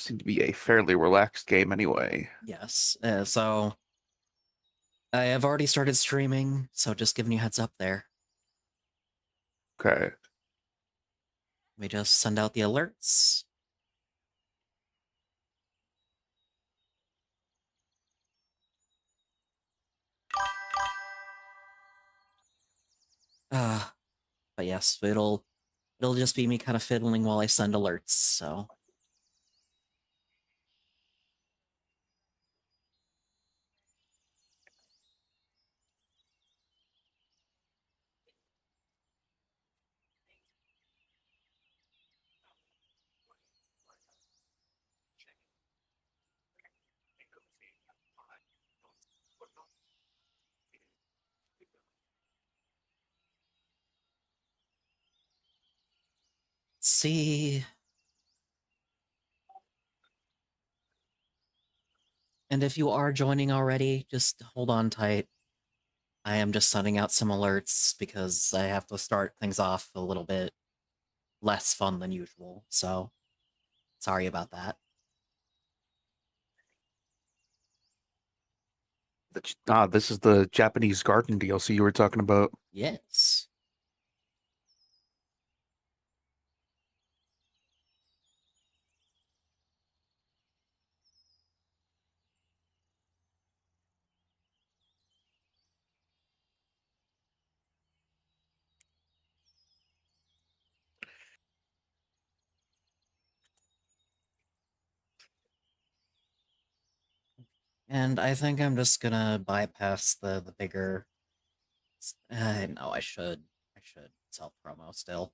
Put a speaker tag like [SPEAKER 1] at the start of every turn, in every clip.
[SPEAKER 1] seemed to be a fairly relaxed game anyway.
[SPEAKER 2] Yes. So I have already started streaming, so just giving you heads up there.
[SPEAKER 1] Okay.
[SPEAKER 2] Let me just send out the alerts. Uh, but yes, it'll just be me kind of fiddling while I send alerts, so. See. And if you are joining already, just hold on tight. I am just sending out some alerts because I have to start things off a little bit less fun than usual, so sorry about that.
[SPEAKER 1] This is the Japanese garden DLC you were talking about.
[SPEAKER 2] Yes. And I think I'm just gonna bypass the bigger. No, I should. I should self promo still.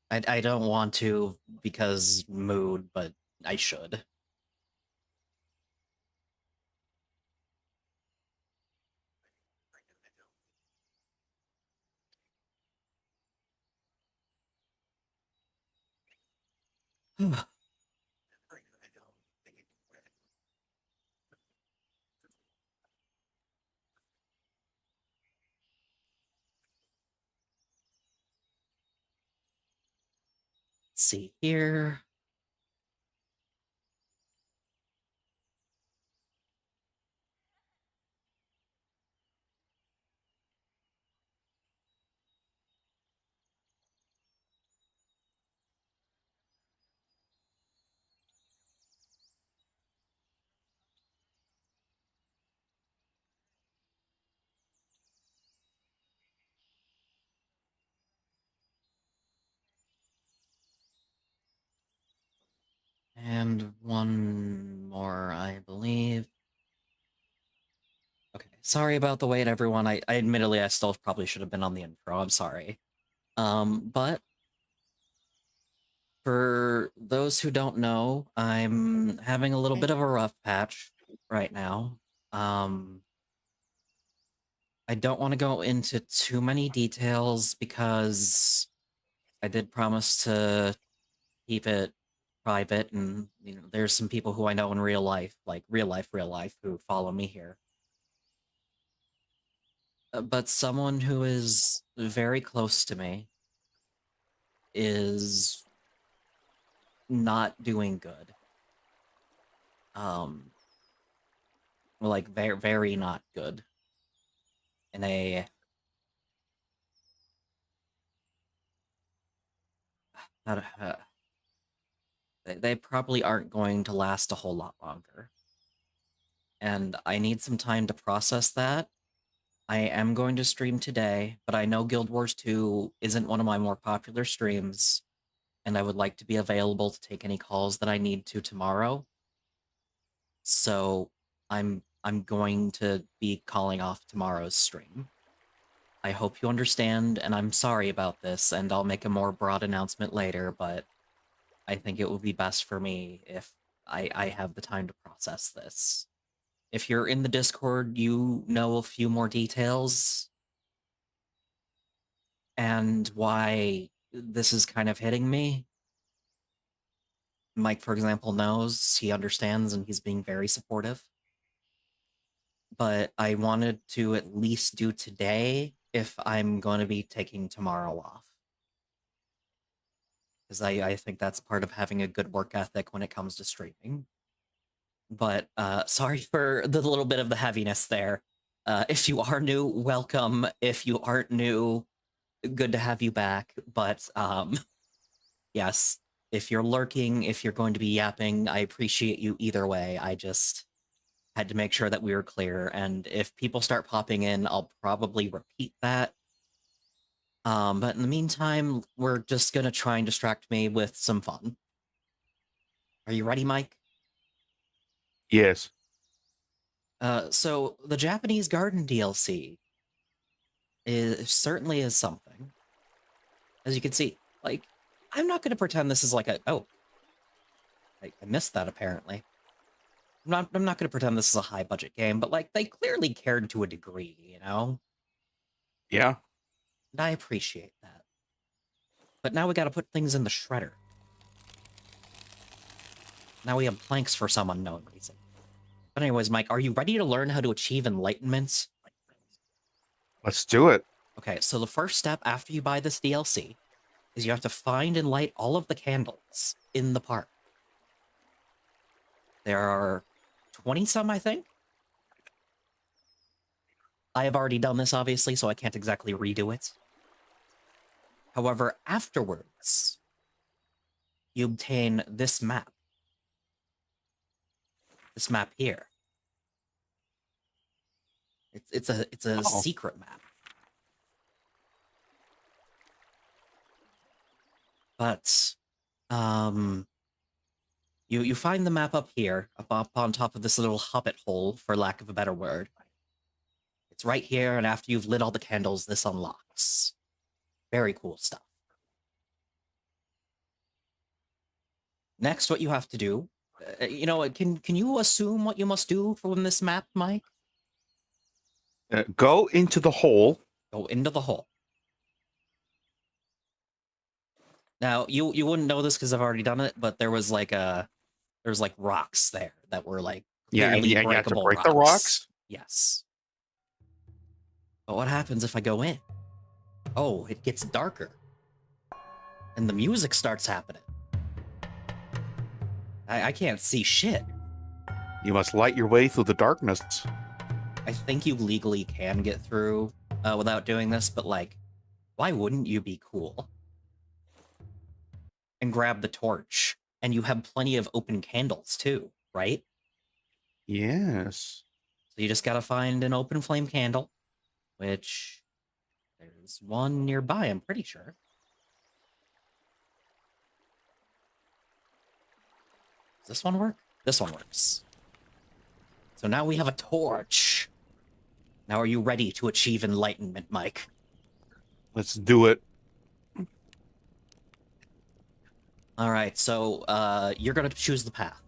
[SPEAKER 2] I don't want to because mood, but I should. Let's see here. And one more, I believe. Okay, sorry about the wait, everyone. I admittedly I still probably should have been on the intro. I'm sorry. But for those who don't know, I'm having a little bit of a rough patch right now. Um, I don't want to go into too many details because I did promise to keep it private, and there's some people who I know in real life, like real life, who follow me here. But someone who is very close to me is not doing good. Um, like very not good. In a not they probably aren't going to last a whole lot longer. And I need some time to process that. I am going to stream today, but I know Guild Wars 2 isn't one of my more popular streams, and I would like to be available to take any calls that I need to tomorrow. So I'm going to be calling off tomorrow's stream. I hope you understand, and I'm sorry about this, and I'll make a more broad announcement later, but I think it will be best for me if I have the time to process this. If you're in the Discord, you know a few more details and why this is kind of hitting me. Mike, for example, knows, he understands, and he's being very supportive. But I wanted to at least do today if I'm going to be taking tomorrow off. because I think that's part of having a good work ethic when it comes to streaming. But sorry for the little bit of the heaviness there. If you are new, welcome. If you aren't new, good to have you back. But yes, if you're lurking, if you're going to be yapping, I appreciate you either way. I just had to make sure that we were clear. And if people start popping in, I'll probably repeat that. But in the meantime, we're just gonna try and distract me with some fun. Are you ready, Mike?
[SPEAKER 1] Yes.
[SPEAKER 2] So the Japanese Garden DLC certainly is something. As you can see, like, I'm not gonna pretend this is like a I missed that apparently. I'm not gonna pretend this is a high budget game, but like they clearly cared to a degree, you know?
[SPEAKER 1] Yeah.
[SPEAKER 2] And I appreciate that. But now we gotta put things in the shredder. Now we have planks for some unknown reason. But anyways, Mike, are you ready to learn how to achieve enlightenment?
[SPEAKER 1] Let's do it.
[SPEAKER 2] Okay, so the first step after you buy this DLC is you have to find and light all of the candles in the park. There are 20 some, I think. I have already done this, obviously, so I can't exactly redo it. However, afterwards, you obtain this map. This map here. It's a secret map. But you find the map up here, up on top of this little hobbit hole, for lack of a better word. It's right here, and after you've lit all the candles, this unlocks. Very cool stuff. Next, what you have to do, you know, can you assume what you must do from this map, Mike?
[SPEAKER 1] Go into the hole.
[SPEAKER 2] Go into the hole. Now, you wouldn't know this because I've already done it, but there was like rocks there that were like
[SPEAKER 1] Yeah,
[SPEAKER 2] clearly
[SPEAKER 1] you have to
[SPEAKER 2] breakable
[SPEAKER 1] break the rocks.
[SPEAKER 2] Yes. But what happens if I go in? Oh, it gets darker. And the music starts happening. I can't see shit.
[SPEAKER 1] You must light your way through the darkness.
[SPEAKER 2] I think you legally can get through without doing this, but like, why wouldn't you be cool? And grab the torch. And you have plenty of open candles too, right?
[SPEAKER 1] Yes.
[SPEAKER 2] So you just gotta find an open flame candle, which there's one nearby, I'm pretty sure. Does this one work? This one works. So now we have a torch. Now are you ready to achieve enlightenment, Mike?
[SPEAKER 1] Let's do it.
[SPEAKER 2] All right, so you're gonna choose the path.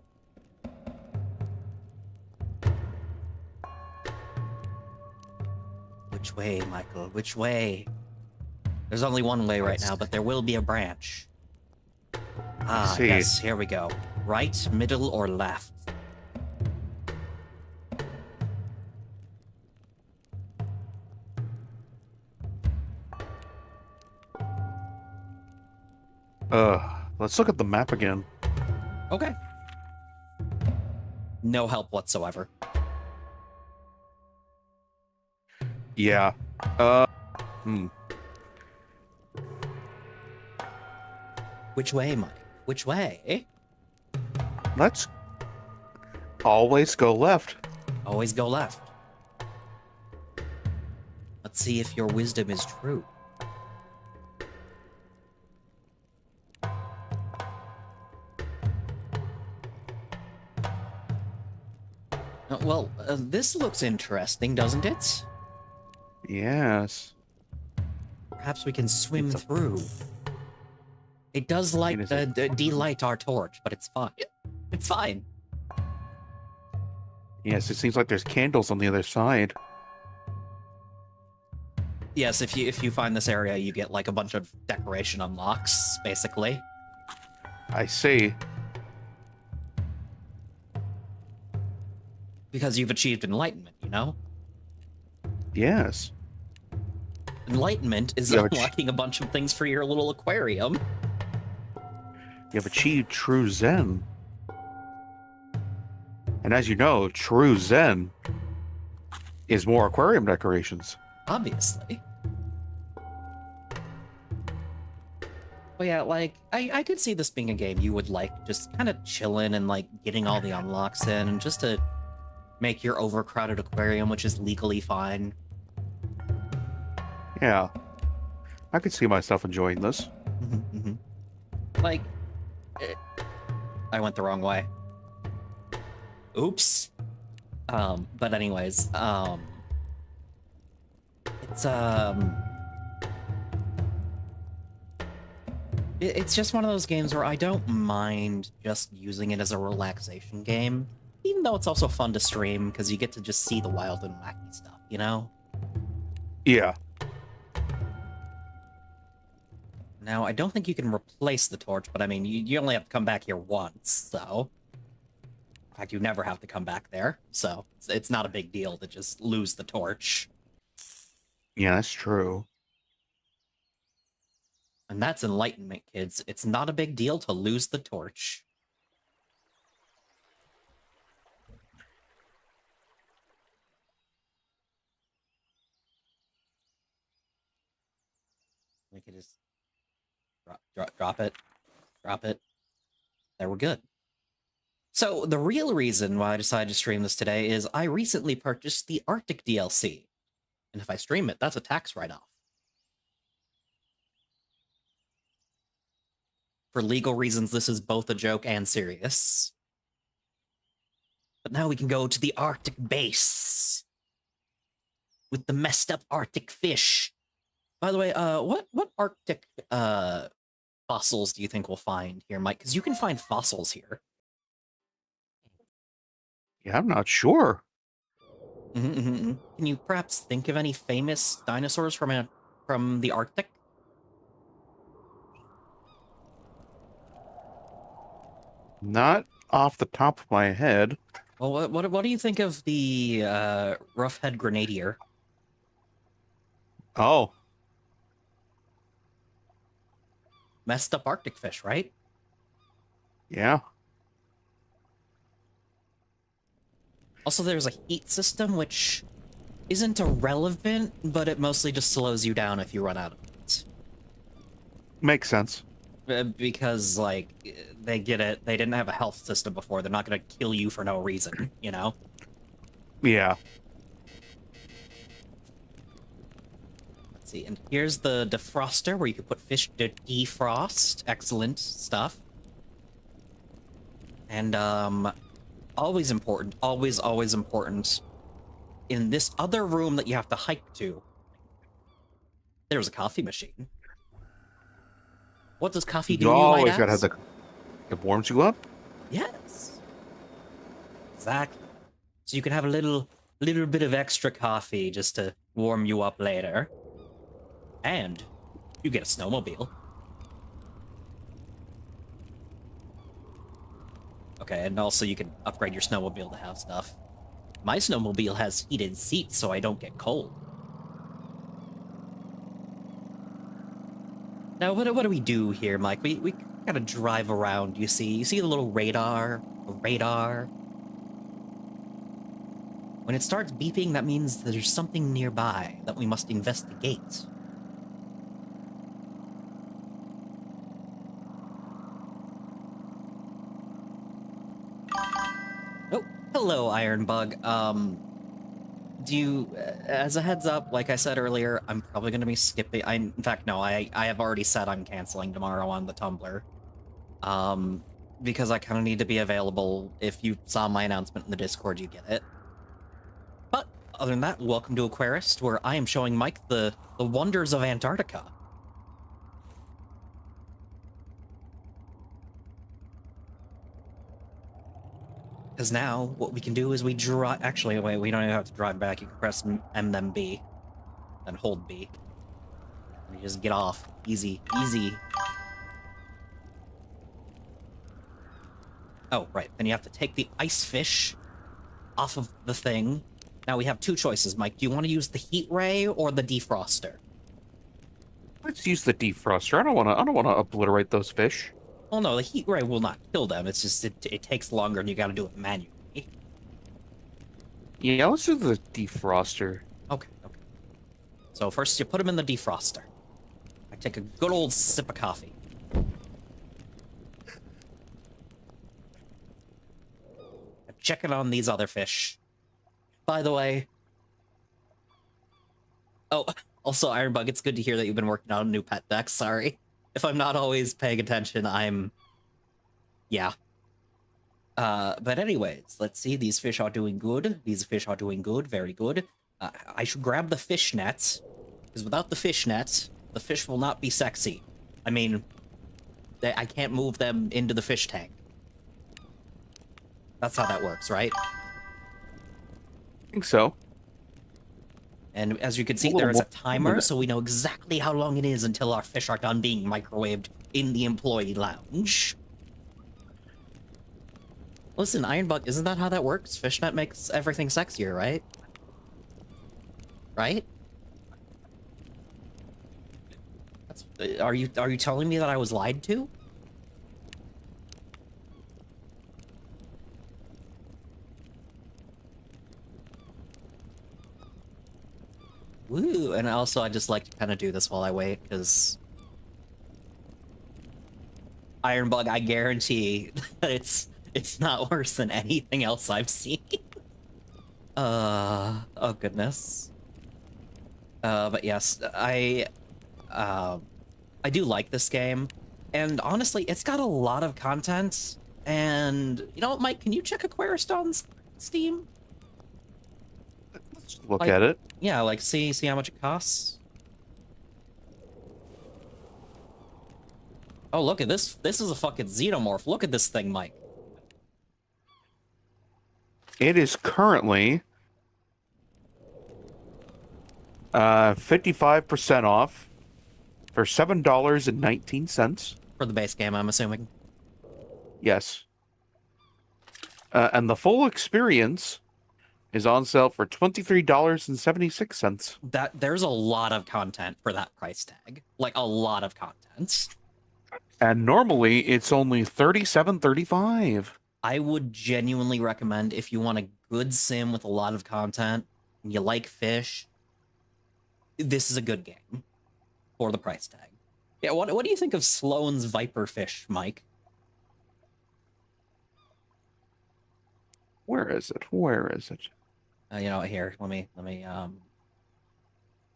[SPEAKER 2] Which way, Michael? Which way? There's only one way right now, but there will be a branch. Ah, yes, here we go. Right, middle, or left?
[SPEAKER 1] Let's look at the map again.
[SPEAKER 2] Okay. No help whatsoever.
[SPEAKER 1] Yeah.
[SPEAKER 2] Which way, Mike? Which way?
[SPEAKER 1] Let's always go left.
[SPEAKER 2] Always go left. Let's see if your wisdom is true. Well, this looks interesting, doesn't it?
[SPEAKER 1] Yes.
[SPEAKER 2] Perhaps we can swim through. It does like delight our torch, but it's fine. It's fine.
[SPEAKER 1] Yes, it seems like there's candles on the other side.
[SPEAKER 2] Yes, if you find this area, you get like a bunch of decoration unlocks, basically.
[SPEAKER 1] I see.
[SPEAKER 2] Because you've achieved enlightenment, you know?
[SPEAKER 1] Yes.
[SPEAKER 2] Enlightenment is unlocking a bunch of things for your little aquarium.
[SPEAKER 1] You have achieved true Zen. And as you know, true Zen is more aquarium decorations.
[SPEAKER 2] Obviously. But yeah, like, I could see this being a game you would like, just kind of chilling and, like, getting all the unlocks in, and just to make your overcrowded aquarium, which is legally fine.
[SPEAKER 1] Yeah, I could see myself enjoying this.
[SPEAKER 2] Like, eh, I went the wrong way. Oops. But anyways, it's, it's just one of those games where I don't mind just using it as a relaxation game, even though it's also fun to stream because you get to just see the wild and wacky stuff, you know?
[SPEAKER 1] Yeah.
[SPEAKER 2] Now, I don't think you can replace the torch, but I mean, you only have to come back here once, so... In fact, you never have to come back there, so it's not a big deal to just lose the torch.
[SPEAKER 1] Yeah, that's true.
[SPEAKER 2] And that's enlightenment, kids. It's not a big deal to lose the torch. We could just drop it. Drop it. There, we're good. So, the real reason why I decided to stream this today is I recently purchased the Arctic DLC. And if I stream it, that's a tax write-off. For legal reasons, this is both a joke and serious. But now we can go to the Arctic base. With the messed up Arctic fish. By the way, what Arctic, fossils do you think we'll find here, Mike? Because you can find fossils here.
[SPEAKER 1] Yeah, I'm not sure.
[SPEAKER 2] Can you perhaps think of any famous dinosaurs from the Arctic?
[SPEAKER 1] Not off the top of my head.
[SPEAKER 2] Well, what do you think of the rough-head grenadier?
[SPEAKER 1] Oh,
[SPEAKER 2] Messed up Arctic fish, right?
[SPEAKER 1] yeah.
[SPEAKER 2] Also, there's a heat system, which isn't irrelevant, but it mostly just slows you down if you run out of it.
[SPEAKER 1] Makes sense.
[SPEAKER 2] Because, like, they get it. They didn't have a health system before. They're not going to kill you for no reason, you know?
[SPEAKER 1] Yeah.
[SPEAKER 2] Let's see. And here's the defroster where you can put fish to defrost. Excellent stuff. And, always important, always important. In this other room that you have to hike to, there's a coffee machine. What does coffee do,
[SPEAKER 1] You
[SPEAKER 2] you might
[SPEAKER 1] always gotta have
[SPEAKER 2] ask?
[SPEAKER 1] it warms you up.
[SPEAKER 2] Yes. Exactly. So you can have a little bit of extra coffee just to warm you up later. And you get a snowmobile. Okay, and also you can upgrade your snowmobile to have stuff. My snowmobile has heated seats so I don't get cold. Now, what do we do here, Mike? We gotta drive around, you see. You see the little radar? The radar? When it starts beeping, that means that there's something nearby that we must investigate. Oh, hello, Ironbug. Do you, as a heads up, like I said earlier, I'm probably going to be skipping. In fact, no, I have already said I'm canceling tomorrow on the Tumblr. Because I kind of need to be available. If you saw my announcement in the Discord, you get it. But other than that, welcome to Aquarist, where I am showing Mike the wonders of Antarctica. Because now, what we can do is we drive... Actually, wait, we don't even have to drive back. You can press M, then B. Then hold B. And you just get off. Easy. Easy. Oh, right. Then you have to take the ice fish off of the thing. Now we have two choices, Mike. Do you want to use the heat ray or the defroster?
[SPEAKER 1] Let's use the defroster. I don't wanna obliterate those fish.
[SPEAKER 2] Well, no, the heat ray will not kill them. It's just it takes longer, and you got to do it manually.
[SPEAKER 1] Yeah, let's do the defroster.
[SPEAKER 2] Okay, okay. So first, you put them in the defroster. I take a good old sip of coffee. I check it on these other fish. By the way, oh, also Ironbug, it's good to hear that you've been working on a new pet deck. Sorry if I'm not always paying attention. Yeah. But anyways, let's see. These fish are doing good. These fish are doing good. Very good. I should grab the fish net, because without the fish net, the fish will not be sexy. I mean, I can't move them into the fish tank. That's how that works, right?
[SPEAKER 1] I think so.
[SPEAKER 2] And as you can see,
[SPEAKER 1] little
[SPEAKER 2] there is a
[SPEAKER 1] more
[SPEAKER 2] timer, so we know exactly how long it is until our fish are done being microwaved in the employee lounge. Listen, Ironbug, isn't that how that works? Fishnet makes everything sexier, right? Right? Are you telling me that I was lied to? Woo! And also, I just like to kind of do this while I wait, because Ironbug, I guarantee that it's not worse than anything else I've seen. Oh goodness. But yes, I do like this game, and honestly, it's got a lot of content. And you know what, Mike? Can you check Aquarist on Steam?
[SPEAKER 1] Let's look
[SPEAKER 2] Like,
[SPEAKER 1] at it.
[SPEAKER 2] yeah, like see how much it costs. Oh, look at this. This is a fucking xenomorph. Look at this thing, Mike.
[SPEAKER 1] It is currently 55% off for $7.19.
[SPEAKER 2] For the base game, I'm assuming.
[SPEAKER 1] Yes. And the full experience is on sale for $23.76.
[SPEAKER 2] There's a lot of content for that price tag. Like, a lot of content.
[SPEAKER 1] And normally it's only $37.35.
[SPEAKER 2] I would genuinely recommend, if you want a good sim with a lot of content and you like fish, this is a good game for the price tag. Yeah, what do you think of Sloan's Viperfish, Mike?
[SPEAKER 1] Where is it? Where is it?
[SPEAKER 2] You know, here, let me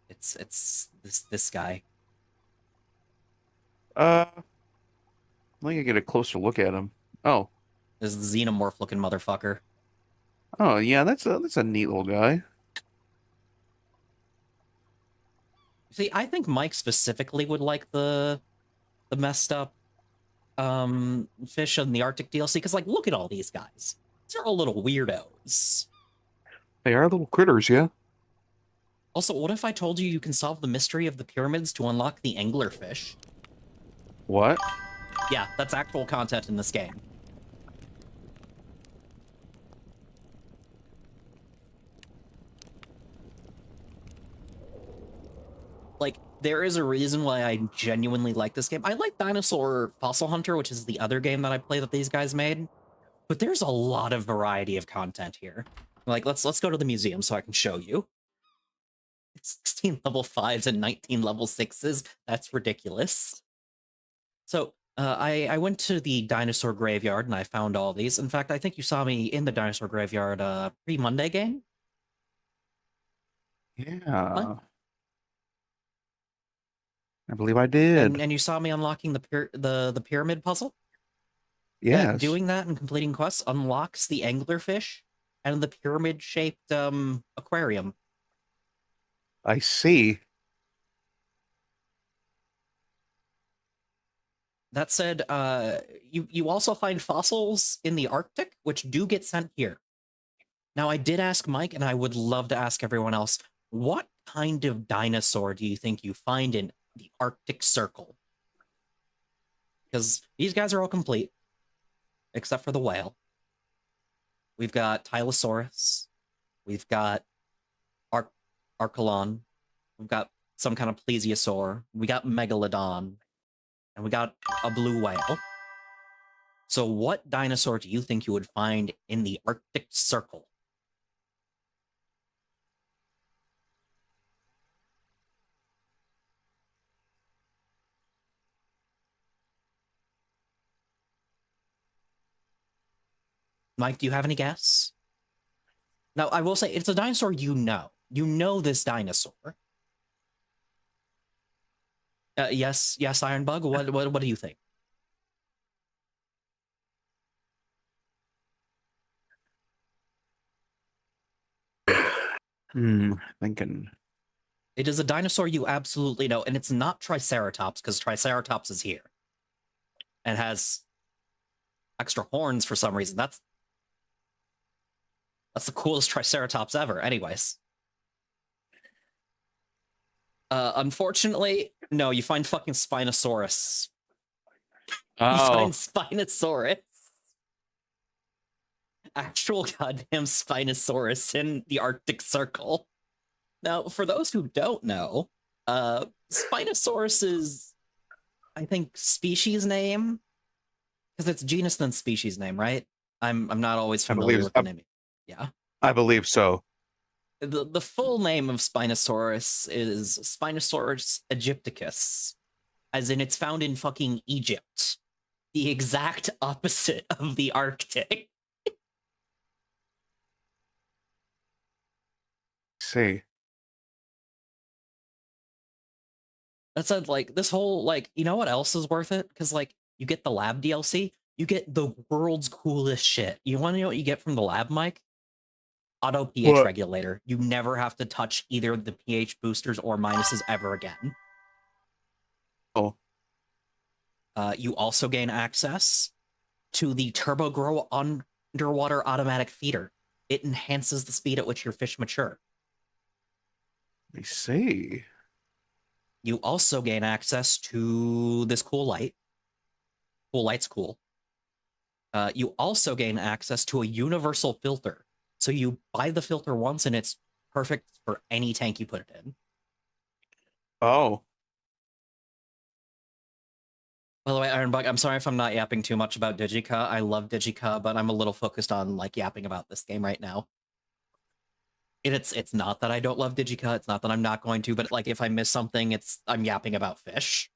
[SPEAKER 2] it's this guy.
[SPEAKER 1] Let me get a closer look at him. Oh.
[SPEAKER 2] This xenomorph looking motherfucker.
[SPEAKER 1] Oh yeah, that's a neat little guy.
[SPEAKER 2] See, I think Mike specifically would like the messed up fish in the Arctic DLC, because like, look at all these guys. These are all little weirdos.
[SPEAKER 1] They are little critters, yeah.
[SPEAKER 2] Also, what if I told you can solve the mystery of the pyramids to unlock the anglerfish?
[SPEAKER 1] What?
[SPEAKER 2] Yeah, that's actual content in this game. Like, there is a reason why I genuinely like this game. I like Dinosaur Fossil Hunter, which is the other game that I play that these guys made. But there's a lot of variety of content here. Like, let's go to the museum so I can show you. It's 16 level 5s and 19 level 6s. That's ridiculous. So, I went to the dinosaur graveyard and I found all these. In fact, I think you saw me in the dinosaur graveyard pre-Monday game.
[SPEAKER 1] Yeah.
[SPEAKER 2] What?
[SPEAKER 1] I believe I did.
[SPEAKER 2] And you saw me unlocking the pyramid puzzle.
[SPEAKER 1] Yes.
[SPEAKER 2] Doing that and completing quests unlocks the anglerfish and the pyramid-shaped aquarium.
[SPEAKER 1] I see.
[SPEAKER 2] That said, you also find fossils in the Arctic, which do get sent here. Now, I did ask Mike, and I would love to ask everyone else, what kind of dinosaur do you think you find in the Arctic Circle? Because these guys are all complete, except for the whale. We've got Tylosaurus. We've got Archelon. We've got some kind of plesiosaur. We got Megalodon. And we got a blue whale. So what dinosaur do you think you would find in the Arctic Circle? Mike, do you have any guess? Now, I will say it's a dinosaur you know. You know this dinosaur. Yes, Ironbug. What do you think?
[SPEAKER 1] Thinking.
[SPEAKER 2] It is a dinosaur you absolutely know, and it's not Triceratops, because Triceratops is here and has extra horns for some reason. That's the coolest Triceratops ever. Anyways. Unfortunately, no, you find fucking Spinosaurus. You find
[SPEAKER 1] Oh,
[SPEAKER 2] Spinosaurus. Actual goddamn Spinosaurus in the Arctic Circle. Now, for those who don't know, Spinosaurus is, I think, species name, because it's genus then species name, right? I'm not always
[SPEAKER 1] I
[SPEAKER 2] familiar
[SPEAKER 1] believe
[SPEAKER 2] with the naming. Yeah.
[SPEAKER 1] I believe so.
[SPEAKER 2] The full name of Spinosaurus is Spinosaurus aegypticus, as in it's found in fucking Egypt, the exact opposite of the Arctic.
[SPEAKER 1] See.
[SPEAKER 2] That said, like, this whole, like, you know what else is worth it? Because, like, you get the lab DLC, you get the world's coolest shit. You want to know what you get from the lab, Mike? Auto pH
[SPEAKER 1] What?
[SPEAKER 2] regulator. You never have to touch either the pH boosters or minuses ever again.
[SPEAKER 1] Oh,
[SPEAKER 2] You also gain access to the Turbo Grow underwater automatic feeder. It enhances the speed at which your fish mature.
[SPEAKER 1] I see.
[SPEAKER 2] You also gain access to this cool light. Cool light's cool. You also gain access to a universal filter. So you buy the filter once and it's perfect for any tank you put it in.
[SPEAKER 1] Oh,
[SPEAKER 2] By the way, Ironbug, I'm sorry if I'm not yapping too much about Digica. I love Digica, but I'm a little focused on like yapping about this game right now. And it's not that I don't love Digica, it's not that I'm not going to, but like if I miss something, I'm yapping about fish.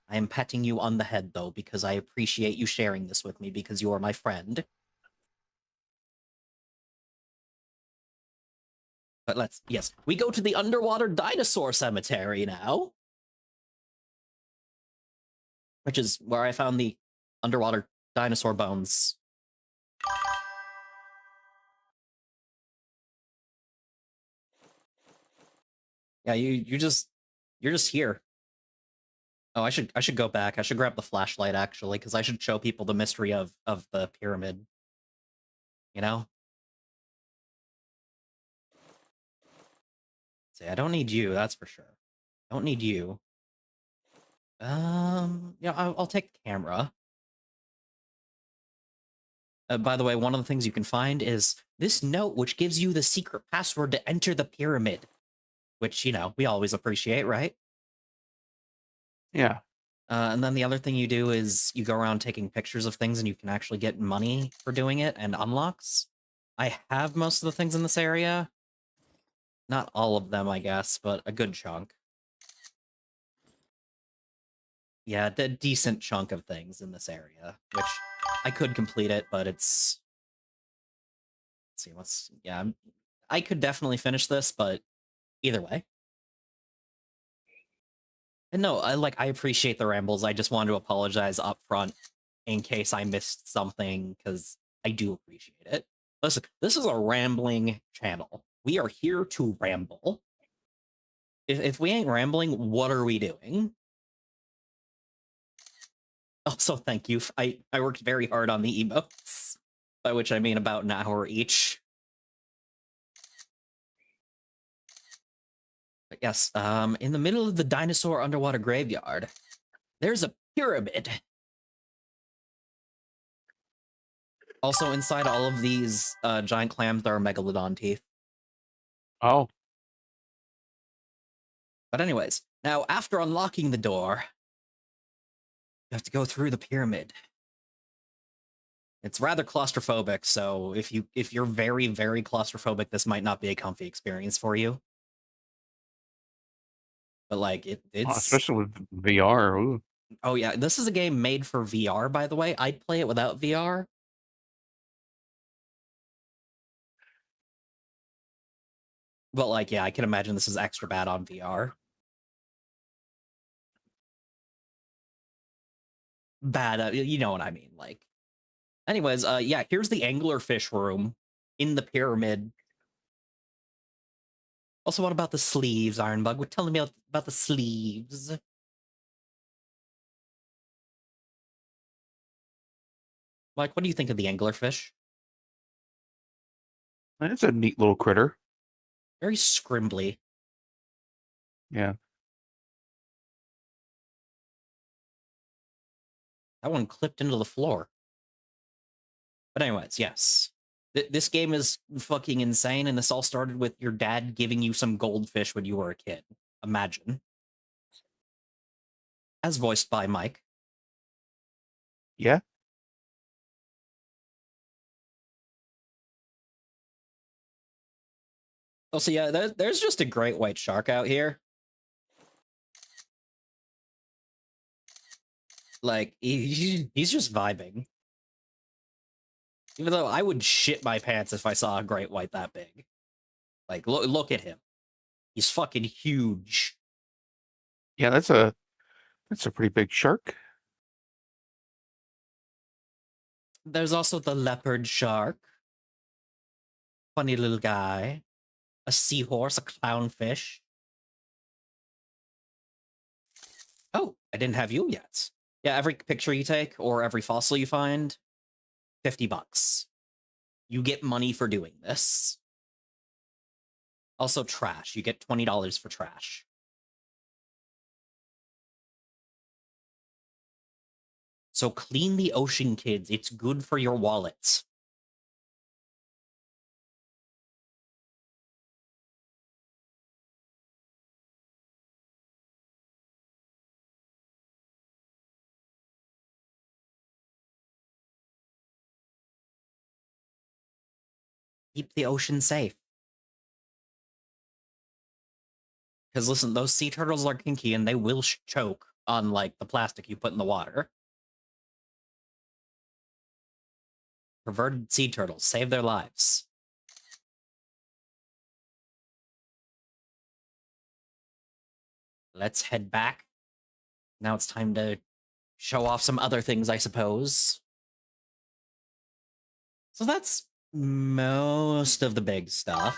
[SPEAKER 2] I am petting you on the head though, because I appreciate you sharing this with me because you are my friend. But yes, we go to the underwater dinosaur cemetery now, which is where I found the underwater dinosaur bones. Yeah, you're just here. Oh, I should go back. I should grab the flashlight actually, because I should show people the mystery of the pyramid. You know? See, I don't need you, that's for sure. Don't need you. Yeah, I'll take the camera. By the way, one of the things you can find is this note, which gives you the secret password to enter the pyramid, which, you know, we always appreciate, right?
[SPEAKER 1] yeah.
[SPEAKER 2] And then the other thing you do is you go around taking pictures of things and you can actually get money for doing it and unlocks. I have most of the things in this area. Not all of them, I guess, but a good chunk. Yeah, a decent chunk of things in this area, which I could complete it, but it's... Let's see, yeah, I could definitely finish this, but either way. And no, I appreciate the rambles. I just wanted to apologize up front in case I missed something, because I do appreciate it. Listen, this is a rambling channel. We are here to ramble. If we ain't rambling, what are we doing? Also, thank you. I worked very hard on the emotes, by which I mean about an hour each. But yes, in the middle of the dinosaur underwater graveyard, there's a pyramid. Also, inside all of these giant clams, there are megalodon teeth.
[SPEAKER 1] Oh,
[SPEAKER 2] But anyways, now after unlocking the door, you have to go through the pyramid. It's rather claustrophobic, so if you're very, very claustrophobic, this might not be a comfy experience for you. But like it's
[SPEAKER 1] Especially with VR. Ooh.
[SPEAKER 2] oh yeah, this is a game made for VR, by the way. I'd play it without VR. But like, yeah, I can imagine this is extra bad on VR. Bad, you know what I mean. Like, anyways, yeah, here's the anglerfish room in the pyramid. Also, what about the sleeves, Ironbug? What telling me about the sleeves? Like, what do you think of the anglerfish?
[SPEAKER 1] It's a neat little critter.
[SPEAKER 2] Very scrimbly.
[SPEAKER 1] Yeah.
[SPEAKER 2] That one clipped into the floor. But anyways, yes. This game is fucking insane, and this all started with your dad giving you some goldfish when you were a kid. Imagine. As voiced by Mike.
[SPEAKER 1] Yeah.
[SPEAKER 2] Also, yeah, there's just a great white shark out here. Like, he's just vibing. Even though I would shit my pants if I saw a great white that big. Like, look at him. He's fucking huge.
[SPEAKER 1] Yeah, that's a pretty big shark.
[SPEAKER 2] There's also the leopard shark. Funny little guy. A seahorse, a clownfish. Oh, I didn't have you yet. Yeah, every picture you take or every fossil you find, $50. You get money for doing this. Also, trash. You get $20 for trash. So clean the ocean, kids. It's good for your wallets. Keep the ocean safe. Because listen, those sea turtles are kinky and they will choke on like the plastic you put in the water. Perverted sea turtles save their lives. Let's head back. Now it's time to show off some other things, I suppose. So that's most of the big stuff.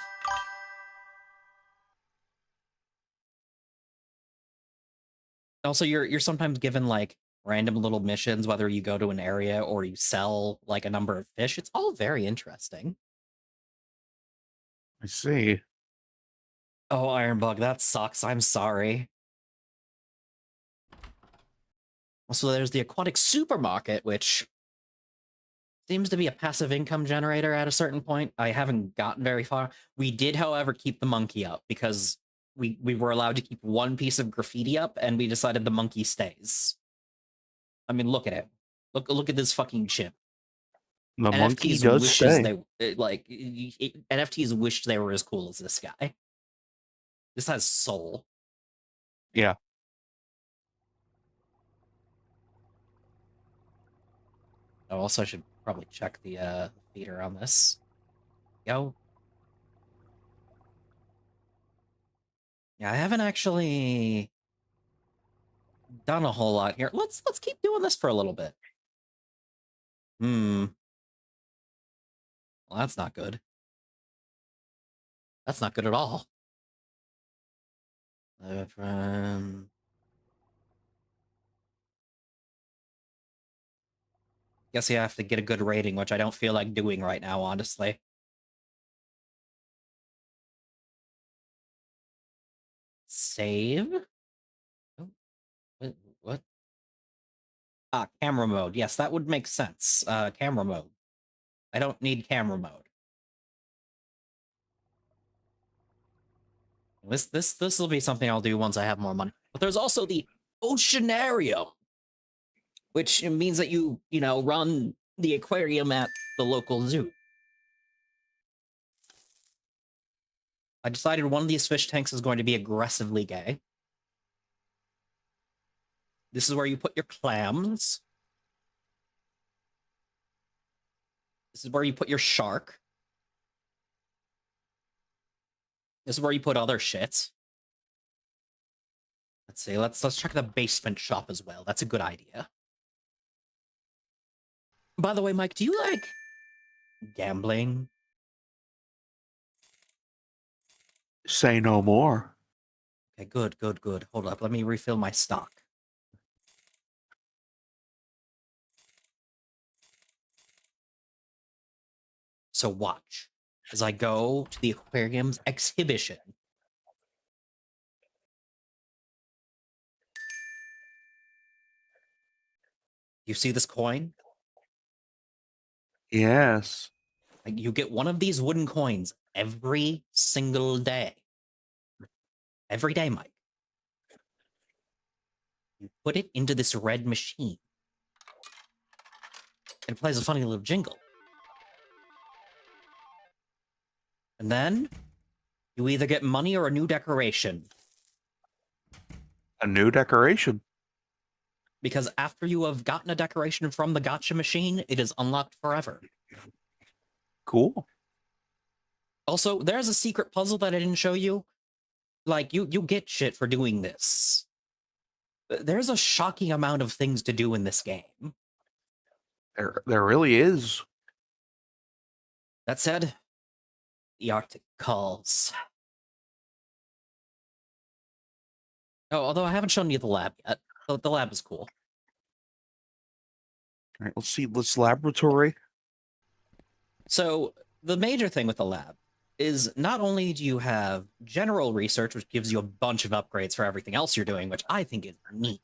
[SPEAKER 2] Also, you're sometimes given like random little missions, whether you go to an area or you sell like a number of fish. It's all very interesting.
[SPEAKER 1] I see.
[SPEAKER 2] Oh, Ironbug, that sucks. I'm sorry. Also, there's the aquatic supermarket, which seems to be a passive income generator at a certain point. I haven't gotten very far. We did, however, keep the monkey up because we were allowed to keep one piece of graffiti up, and we decided the monkey stays. I mean, look at it. Look at this fucking chip.
[SPEAKER 1] The monkey
[SPEAKER 2] NFTs
[SPEAKER 1] does
[SPEAKER 2] wishes
[SPEAKER 1] stay.
[SPEAKER 2] they like NFTs wished they were as cool as this guy. This has soul.
[SPEAKER 1] Yeah.
[SPEAKER 2] Oh, also, I should probably check the feeder on this. Go. Yeah, I haven't actually done a whole lot here. Let's keep doing this for a little bit. Hmm. Well, that's not good. That's not good at all. Guess you have to get a good rating, which I don't feel like doing right now, honestly. Save? Oh, what? Ah, camera mode. Yes, that would make sense. Camera mode. I don't need camera mode. This will be something I'll do once I have more money. But there's also the oceanarium, which means that you run the aquarium at the local zoo. I decided one of these fish tanks is going to be aggressively gay. This is where you put your clams. This is where you put your shark. This is where you put other shit. Let's see. Let's check the basement shop as well. That's a good idea. By the way, Mike, do you like gambling?
[SPEAKER 1] Say no more.
[SPEAKER 2] Okay, good. Hold up. Let me refill my stock. So watch as I go to the aquarium's exhibition. You see this coin?
[SPEAKER 1] Yes.
[SPEAKER 2] Like, you get one of these wooden coins every single day. Every day, Mike. You put it into this red machine. And it plays a funny little jingle. And then you either get money or a new decoration.
[SPEAKER 1] A new decoration.
[SPEAKER 2] Because after you have gotten a decoration from the gotcha machine, it is unlocked forever.
[SPEAKER 1] Cool.
[SPEAKER 2] Also, there's a secret puzzle that I didn't show you. Like, you get shit for doing this. There's a shocking amount of things to do in this game.
[SPEAKER 1] There really is.
[SPEAKER 2] That said, the Arctic calls. Oh, although I haven't shown you the lab yet. The lab is cool.
[SPEAKER 1] All right, let's see. Let's laboratory.
[SPEAKER 2] So, the major thing with the lab is not only do you have general research, which gives you a bunch of upgrades for everything else you're doing, which I think is neat.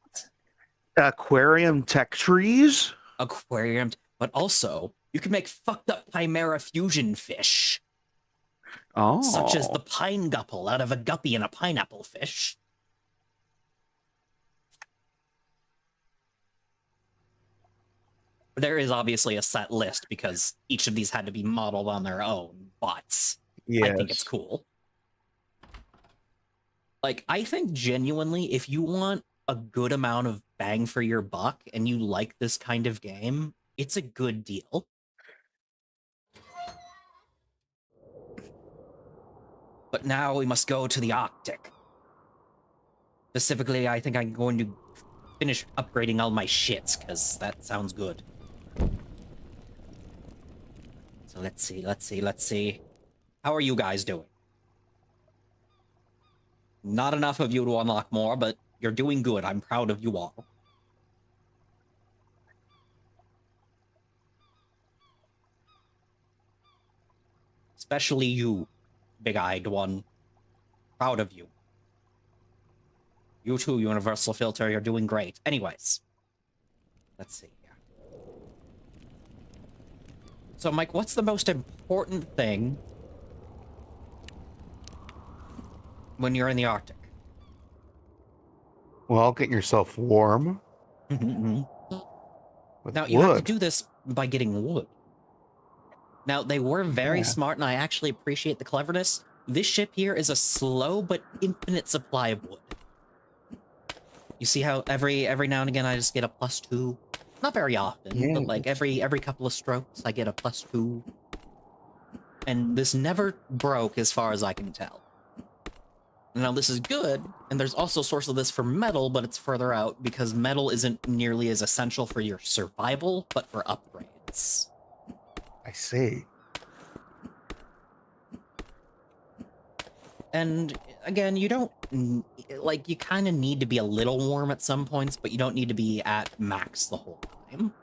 [SPEAKER 1] Aquarium tech trees.
[SPEAKER 2] Aquarium, but also you can make fucked up chimera fusion fish.
[SPEAKER 1] Oh.
[SPEAKER 2] Such as the pine gupple out of a guppy and a pineapple fish. There is obviously a set list because each of these had to be modeled on their own, but I think it's cool. Like, I think genuinely, if you want a good amount of bang for your buck and you like this kind of game, it's a good deal. But now we must go to the Arctic. Specifically, I think I'm going to finish upgrading all my shits, because that sounds good. So let's see. How are you guys doing? Not enough of you to unlock more, but you're doing good. I'm proud of you all. Especially you, big-eyed one. Proud of you. You too, Universal Filter, you're doing great. Anyways. Let's see here. So, Mike, what's the most important thing when you're in the Arctic?
[SPEAKER 1] Well, getting yourself warm. With
[SPEAKER 2] Now, you have to
[SPEAKER 1] wood.
[SPEAKER 2] do this by getting wood. Now, they were very smart, and I actually appreciate the cleverness. This ship here is a slow but infinite supply of wood. You see how every now and again I just get a +2? Not very often, but like every couple of strokes I get a +2. And this never broke as far as I can tell. Now, this is good, and there's also a source of this for metal, but it's further out because metal isn't nearly as essential for your survival, but for upgrades.
[SPEAKER 1] I see.
[SPEAKER 2] And again, you don't, like, you kind of need to be a little warm at some points, but you don't need to be at max the whole time.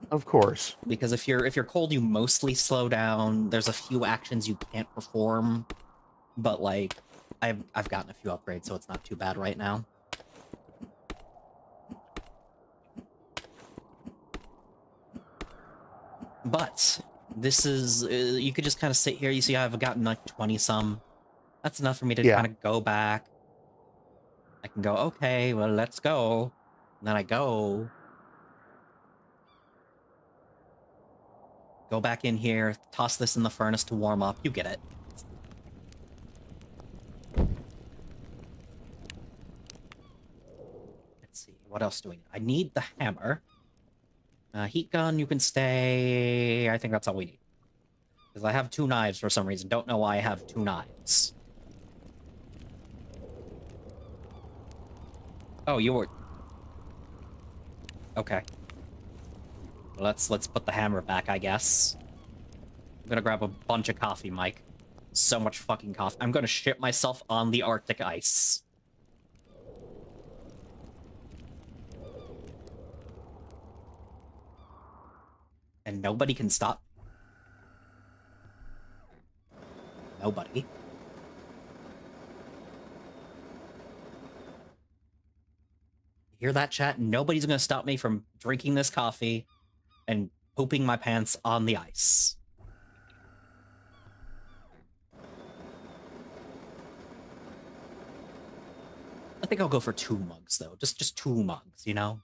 [SPEAKER 1] Of course.
[SPEAKER 2] Because if you're cold, you mostly slow down. There's a few actions you can't perform, but like, I've gotten a few upgrades, so it's not too bad right now. But this is, you could just kind of sit here. You see, I've gotten like 20 some. That's enough for me to
[SPEAKER 1] Yeah.
[SPEAKER 2] kind of go back. I can go, okay, well, let's go. And then I go back in here, toss this in the furnace to warm up. You get it. Let's see, what else do we need? I need the hammer. Heat gun, you can stay. I think that's all we need. Because I have 2 knives for some reason. Don't know why I have 2 knives. Oh, you were... Okay. Let's put the hammer back, I guess. I'm gonna grab a bunch of coffee, Mike. So much fucking coffee. I'm gonna shit myself on the Arctic ice. And nobody can stop. Nobody. Hear that, chat? Nobody's gonna stop me from drinking this coffee and pooping my pants on the ice. I think I'll go for 2 mugs, though. Just 2 mugs, you know?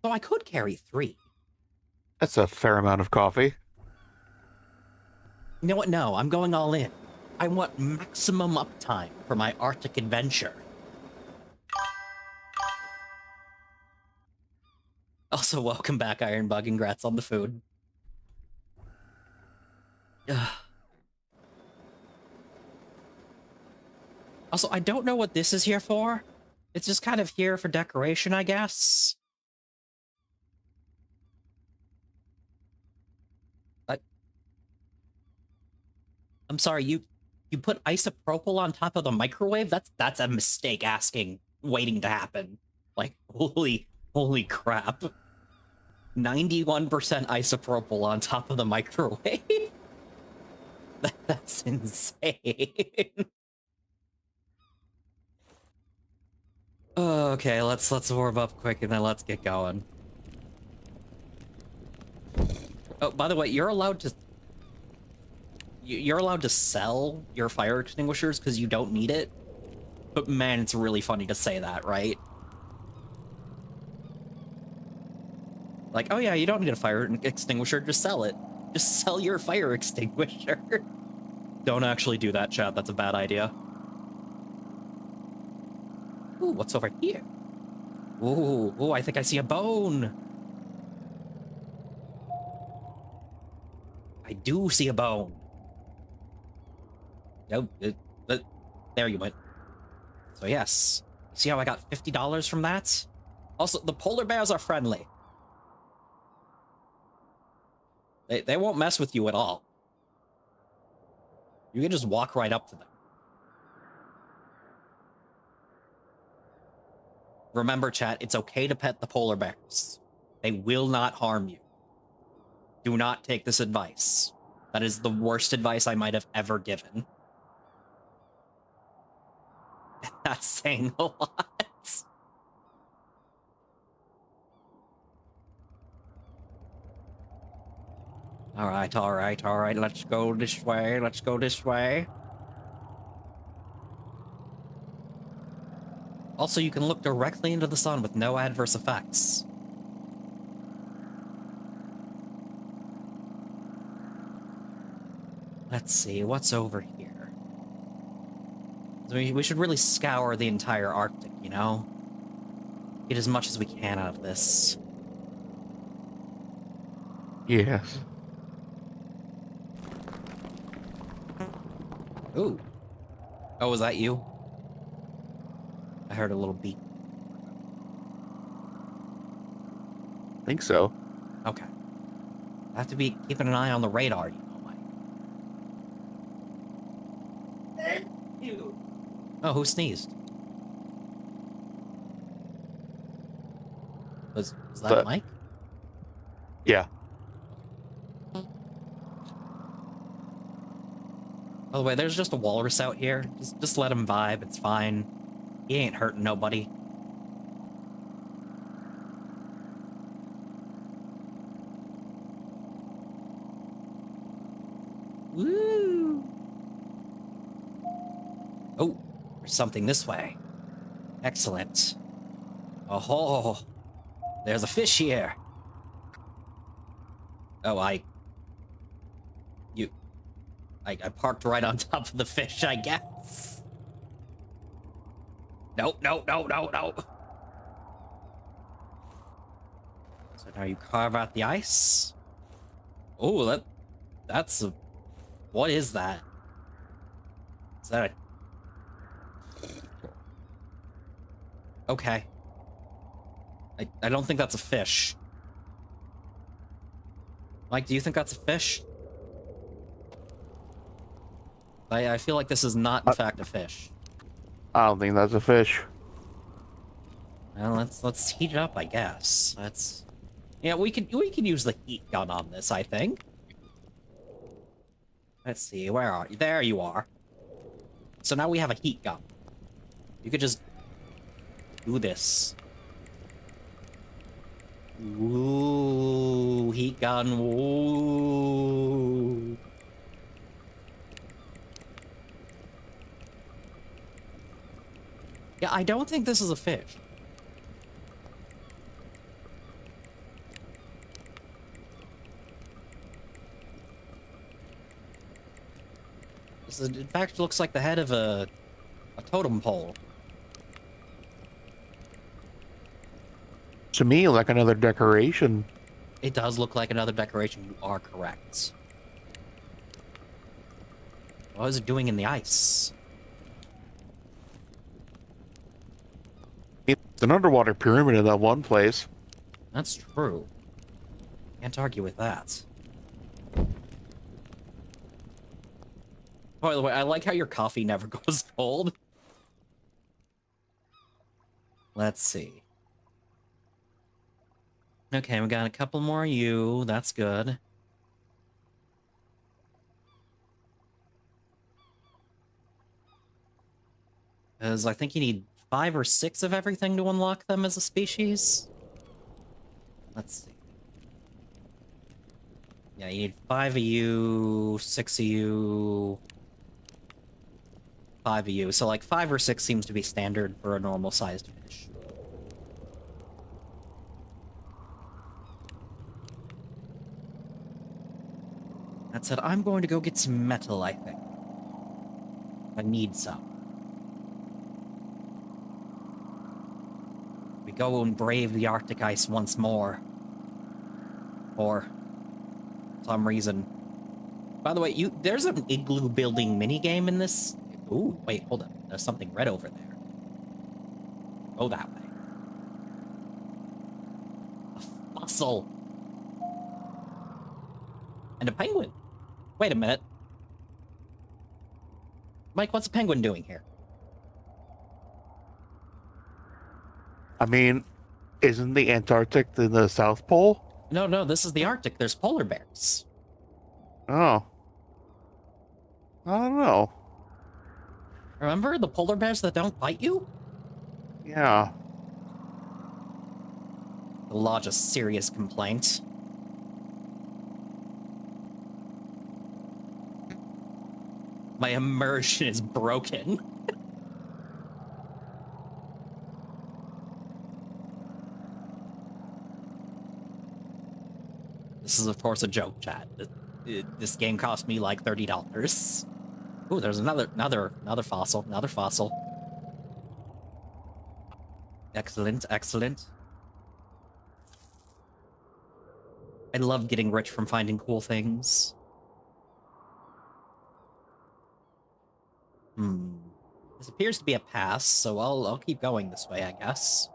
[SPEAKER 2] So I could carry 3.
[SPEAKER 1] That's a fair amount of coffee.
[SPEAKER 2] You know what? No, I'm going all in. I want maximum uptime for my Arctic adventure. Also, welcome back, Ironbug. Congrats on the food. Ugh. Also, I don't know what this is here for. It's just kind of here for decoration, I guess. I'm sorry, you put isopropyl on top of the microwave? That's a mistake waiting to happen. Like, holy crap. 91% isopropyl on top of the microwave? That's insane. Okay, let's warm up quick and then let's get going. Oh, by the way, you're allowed to sell your fire extinguishers because you don't need it. But man, it's really funny to say that, right? Like, oh yeah, you don't need a fire extinguisher, just sell it. Just sell your fire extinguisher. Don't actually do that, chat. That's a bad idea. Ooh, what's over here? Ooh, I think I see a bone. I do see a bone. No, there you went. So yes, see how I got $50 from that? Also, the polar bears are friendly. They won't mess with you at all. You can just walk right up to them. Remember, chat, it's okay to pet the polar bears. They will not harm you. Do not take this advice. That is the worst advice I might have ever given. That's saying a lot. All right. Let's go this way. Also, you can look directly into the sun with no adverse effects. Let's see, what's over here? We should really scour the entire Arctic, you know? Get as much as we can out of this.
[SPEAKER 1] Yes.
[SPEAKER 2] Ooh. Oh, was that you? I heard a little beep.
[SPEAKER 1] I think so.
[SPEAKER 2] Okay. I have to be keeping an eye on the radar, you know, Mike. Oh, who sneezed? Was that Mike?
[SPEAKER 1] Yeah.
[SPEAKER 2] By the way, there's just a walrus out here. Just let him vibe. It's fine. He ain't hurting nobody. Woo! There's something this way. Excellent. Oh, there's a fish here. Oh, I parked right on top of the fish, I guess. No. So now you carve out the ice. Oh, what is that? Is that okay. I don't think that's a fish. Mike, do you think that's a fish? I feel like this is not, in fact, a fish.
[SPEAKER 1] I don't think that's a fish.
[SPEAKER 2] Well, let's heat it up, I guess. Yeah, we can use the heat gun on this, I think. Let's see, where are you? There you are. So now we have a heat gun. You could just do this. Ooh, heat gun. Ooh. Yeah, I don't think this is a fish. This, in fact, looks like the head of a totem pole.
[SPEAKER 1] To me, like another decoration.
[SPEAKER 2] It does look like another decoration. You are correct. What is it doing in the ice?
[SPEAKER 1] It's an underwater pyramid in that one place.
[SPEAKER 2] That's true. Can't argue with that. By the way, I like how your coffee never goes cold. Let's see. Okay, we got a couple more you. That's good. Because I think you need 5 or 6 of everything to unlock them as a species. Let's see. Yeah, you need 5 of you, 6 of you, 5 of you. So like 5 or 6 seems to be standard for a normal-sized fish. That said, I'm going to go get some metal, I think. I need some. We go and brave the Arctic ice once more. For some reason. By the way, there's an igloo building minigame in this. Ooh, wait, hold on. There's something red over there. Go that way. A fossil. And a penguin. Wait a minute. Mike, what's a penguin doing here?
[SPEAKER 1] I mean, isn't the Antarctic the South Pole?
[SPEAKER 2] No, this is the Arctic. There's polar bears.
[SPEAKER 1] Oh. I don't know.
[SPEAKER 2] Remember the polar bears that don't bite you?
[SPEAKER 1] Yeah.
[SPEAKER 2] The lodge a serious complaint. My immersion is broken. This is, of course, a joke, chat. This game cost me like $30. Ooh, there's another fossil. Another fossil. Excellent, excellent. I love getting rich from finding cool things. This appears to be a pass, so I'll keep going this way, I guess.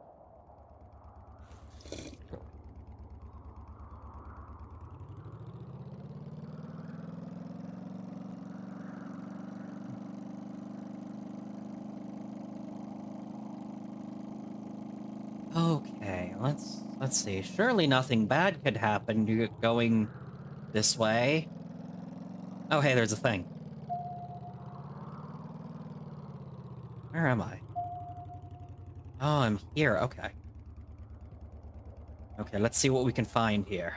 [SPEAKER 2] Okay, let's see. Surely nothing bad could happen going this way. Oh, hey, there's a thing. Where am I? Oh, I'm here. Okay. Okay, let's see what we can find here.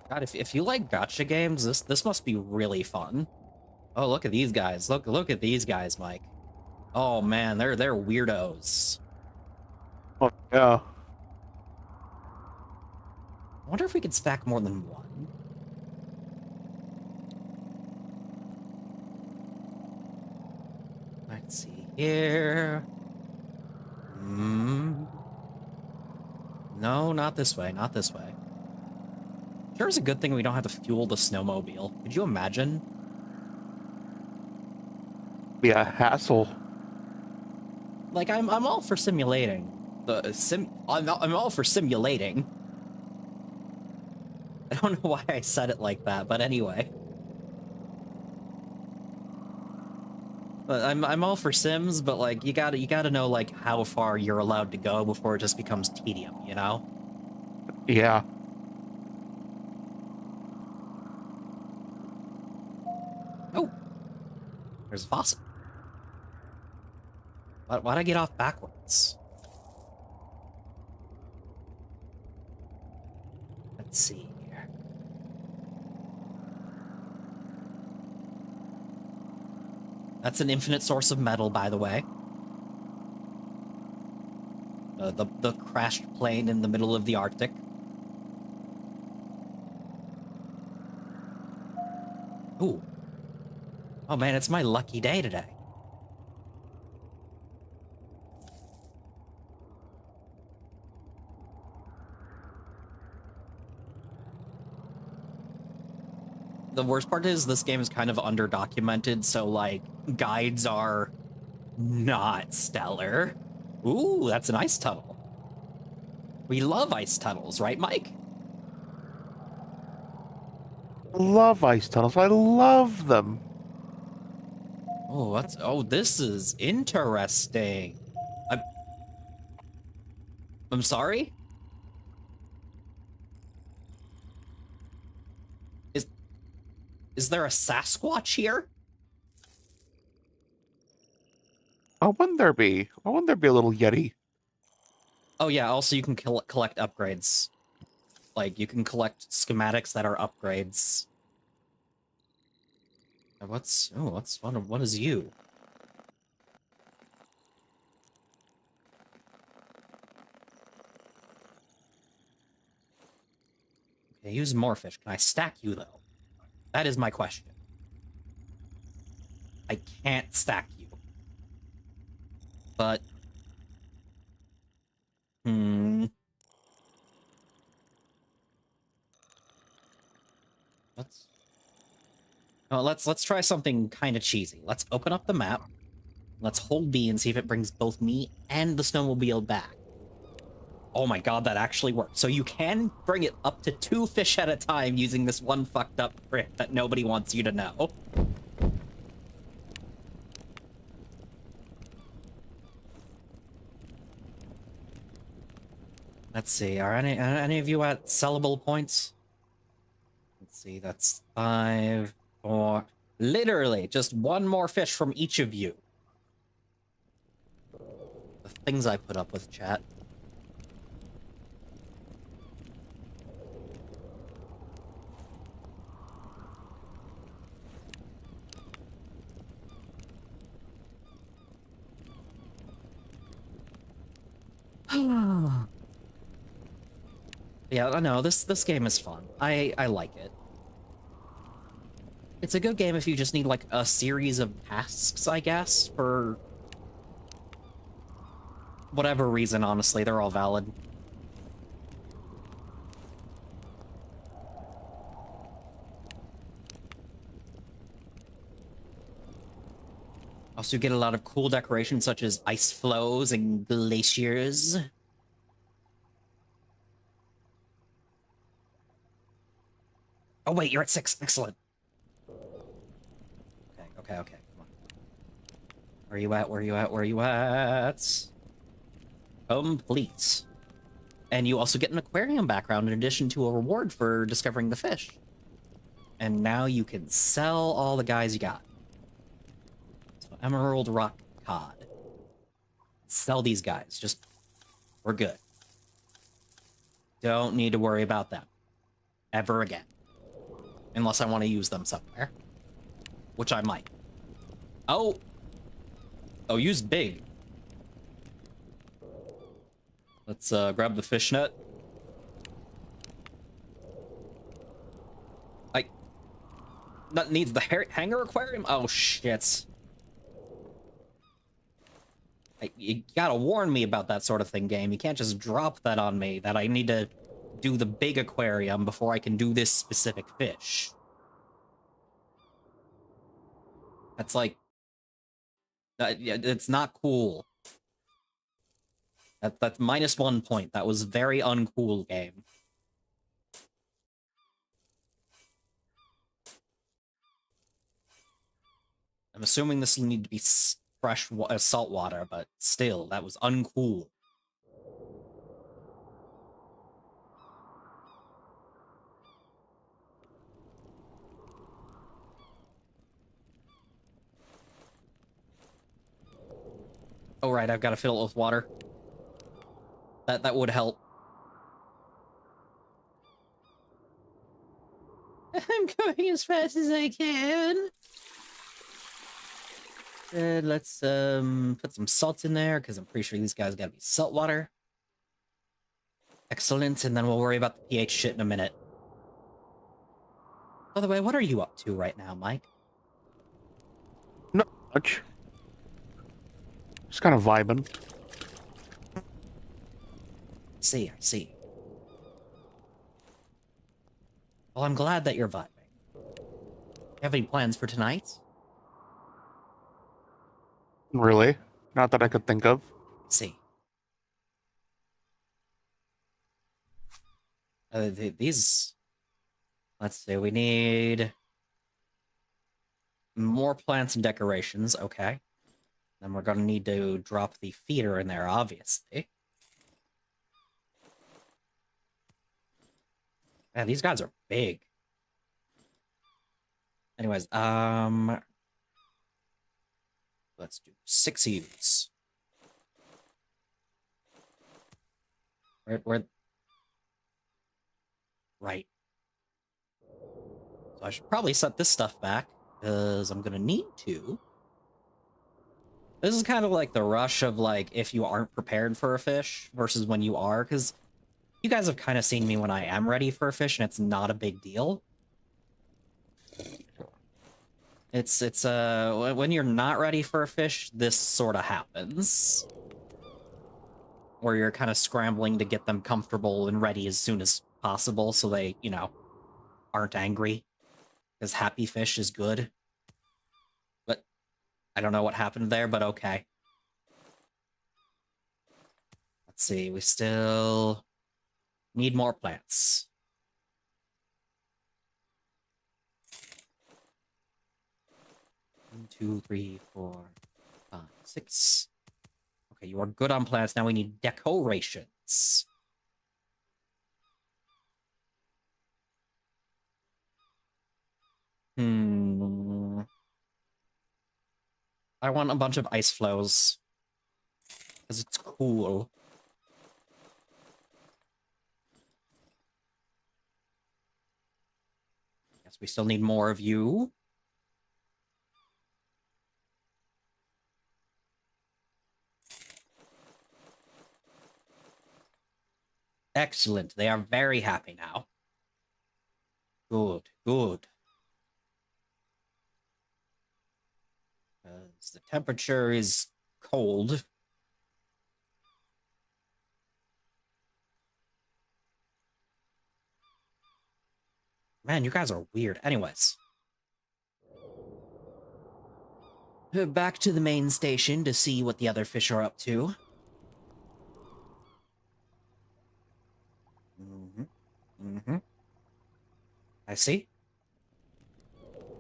[SPEAKER 2] God, if you like gacha games, this must be really fun. Oh, look at these guys. Look at these guys, Mike. Oh man, they're weirdos.
[SPEAKER 1] Oh, yeah.
[SPEAKER 2] I wonder if we could stack more than one. Let's see here. No, not this way. Not this way. Sure is a good thing we don't have to fuel the snowmobile. Could you imagine?
[SPEAKER 1] Be a hassle.
[SPEAKER 2] Like I'm all for simulating. I'm all for simulating. I don't know why I said it like that, but anyway. But I'm all for Sims, but like you gotta know like how far you're allowed to go before it just becomes tedium, you know?
[SPEAKER 1] Yeah.
[SPEAKER 2] Oh, there's a fossil. Why'd I get off backwards? Let's see here. That's an infinite source of metal, by the way. The crashed plane in the middle of the Arctic. Ooh. Oh man, it's my lucky day today. The worst part is this game is kind of underdocumented, so like guides are not stellar. Ooh, that's an ice tunnel. We love ice tunnels, right, Mike?
[SPEAKER 1] Love ice tunnels. I love them.
[SPEAKER 2] Oh, this is interesting. I'm I'm sorry? Is is there a Sasquatch here?
[SPEAKER 1] Oh, wouldn't there be? Oh, wouldn't there be a little Yeti?
[SPEAKER 2] Oh yeah, also you can collect upgrades. Like you can collect schematics that are upgrades. What is you? Okay, use more fish. Can I stack you though? That is my question. I can't stack you. But hmm. Let's let's try something kind of cheesy. Let's open up the map. Let's hold B and see if it brings both me and the snowmobile back. Oh my god, that actually worked. So you can bring it up to 2 fish at a time using this one fucked up trick that nobody wants you to know. Let's see, are any of you at sellable points? Let's see, that's 5, 4... Literally, just one more fish from each of you. The things I put up with, chat. Yeah, I know, this game is fun. I like it. It's a good game if you just need, like, a series of tasks, I guess, for whatever reason, honestly. They're all valid. Also, you get a lot of cool decorations, such as ice flows and glaciers. Oh, wait, you're at 6. Excellent. Okay. Come on. Where you at? Where you at? Where you at? Complete. And you also get an aquarium background in addition to a reward for discovering the fish. And now you can sell all the guys you got. So Emerald Rock Cod. Sell these guys. Just, we're good. Don't need to worry about them. Ever again. Unless I want to use them somewhere. which I might. Oh! Oh, use big. Let's grab the fishnet. That needs the hanger aquarium? Oh, shit. You gotta warn me about that sort of thing, game. You can't just drop that on me, that I need to do the big aquarium before I can do this specific fish. That's like... yeah, it's not cool. That's -1 point. That was very uncool, game. I'm assuming this will need to be fresh salt water, but still, that was uncool. Oh, right, I've got to fill it with water. That would help. I'm going as fast as I can. Let's put some salt in there, because I'm pretty sure these guys gotta be salt water. Excellent, and then we'll worry about the pH shit in a minute. By the way, what are you up to right now, Mike?
[SPEAKER 1] Not much. Just kind of vibing.
[SPEAKER 2] I see. Well, I'm glad that you're vibing. You have any plans for tonight?
[SPEAKER 1] Really? Not that I could think of.
[SPEAKER 2] See. These... Let's see, we need... more plants and decorations, okay. Then we're gonna need to drop the feeder in there, obviously. Man, these guys are big. Anyways, let's do 6 ewes. Where... Right. So I should probably set this stuff back, because I'm gonna need to. This is kind of like the rush of, like, if you aren't prepared for a fish versus when you are, because you guys have kind of seen me when I am ready for a fish, and it's not a big deal. It's when you're not ready for a fish, this sort of happens. Where you're kind of scrambling to get them comfortable and ready as soon as possible so they, you know, aren't angry. Because happy fish is good. But I don't know what happened there, but okay. Let's see, we still need more plants. 1, 2, 3, 4, 5, 6. Okay, you are good on plants. Now we need decorations. I want a bunch of ice flows. Because it's cool. Guess we still need more of you. Excellent. They are very happy now. Good, good. Because the temperature is cold. Man, you guys are weird. Anyways. Back to the main station to see what the other fish are up to. I see.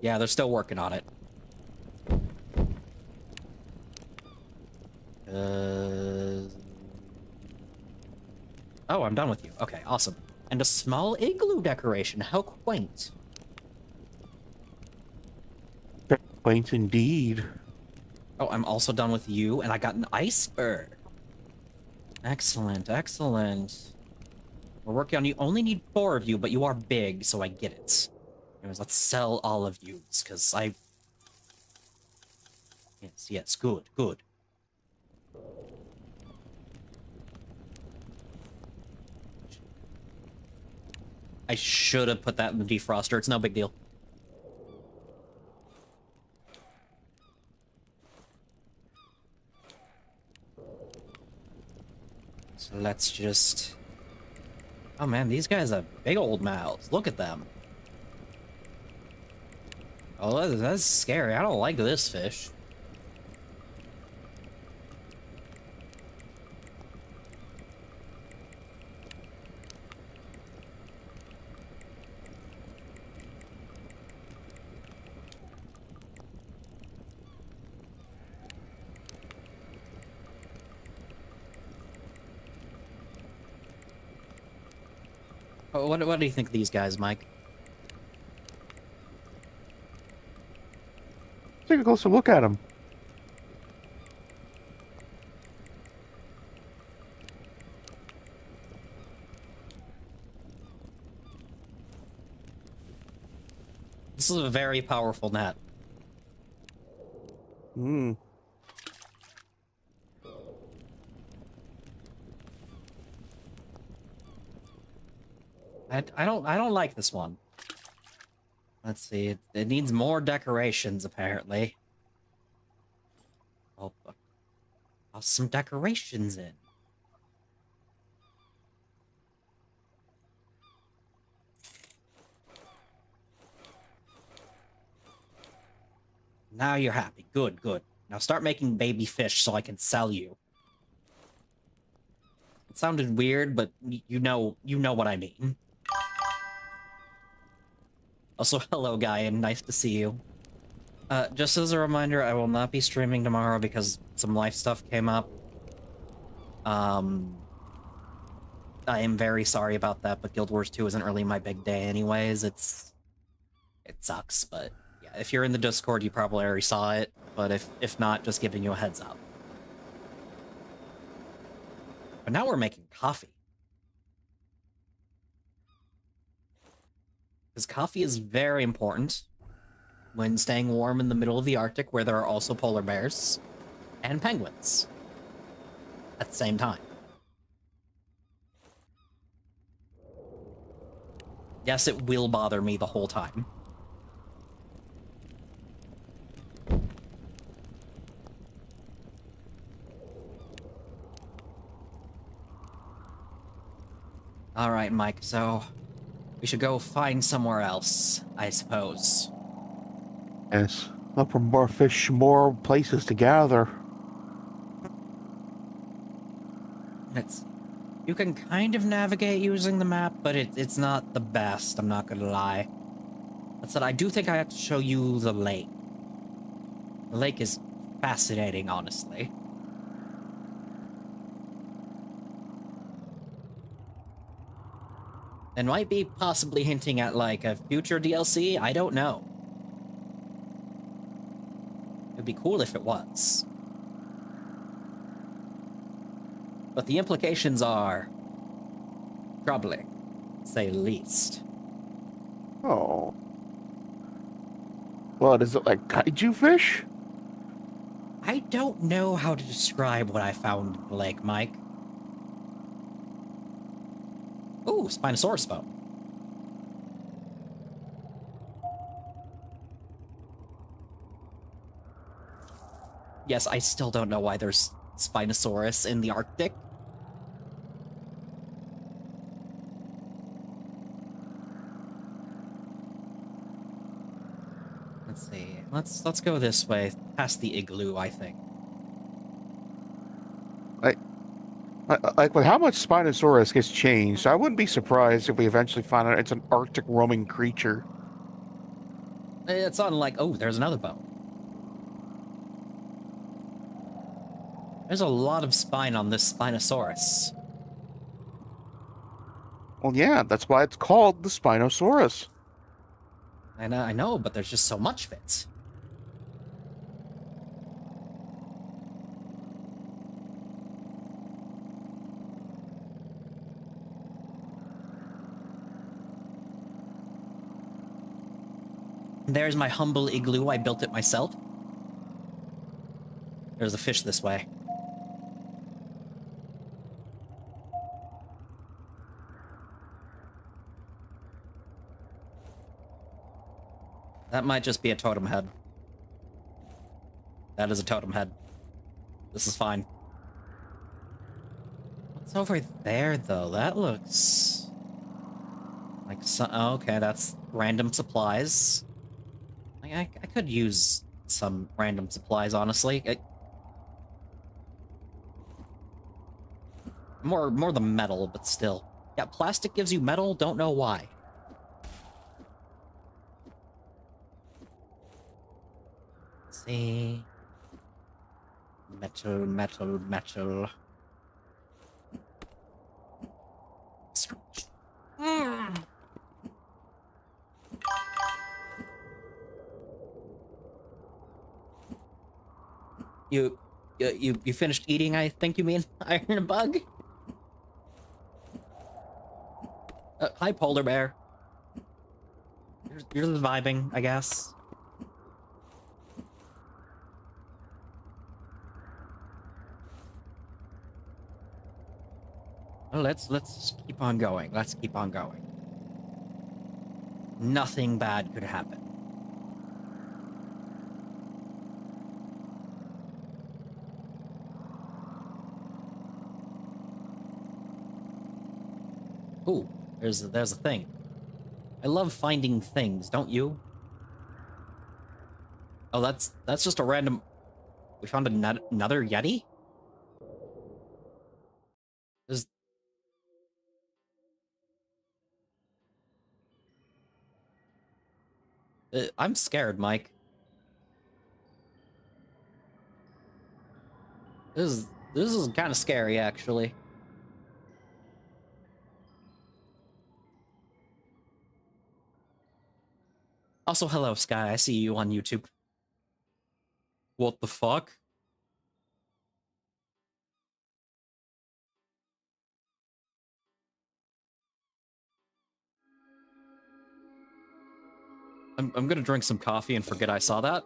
[SPEAKER 2] Yeah, they're still working on it. Oh, I'm done with you. Okay, awesome. And a small igloo decoration. How quaint.
[SPEAKER 1] Quaint indeed.
[SPEAKER 2] Oh, I'm also done with you, and I got an iceberg. Excellent, excellent. We're working on you. Only need 4 of you, but you are big, so I get it. Anyways, let's sell all of you, because I Yes, yes, good, good. I should have put that in the defroster. It's no big deal. So let's just... Oh man, these guys have big old mouths. Look at them. Oh, that's scary. I don't like this fish. Oh, what do you think of these guys, Mike?
[SPEAKER 1] Take a closer look at him.
[SPEAKER 2] This is a very powerful net.
[SPEAKER 1] Hmm.
[SPEAKER 2] I don't like this one. Let's see. It needs more decorations, apparently. Oh, toss some decorations in. Now you're happy. Good, good. Now start making baby fish so I can sell you. It sounded weird, but you know what I mean. Also, hello, guy, and nice to see you. Just as a reminder, I will not be streaming tomorrow because some life stuff came up. I am very sorry about that, but Guild Wars 2 isn't really my big day anyways. It sucks, but yeah, if you're in the Discord, you probably already saw it, but if not, just giving you a heads up. But now we're making coffee. Because coffee is very important when staying warm in the middle of the Arctic, where there are also polar bears and penguins at the same time. Yes, it will bother me the whole time. All right, Mike, so we should go find somewhere else, I suppose.
[SPEAKER 1] Yes. Look for more fish, more places to gather.
[SPEAKER 2] You can kind of navigate using the map, but it's not the best, I'm not gonna lie. That said, I do think I have to show you the lake. The lake is fascinating, honestly. And might be possibly hinting at, like, a future DLC? I don't know. It'd be cool if it was. But the implications are troubling, to say the least.
[SPEAKER 1] Oh. What, is it like kaiju fish?
[SPEAKER 2] I don't know how to describe what I found in the lake, Mike. Ooh, Spinosaurus bone. Yes, I still don't know why there's Spinosaurus in the Arctic. Let's see. Let's go this way, past the igloo, I think.
[SPEAKER 1] Like with how much Spinosaurus gets changed, I wouldn't be surprised if we eventually find out it's an Arctic roaming creature.
[SPEAKER 2] It's on like, oh, there's another bone. There's a lot of spine on this Spinosaurus.
[SPEAKER 1] Well, yeah, that's why it's called the Spinosaurus.
[SPEAKER 2] And I know, but there's just so much of it. There's my humble igloo. I built it myself. There's a fish this way. That might just be a totem head. That is a totem head. This is fine. What's over there, though? That looks... like some... oh, okay, that's random supplies. I could use some random supplies, honestly. More the metal, but still. Yeah, plastic gives you metal, don't know why. Let's see... metal, metal, metal. You finished eating, I think you mean, Iron Bug? Hi, Polar Bear. You're vibing, I guess. Well, let's keep on going. Let's keep on going. Nothing bad could happen. Ooh, there's a thing. I love finding things, don't you? Oh, that's just a random... we found another Yeti? There's... I'm scared, Mike. This is kind of scary, actually. Also, hello, Sky. I see you on YouTube. What the fuck? I'm gonna drink some coffee and forget I saw that.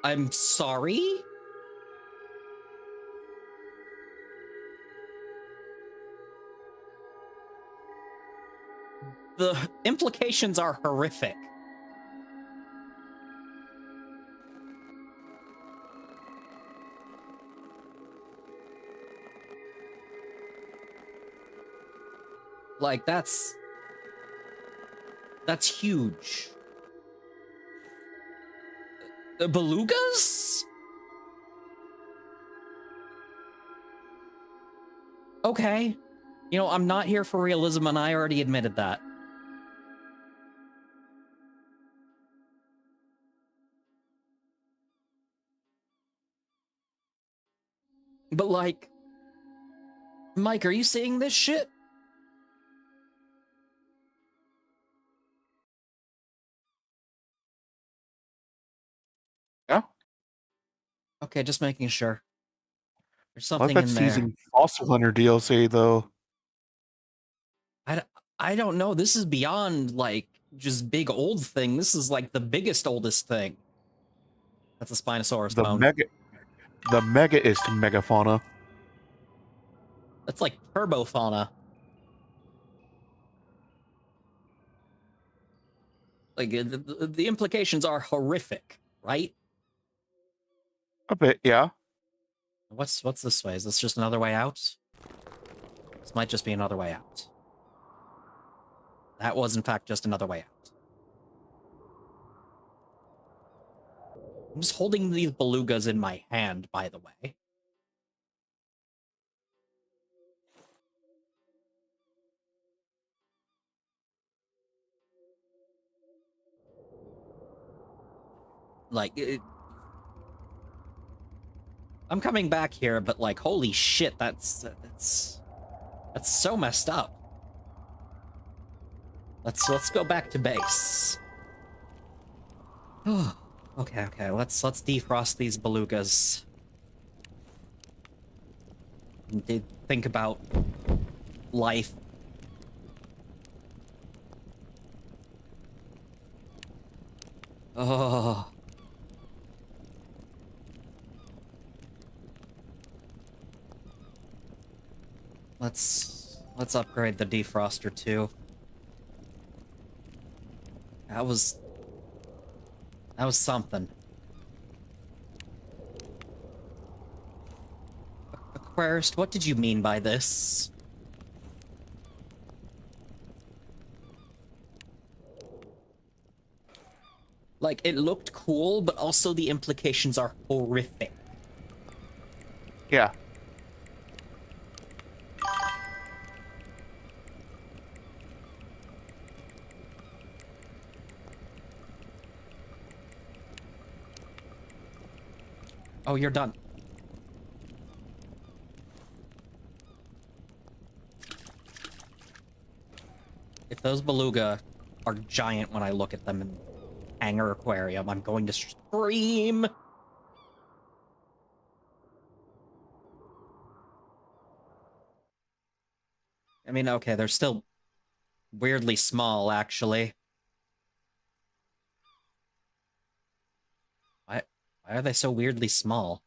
[SPEAKER 2] I'm sorry? The implications are horrific. Like, that's huge. The belugas? Okay. You know, I'm not here for realism, and I already admitted that. But, like... Mike, are you seeing this shit?
[SPEAKER 1] Yeah.
[SPEAKER 2] Okay, just making sure. There's
[SPEAKER 1] I like
[SPEAKER 2] something
[SPEAKER 1] that
[SPEAKER 2] in there.
[SPEAKER 1] season Fossil Hunter DLC, though.
[SPEAKER 2] I don't know. This is beyond, like, just big old thing. This is, like, the biggest, oldest thing. That's a Spinosaurus
[SPEAKER 1] The
[SPEAKER 2] bone.
[SPEAKER 1] mega, the megaist megafauna.
[SPEAKER 2] That's like turbofauna. Like, the implications are horrific, right?
[SPEAKER 1] A bit, yeah.
[SPEAKER 2] What's this way? Is this just another way out? This might just be another way out. That was, in fact, just another way out. I'm just holding these belugas in my hand, by the way. Like, I'm coming back here, but, like, holy shit, that's so messed up. Let's go back to base. Okay, let's defrost these belugas. And think about life. Oh, let's upgrade the defroster too. That was something. Aquarist, what did you mean by this? Like, it looked cool, but also the implications are horrific.
[SPEAKER 1] Yeah.
[SPEAKER 2] Oh, you're done. If those beluga are giant when I look at them in Hangar Aquarium, I'm going to scream. I mean, okay, they're still weirdly small, actually. Why, why are they so weirdly small?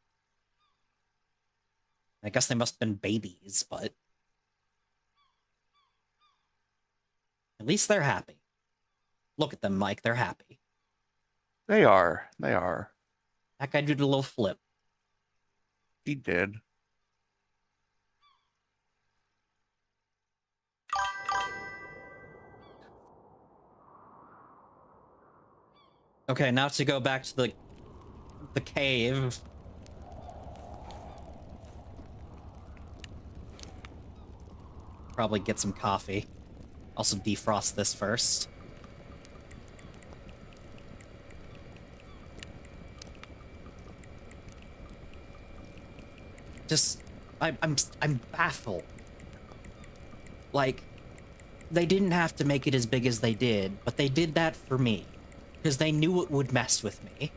[SPEAKER 2] I guess they must have been babies, but at least they're happy. Look at them, Mike. They're happy.
[SPEAKER 1] They are. They are.
[SPEAKER 2] That guy did a little flip.
[SPEAKER 1] He did.
[SPEAKER 2] Okay, now to go back to the cave. Probably get some coffee. Also defrost this first. Just, I'm baffled. Like, they didn't have to make it as big as they did, but they did that for me. Because they knew it would mess with me.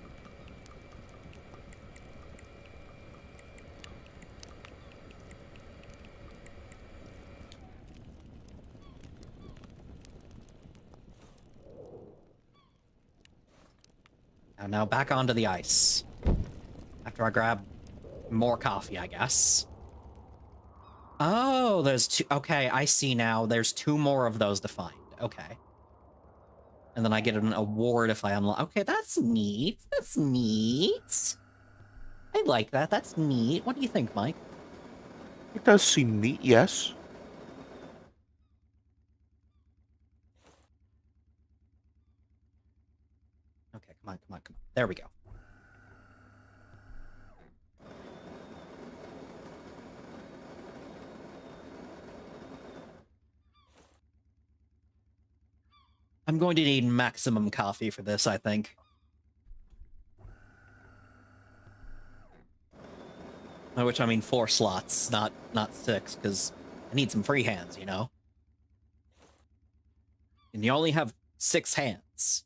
[SPEAKER 2] And now back onto the ice. After I grab more coffee, I guess. Oh, there's two. Okay, I see now. There's two more of those to find. Okay. And then I get an award if I unlock. Okay, that's neat. That's neat. I like that. That's neat. What do you think, Mike?
[SPEAKER 1] It does seem neat, yes.
[SPEAKER 2] Okay, come on, come on, come on. There we go. I'm going to need maximum coffee for this, I think. By which I mean 4 slots, not 6, because I need some free hands, you know? And you only have 6 hands.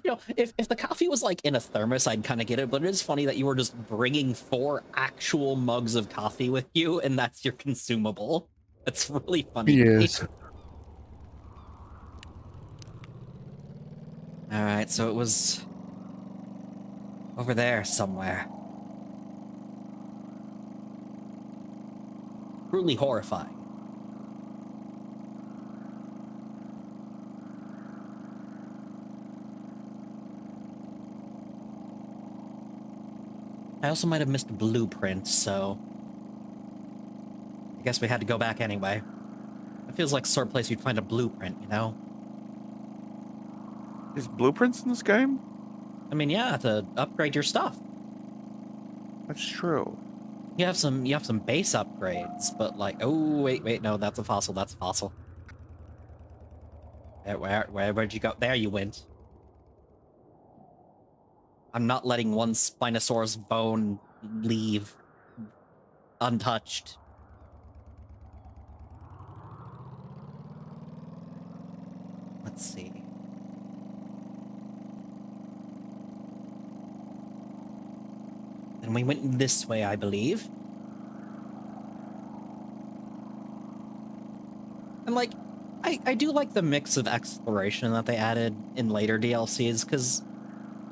[SPEAKER 2] You know, if the coffee was like in a thermos, I'd kind of get it, but it is funny that you were just bringing 4 actual mugs of coffee with you, and that's your consumable. That's really funny
[SPEAKER 1] He
[SPEAKER 2] to me.
[SPEAKER 1] is.
[SPEAKER 2] Alright, so it was over there somewhere. Truly horrifying. I also might have missed a blueprint, so I guess we had to go back anyway. It feels like the sort of place you'd find a blueprint, you know?
[SPEAKER 1] Is blueprints in this game?
[SPEAKER 2] I mean, yeah, to upgrade your stuff.
[SPEAKER 1] That's true.
[SPEAKER 2] You have some base upgrades, but like, oh wait, no, that's a fossil, that's a fossil. Where'd you go? There you went. I'm not letting one Spinosaurus bone leave untouched. Let's see. And we went this way, I believe. And like, I do like the mix of exploration that they added in later DLCs, because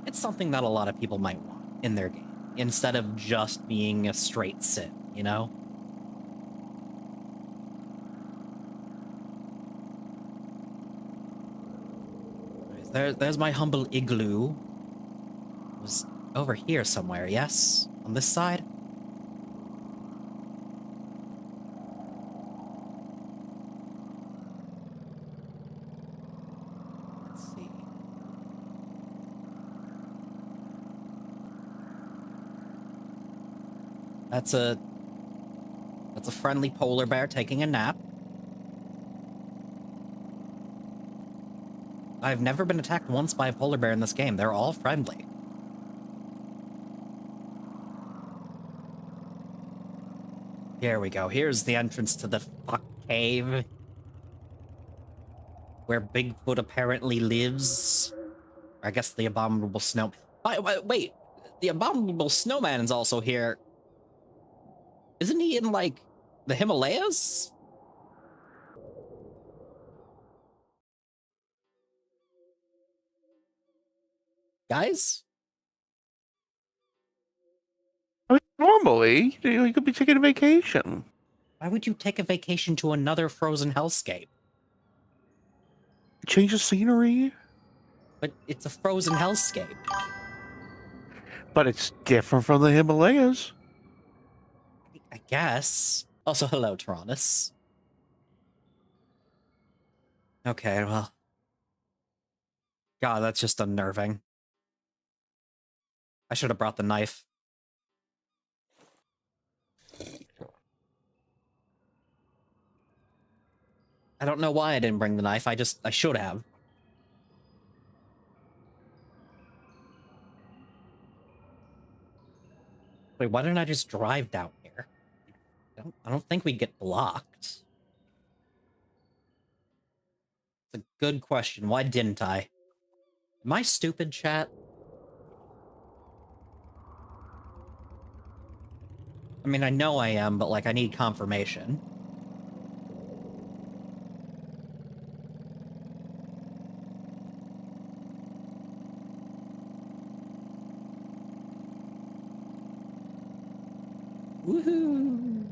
[SPEAKER 2] it's something that a lot of people might want in their game, instead of just being a straight sim, you know? There's my humble igloo. It was over here somewhere, yes? On this side? Let's see. That's a friendly polar bear taking a nap. I've never been attacked once by a polar bear in this game. They're all friendly. Here we go. Here's the entrance to the fuck cave, where Bigfoot apparently lives. I guess the abominable snow. Wait, the abominable snowman is also here. Isn't he in, like, the Himalayas? Guys?
[SPEAKER 1] I mean, normally, you could be taking a vacation.
[SPEAKER 2] Why would you take a vacation to another frozen hellscape?
[SPEAKER 1] Change the scenery.
[SPEAKER 2] But it's a frozen hellscape.
[SPEAKER 1] But it's different from the Himalayas.
[SPEAKER 2] I guess. Also, hello, Tyrannus. Okay, well. God, that's just unnerving. I should have brought the knife. I don't know why I didn't bring the knife. I should have. Wait, why didn't I just drive down here? I don't think we'd get blocked. It's a good question. Why didn't I? Am I stupid, chat? I mean, I know I am, but, like, I need confirmation. Woohoo!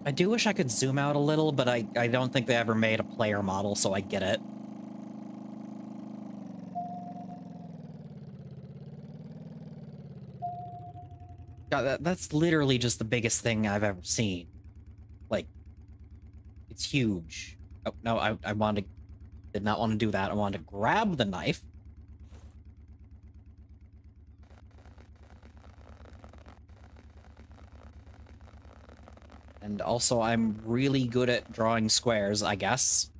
[SPEAKER 2] I do wish I could zoom out a little, but I don't think they ever made a player model, so I get it. God, that's literally just the biggest thing I've ever seen. Like, it's huge. Oh, no, did not want to do that. I wanted to grab the knife. And also, I'm really good at drawing squares, I guess.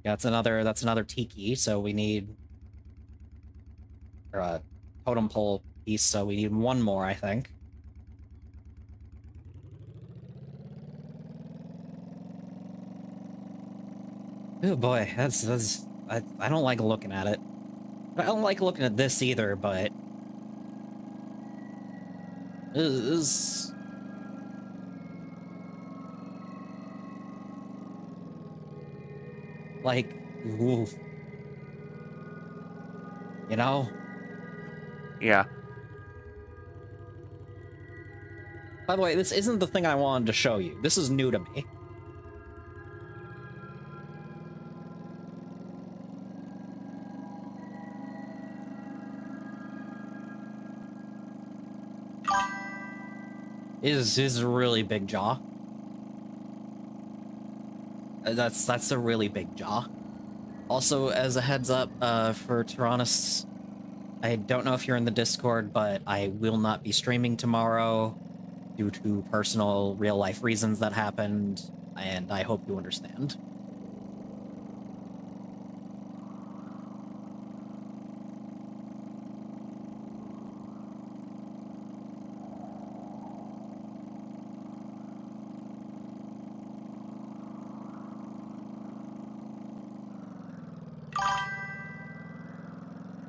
[SPEAKER 2] Yeah, that's another tiki, so we need... Or a totem pole piece, so we need one more, I think. Oh boy, I don't like looking at it. I don't like looking at this either, but... Is... Like, oof. You know?
[SPEAKER 1] Yeah.
[SPEAKER 2] By the way, this isn't the thing I wanted to show you. This is new to me. Is a really big jaw. That's a really big jaw. Also, as a heads up, for Tyrannus, I don't know if you're in the Discord, but I will not be streaming tomorrow due to personal, real-life reasons that happened, and I hope you understand.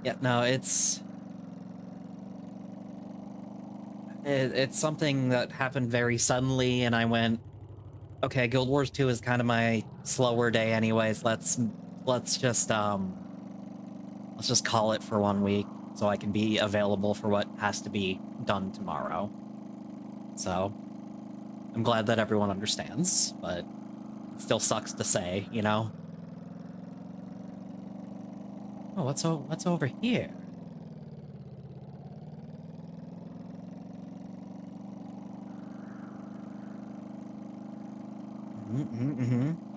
[SPEAKER 2] Yeah, no, it's something that happened very suddenly, and I went, Okay, Guild Wars 2 is kind of my slower day anyways. Let's just call it for 1 week so I can be available for what has to be done tomorrow. So, I'm glad that everyone understands, but it still sucks to say, you know? Oh, what's over here?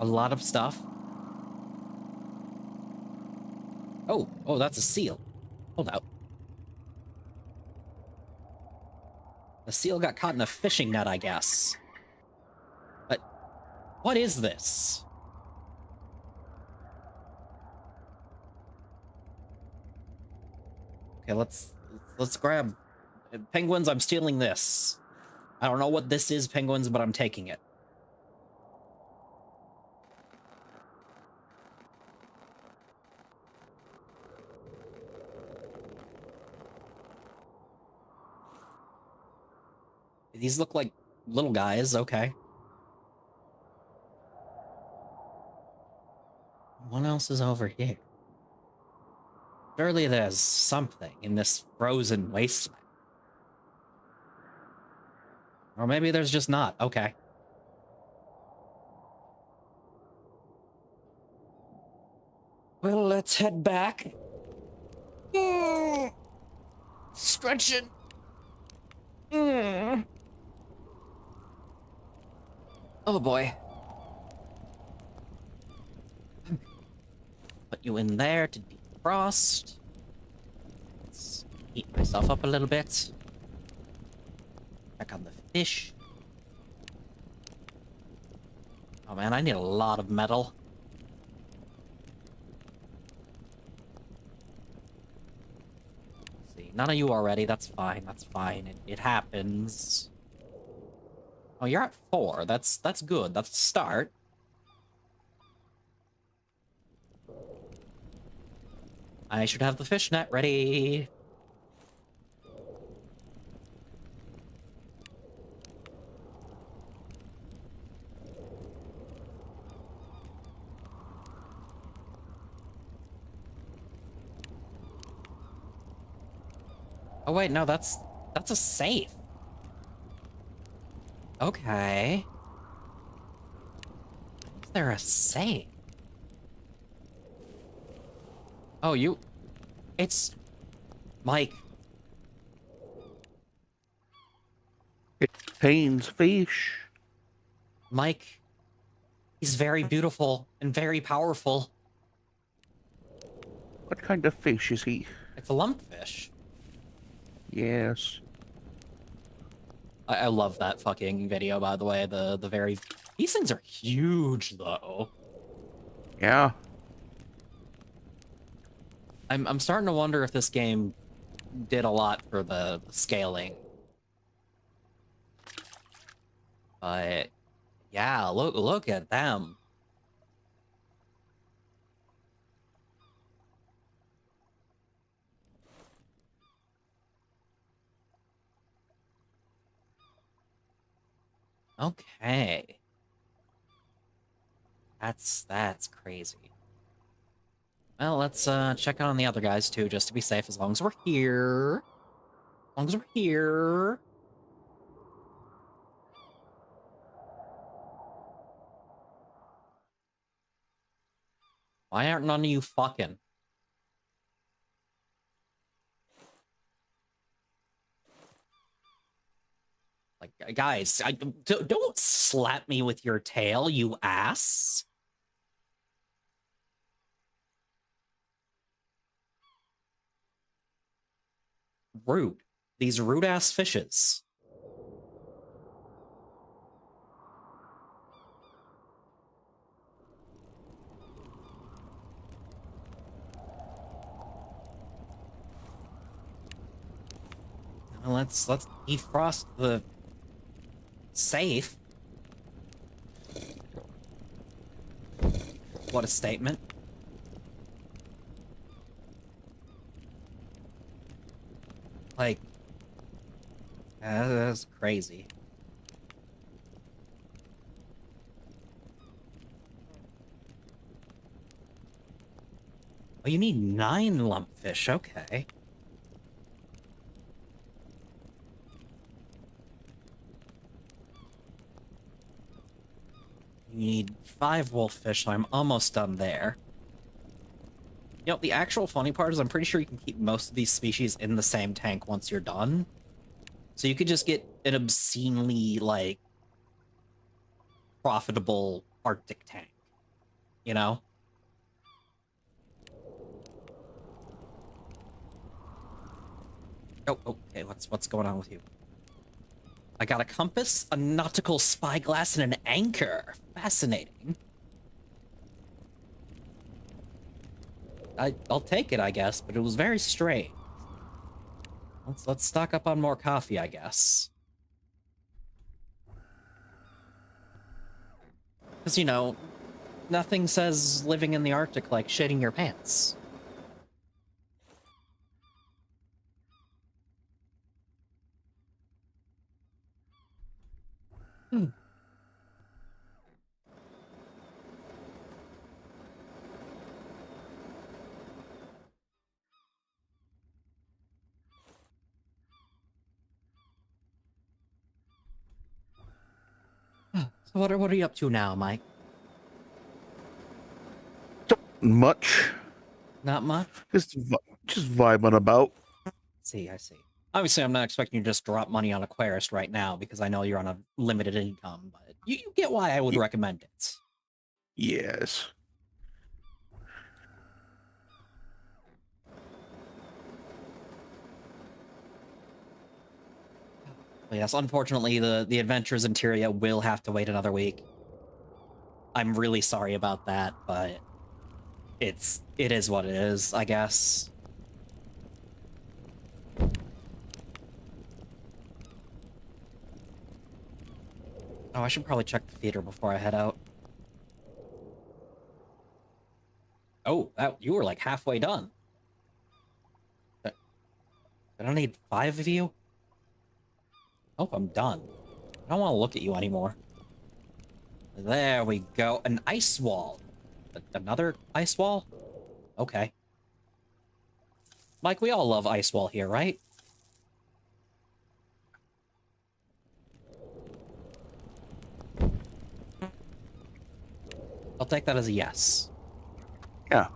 [SPEAKER 2] A lot of stuff. Oh, that's a seal. Hold out. The seal got caught in a fishing net, I guess. But what is this? Okay, let's grab penguins. I'm stealing this. I don't know what this is, penguins, but I'm taking it. These look like little guys. Okay. What else is over here? Surely there's something in this frozen wasteland. Or maybe there's just not. Okay. Well, let's head back. Stretching. Oh boy. Put you in there to defrost. Let's heat myself up a little bit. Check on the fish. Oh man, I need a lot of metal. Let's see, none of you already. That's fine. That's fine. It happens. Oh, you're at 4. That's good. That's a start. I should have the fish net ready. Oh wait, no, that's a safe. Okay. Is there a safe? Oh, it's Mike.
[SPEAKER 1] It contains fish.
[SPEAKER 2] Mike, he's very beautiful and very powerful.
[SPEAKER 1] What kind of fish is he?
[SPEAKER 2] It's a lumpfish.
[SPEAKER 1] Yes.
[SPEAKER 2] I love that fucking video, by the way. These things are huge, though.
[SPEAKER 1] Yeah.
[SPEAKER 2] I'm starting to wonder if this game did a lot for the scaling. But yeah, look at them. Okay. That's crazy. Well, let's check on the other guys too, just to be safe, as long as we're here. As long as we're here. Why aren't none of you fucking? Like, guys, don't slap me with your tail, you ass. Rude. These rude-ass fishes. Now let's defrost the safe. What a statement. Like, that's crazy. Oh, you need 9 lumpfish. Okay. You need 5 wolffish, so I'm almost done there. You know, the actual funny part is I'm pretty sure you can keep most of these species in the same tank once you're done. So you could just get an obscenely, like, profitable Arctic tank, you know? Oh, okay, what's going on with you? I got a compass, a nautical spyglass, and an anchor. Fascinating. I'll take it, I guess, but it was very strange. Let's stock up on more coffee, I guess. Because, you know, nothing says living in the Arctic like shitting your pants. Hmm. So what are you up to now, Mike?
[SPEAKER 1] Much.
[SPEAKER 2] Not much?
[SPEAKER 1] Just vibing about.
[SPEAKER 2] I see. Obviously, I'm not expecting you to just drop money on Aquarist right now because I know you're on a limited income, but you get why I would recommend it.
[SPEAKER 1] Yes.
[SPEAKER 2] But yes, unfortunately, the adventures in Tyria will have to wait another week. I'm really sorry about that, but it is what it is, I guess. Oh, I should probably check the theater before I head out. Oh, you were like halfway done. I don't need 5 of you. Oh, I'm done. I don't want to look at you anymore. There we go. An ice wall. Another ice wall? Okay. Mike, we all love ice wall here, right? I'll take that as a yes.
[SPEAKER 1] Yeah.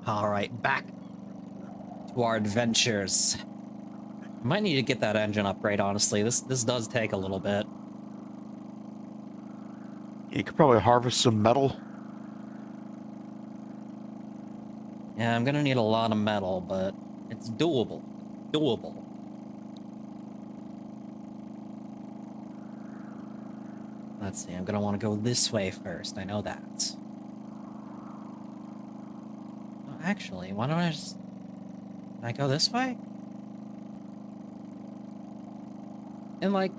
[SPEAKER 2] All right, back to our adventures. Might need to get that engine upgrade, honestly. This does take a little bit.
[SPEAKER 1] You could probably harvest some metal.
[SPEAKER 2] Yeah, I'm gonna need a lot of metal, but it's doable. Doable. Let's see, I'm gonna want to go this way first. I know that. Oh, actually, why don't I just... Can I go this way? And, like,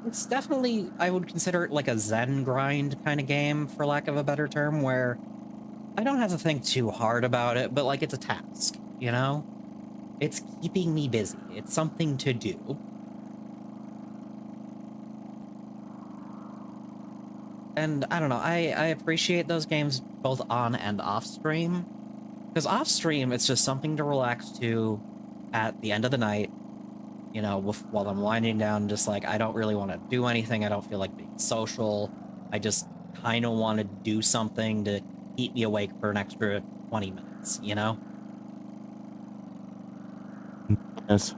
[SPEAKER 2] it's definitely, I would consider it like a Zen grind kind of game, for lack of a better term, where I don't have to think too hard about it, but, like, it's a task, you know? It's keeping me busy. It's something to do. And I don't know, I appreciate those games both on and off stream. Because off stream, it's just something to relax to at the end of the night, you know, while I'm winding down, just like, I don't really want to do anything. I don't feel like being social. I just kind of want to do something to keep me awake for an extra 20 minutes, you know?
[SPEAKER 1] Yes.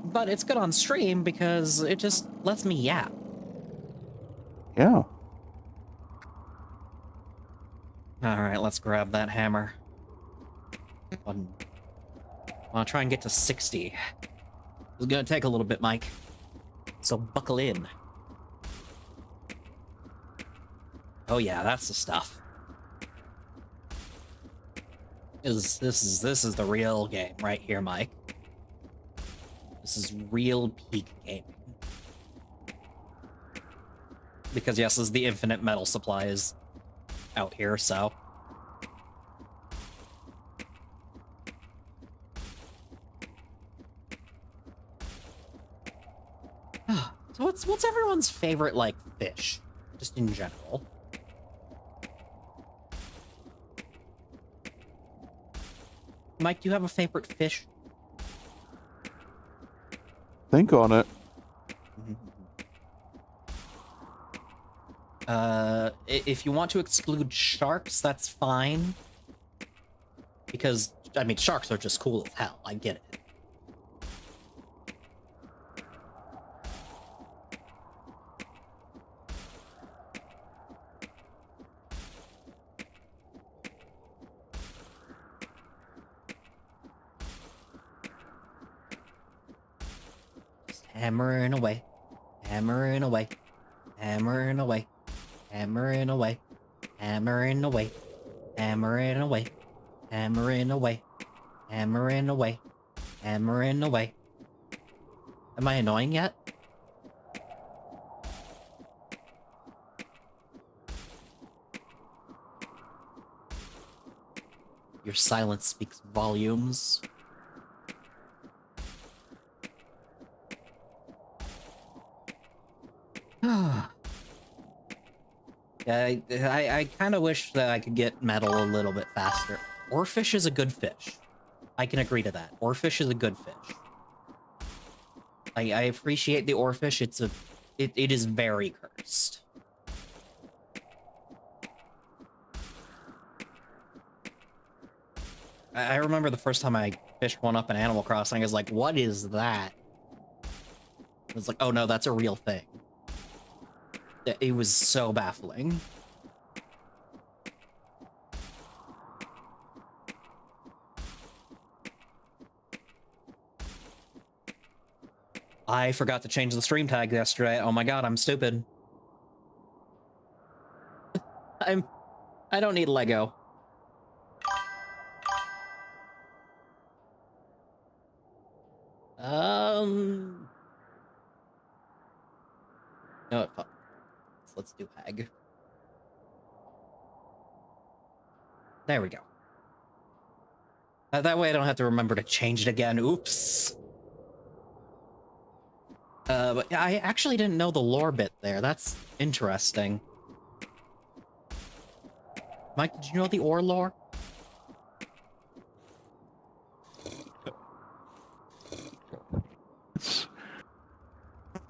[SPEAKER 2] But it's good on stream because it just lets me yap.
[SPEAKER 1] Yeah.
[SPEAKER 2] All right, let's grab that hammer. I'll try and get to 60. It's gonna take a little bit, Mike. So buckle in. Oh yeah, that's the stuff. This is the real game right here, Mike. This is real peak gaming. Because yes, this is the infinite metal supply is out here, so. So what's everyone's favorite, like, fish? Just in general. Mike, do you have a favorite fish?
[SPEAKER 1] Think on it.
[SPEAKER 2] If you want to exclude sharks, that's fine. Because, I mean, sharks are just cool as hell. I get it. Just hammering away. Hammering away. Hammering away. Hammering away. Hammering away. Hammering away. Hammering away. Hammering away. Hammering away. Am I annoying yet? Your silence speaks volumes. Yeah, I kind of wish that I could get metal a little bit faster. Oarfish is a good fish. I can agree to that. Oarfish is a good fish. I appreciate the oarfish. It is very cursed. I remember the first time I fished one up in Animal Crossing, I was like, what is that? I was like, oh no, that's a real thing. It was so baffling. I forgot to change the stream tag yesterday. Oh my god, I'm stupid. I don't need Lego. No, fuck. Let's do Hag. There we go. That way I don't have to remember to change it again. Oops. But yeah, I actually didn't know the lore bit there. That's interesting. Mike, did you know the ore lore?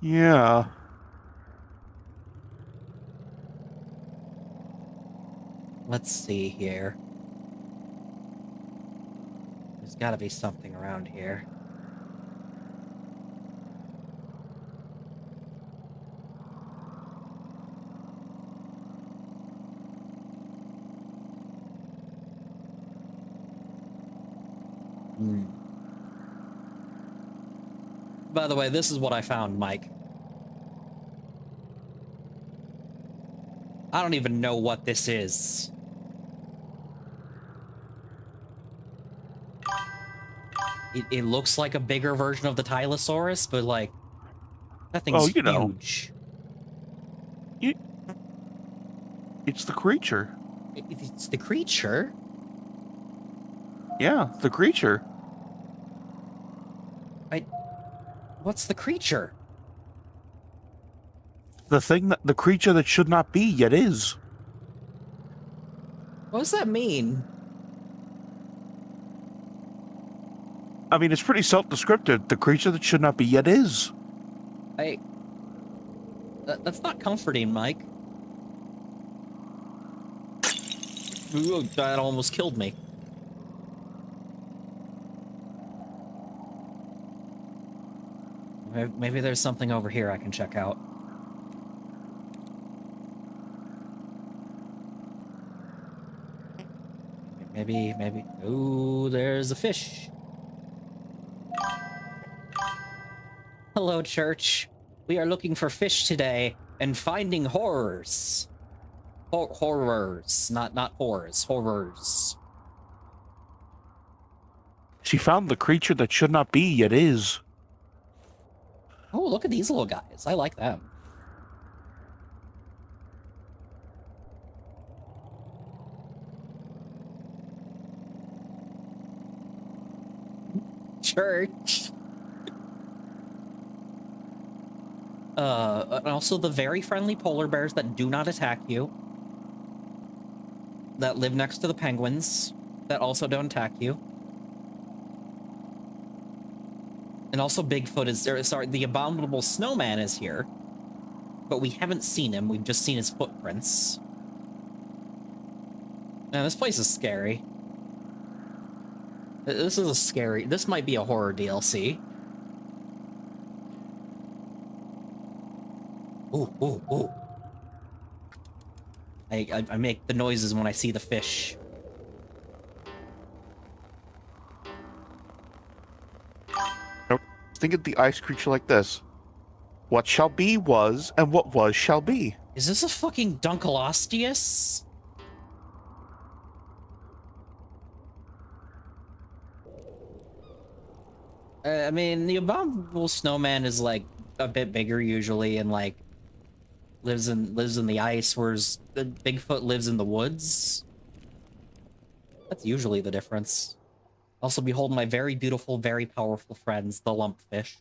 [SPEAKER 1] Yeah.
[SPEAKER 2] Let's see here. There's gotta be something around here. By the way, this is what I found, Mike. I don't even know what this is. It looks like a bigger version of the Tylosaurus, but like, that thing's huge.
[SPEAKER 1] It's the creature.
[SPEAKER 2] It's the creature?
[SPEAKER 1] Yeah, the creature.
[SPEAKER 2] What's the creature?
[SPEAKER 1] The creature that should not be yet is.
[SPEAKER 2] What does that mean?
[SPEAKER 1] I mean, it's pretty self-descriptive. The creature that should not be yet is.
[SPEAKER 2] That's not comforting, Mike. Ooh, that almost killed me. Maybe there's something over here I can check out. Maybe. Ooh, there's a fish. Hello, church. We are looking for fish today and finding horrors. Horrors, not horrors. Horrors.
[SPEAKER 1] She found the creature that should not be yet is.
[SPEAKER 2] Oh, look at these little guys. I like them. Church. And also the very friendly polar bears that do not attack you, that live next to the penguins, that also don't attack you. And also Bigfoot is there. Sorry, the abominable snowman is here, but we haven't seen him. We've just seen his footprints. Man, this place is scary. This is a scary... This might be a horror DLC. Ooh, ooh, ooh. I make the noises when I see the fish.
[SPEAKER 1] Think of the ice creature like this. What shall be was, and what was shall be.
[SPEAKER 2] Is this a fucking Dunkleosteus? I mean, the abominable snowman is like a bit bigger usually, and like lives in the ice, whereas the Bigfoot lives in the woods. That's usually the difference. Also, behold my very beautiful, very powerful friends, the lumpfish.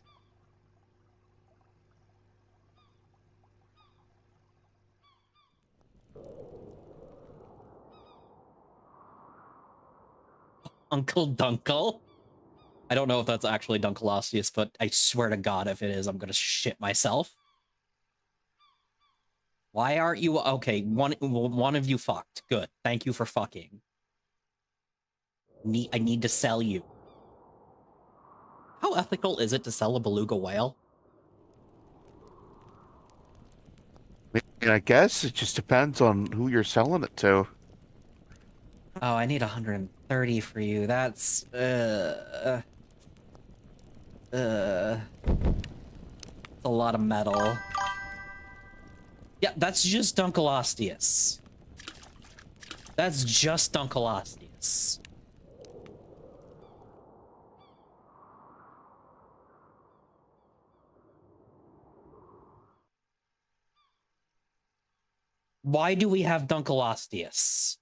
[SPEAKER 2] Uncle Dunkle? I don't know if that's actually Dunkleosteus, but I swear to God, if it is, I'm gonna shit myself. Why aren't you... Okay, one of you fucked. Good. Thank you for fucking. I need to sell you. How ethical is it to sell a beluga whale?
[SPEAKER 1] And I guess it just depends on who you're selling it to.
[SPEAKER 2] Oh, I need 130 for you. That's... It's a lot of metal. Yeah, that's just Dunkleosteus. That's just Dunkleosteus. Why do we have Dunkleosteus?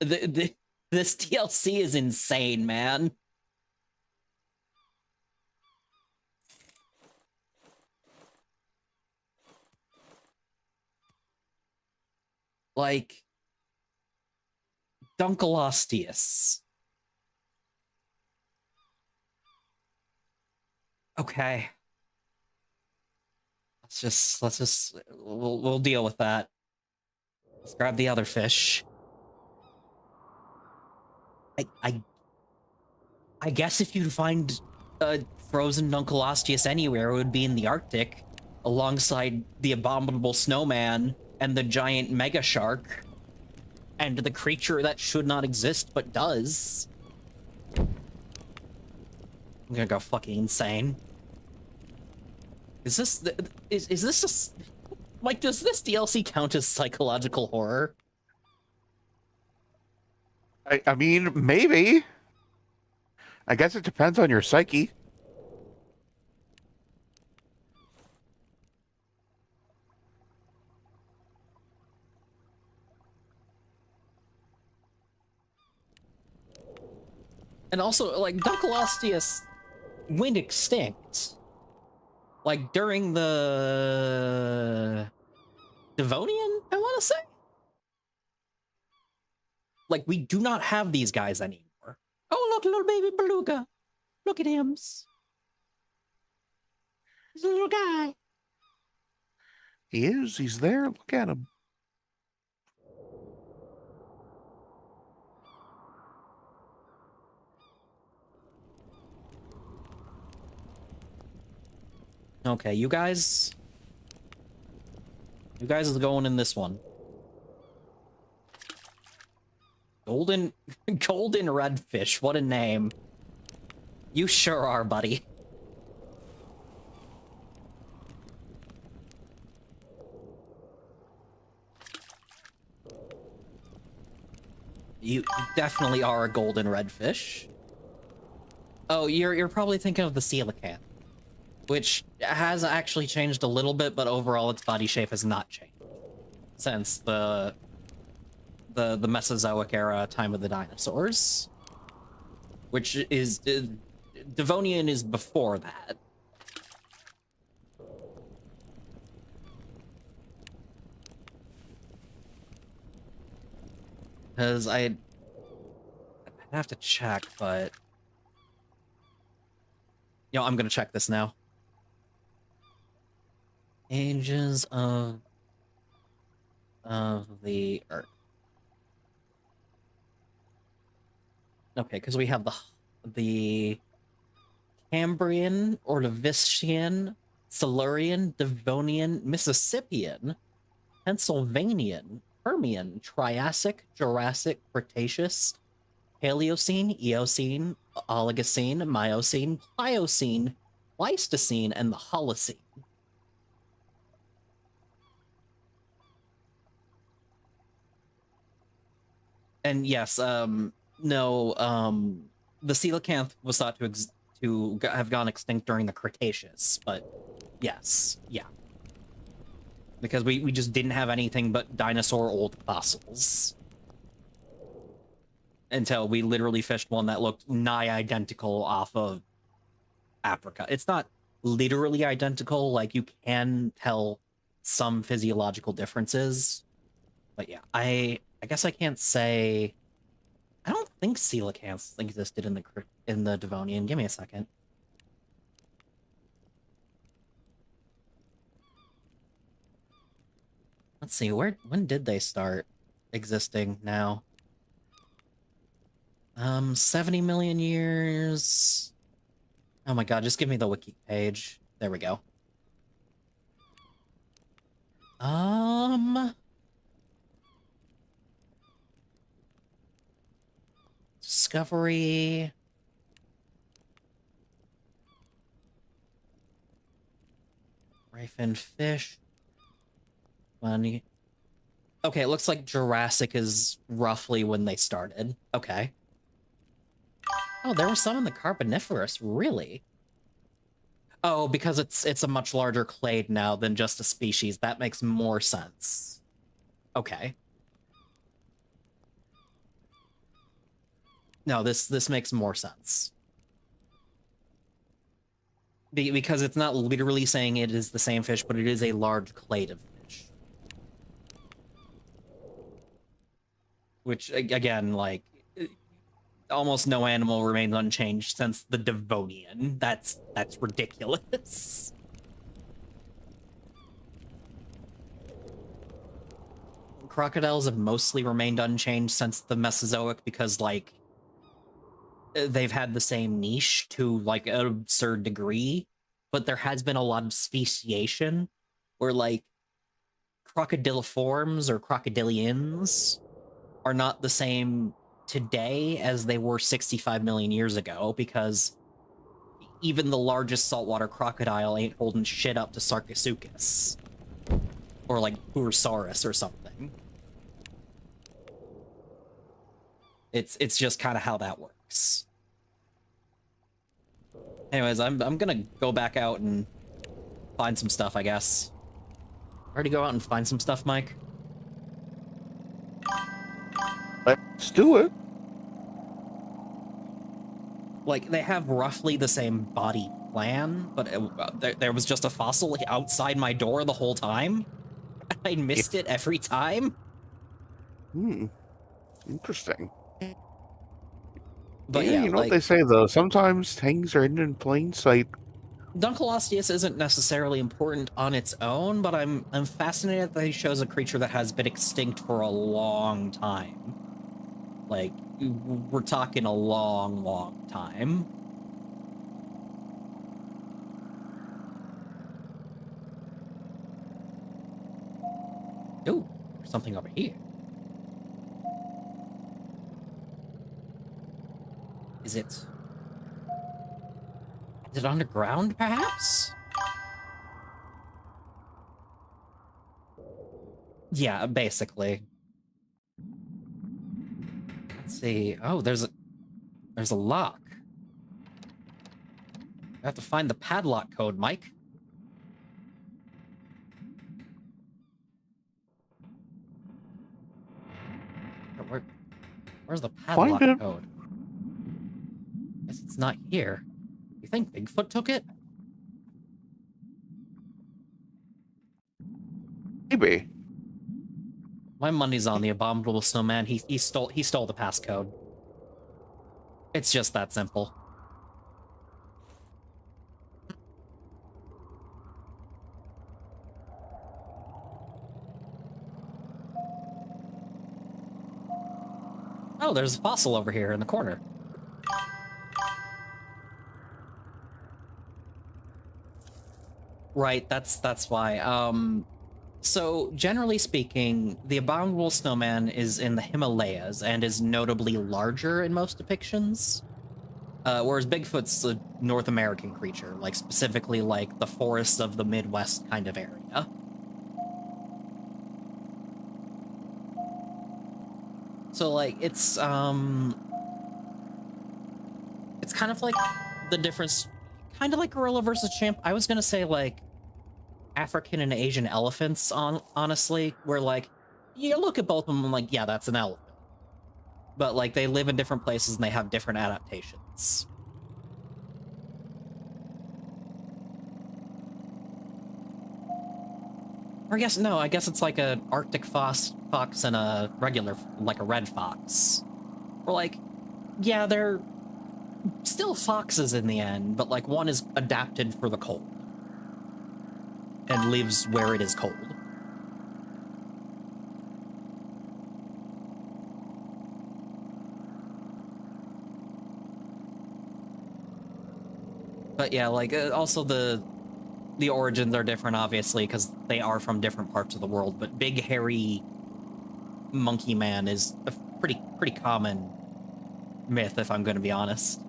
[SPEAKER 2] This DLC is insane, man. Like, Dunkleosteus. Okay. We'll deal with that. Let's grab the other fish. I guess if you'd find a frozen Dunkleosteus anywhere, it would be in the Arctic, alongside the abominable snowman and the giant mega shark, and the creature that should not exist but does. I'm gonna go fucking insane. Is this like, does this DLC count as psychological horror?
[SPEAKER 1] I mean, maybe. I guess it depends on your psyche.
[SPEAKER 2] And also, like, Dunkleosteus went extinct. Like, during the Devonian, I want to say? Like, we do not have these guys anymore. Oh, look, little baby beluga. Look at him. He's a little guy.
[SPEAKER 1] He is. He's there. Look at him.
[SPEAKER 2] Okay, you guys is going in this one. Golden redfish, what a name. You sure are, buddy. You definitely are a golden redfish. Oh, you're probably thinking of the coelacanth, which has actually changed a little bit, but overall its body shape has not changed since the Mesozoic era, time of the dinosaurs, which is Devonian is before that. Because I'd have to check, but I'm gonna check this now. Ages of the Earth. Okay, because we have the Cambrian, Ordovician, Silurian, Devonian, Mississippian, Pennsylvanian, Permian, Triassic, Jurassic, Cretaceous, Paleocene, Eocene, Oligocene, Miocene, Pliocene, Pleistocene, and the Holocene. And yes, no, the coelacanth was thought to have gone extinct during the Cretaceous, but yes, yeah. Because we just didn't have anything but dinosaur old fossils. Until we literally fished one that looked nigh identical off of Africa. It's not literally identical, like you can tell some physiological differences. But yeah, I guess I can't say. I don't think coelacanths existed in the Devonian. Give me a second. Let's see, when did they start existing now? 70 million years. Oh my god, just give me the wiki page. There we go. Discovery. Rayfin fish. Money. Okay, it looks like Jurassic is roughly when they started. Okay. Oh, there were some in the Carboniferous, really? Oh, because it's a much larger clade now than just a species. That makes more sense. Okay. No, this makes more sense. Because it's not literally saying it is the same fish, but it is a large clade of fish. Which, again, like, almost no animal remains unchanged since the Devonian. That's ridiculous. Crocodiles have mostly remained unchanged since the Mesozoic because, like, they've had the same niche to, like, an absurd degree, but there has been a lot of speciation where, like, crocodiliforms or crocodilians are not the same today as they were 65 million years ago, because even the largest saltwater crocodile ain't holding shit up to Sarcosuchus or like Purosaurus or something. It's just kind of how that works. Anyways, I'm gonna go back out and find some stuff, I guess. Already go out and find some stuff, Mike?
[SPEAKER 1] Let's do it.
[SPEAKER 2] Like, they have roughly the same body plan, but there was just a fossil outside my door the whole time. I missed it every time.
[SPEAKER 1] Interesting.
[SPEAKER 2] But
[SPEAKER 1] yeah,
[SPEAKER 2] yeah,
[SPEAKER 1] you know what
[SPEAKER 2] like,
[SPEAKER 1] they say though. Sometimes things are hidden in plain sight.
[SPEAKER 2] Dunkleosteus isn't necessarily important on its own, but I'm fascinated that he shows a creature that has been extinct for a long time. Like, we're talking a long, long time. Ooh, there's something over here. Is it underground, perhaps? Yeah, basically. Let's see. Oh, there's a lock. I have to find the padlock code, Mike. Where's the
[SPEAKER 1] Find
[SPEAKER 2] padlock
[SPEAKER 1] it.
[SPEAKER 2] code? Guess it's not here. think Bigfoot took it?
[SPEAKER 1] Maybe.
[SPEAKER 2] My money's on the abominable snowman. He stole the passcode. It's just that simple. Oh, there's a fossil over here in the corner. Right, that's why. So generally speaking, the abominable snowman is in the Himalayas and is notably larger in most depictions. Whereas Bigfoot's a North American creature, like specifically like the forests of the Midwest kind of area. So like it's kind of like the difference, kind of like gorilla versus chimp. I was gonna say like African and Asian elephants honestly, where like you look at both of them and like, yeah, that's an elephant. But like they live in different places and they have different adaptations. Or I guess it's like an Arctic fox and a regular, like a red fox. Or like, yeah, they're still foxes in the end, but like one is adapted for the cold and lives where it is cold. But yeah, like also the origins are different, obviously, because they are from different parts of the world. But big hairy monkey man is a pretty common myth, if I'm going to be honest.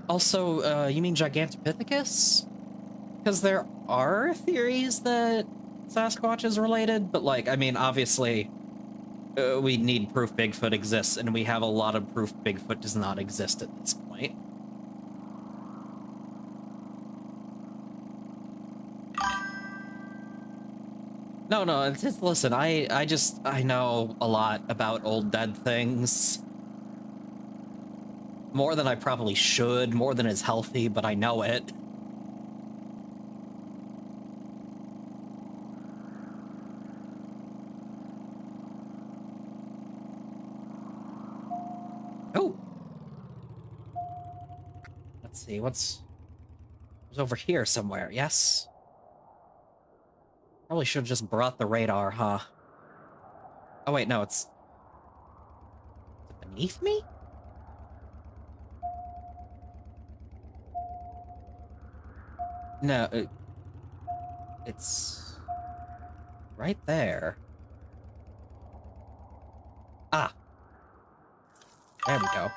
[SPEAKER 2] Also, you mean Gigantopithecus? Because there are theories that Sasquatch is related, but like, I mean, obviously, we need proof Bigfoot exists, and we have a lot of proof Bigfoot does not exist at this point. No, it's just, listen, I know a lot about old dead things. More than I probably should, more than is healthy, but I know it. Oh! Let's see, what's over here somewhere, yes? Probably should have just brought the radar, huh? Oh wait, no, it's beneath me? No, it's right there. Ah, there we go.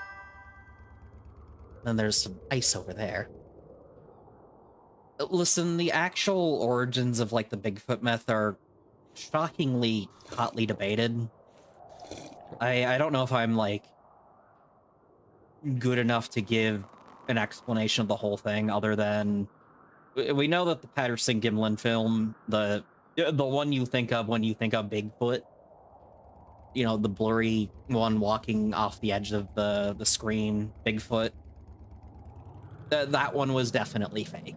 [SPEAKER 2] Then there's some ice over there. Listen, the actual origins of like the Bigfoot myth are shockingly hotly debated. I don't know if I'm like good enough to give an explanation of the whole thing, other than we know that the Patterson Gimlin film, the one you think of when you think of Bigfoot, you know, the blurry one walking off the edge of the screen, Bigfoot, that one was definitely fake.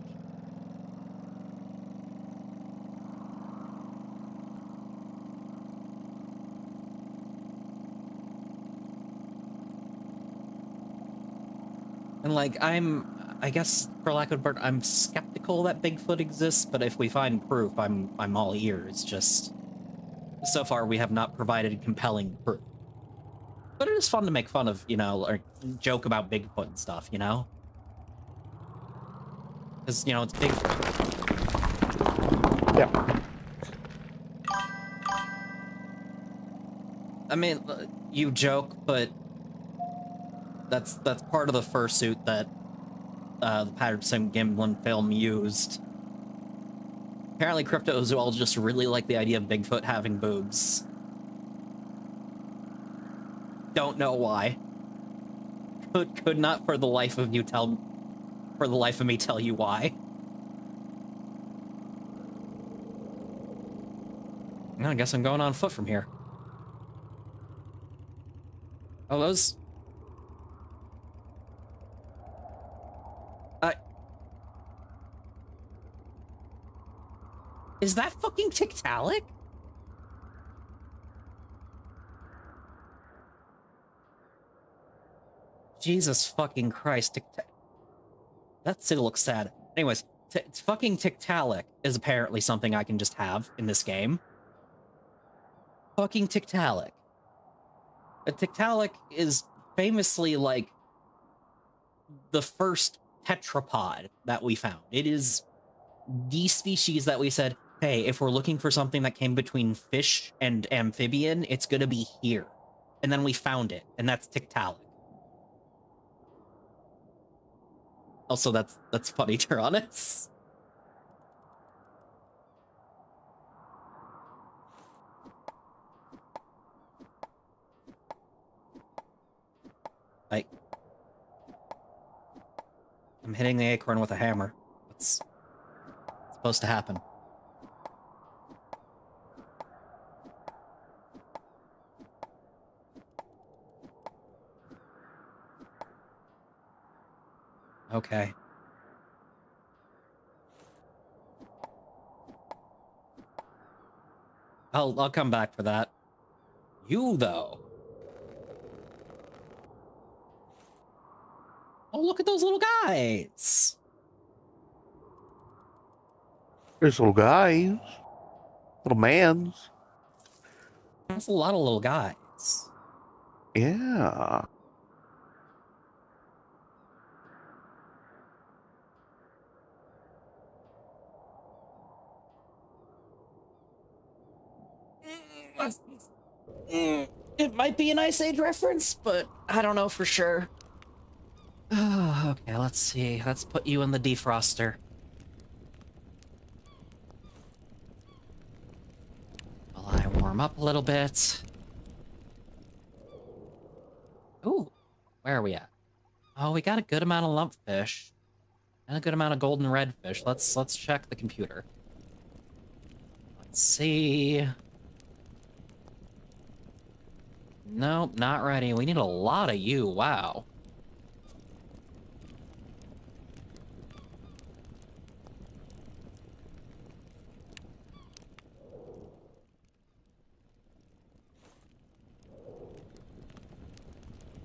[SPEAKER 2] And like, I guess for lack of a word, I'm skeptical that Bigfoot exists, but if we find proof, I'm all ears. Just so far, we have not provided compelling proof. But it is fun to make fun of, you know, or joke about Bigfoot and stuff, you know? Because, you know, it's Bigfoot.
[SPEAKER 1] Yeah.
[SPEAKER 2] I mean, you joke, but that's part of the fursuit that the Patterson Gimlin film used. Apparently, cryptozoologists really like the idea of Bigfoot having boobs. Don't know why. Could not for the life of me tell you why. I guess I'm going on foot from here. Oh, those. Is that fucking Tiktaalik? Jesus fucking Christ. That still looks sad. Anyways, fucking Tiktaalik is apparently something I can just have in this game. Fucking Tiktaalik. Tiktaalik is famously like the first tetrapod that we found. It is the species that we said, hey, if we're looking for something that came between fish and amphibian, it's gonna be here. And then we found it, and that's Tiktaalik. Also, that's funny, Tyrannus. I'm hitting the acorn with a hammer. It's supposed to happen. Okay. I'll come back for that. You, though. Oh, look at those little guys.
[SPEAKER 1] There's little guys. Little mans.
[SPEAKER 2] That's a lot of little guys.
[SPEAKER 1] Yeah.
[SPEAKER 2] It might be an Ice Age reference, but I don't know for sure. Okay, let's see. Let's put you in the defroster. While I warm up a little bit. Ooh, where are we at? Oh, we got a good amount of lumpfish and a good amount of golden redfish. Let's check the computer. Let's see. Nope, not ready. We need a lot of you. Wow.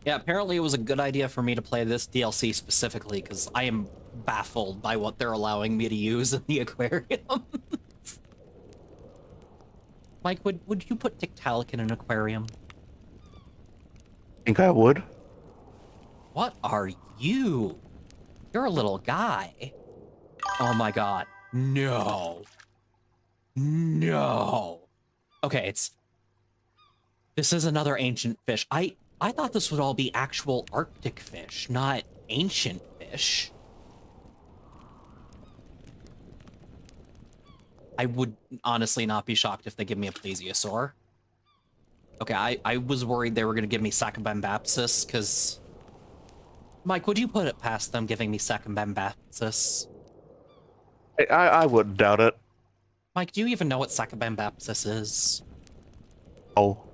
[SPEAKER 2] Yeah, apparently it was a good idea for me to play this DLC specifically, because I am baffled by what they're allowing me to use in the aquarium. Mike, would you put Tiktaalik in an aquarium?
[SPEAKER 1] Think I would.
[SPEAKER 2] What are you? You're a little guy. Oh my god. No. No. Okay, this is another ancient fish. I thought this would all be actual Arctic fish, not ancient fish. I would honestly not be shocked if they give me a plesiosaur. Okay, I was worried they were going to give me Sacabambapsis, because... Mike, would you put it past them giving me Sacabambapsis?
[SPEAKER 1] I wouldn't doubt it.
[SPEAKER 2] Mike, do you even know what Sacabambapsis is?
[SPEAKER 1] Oh.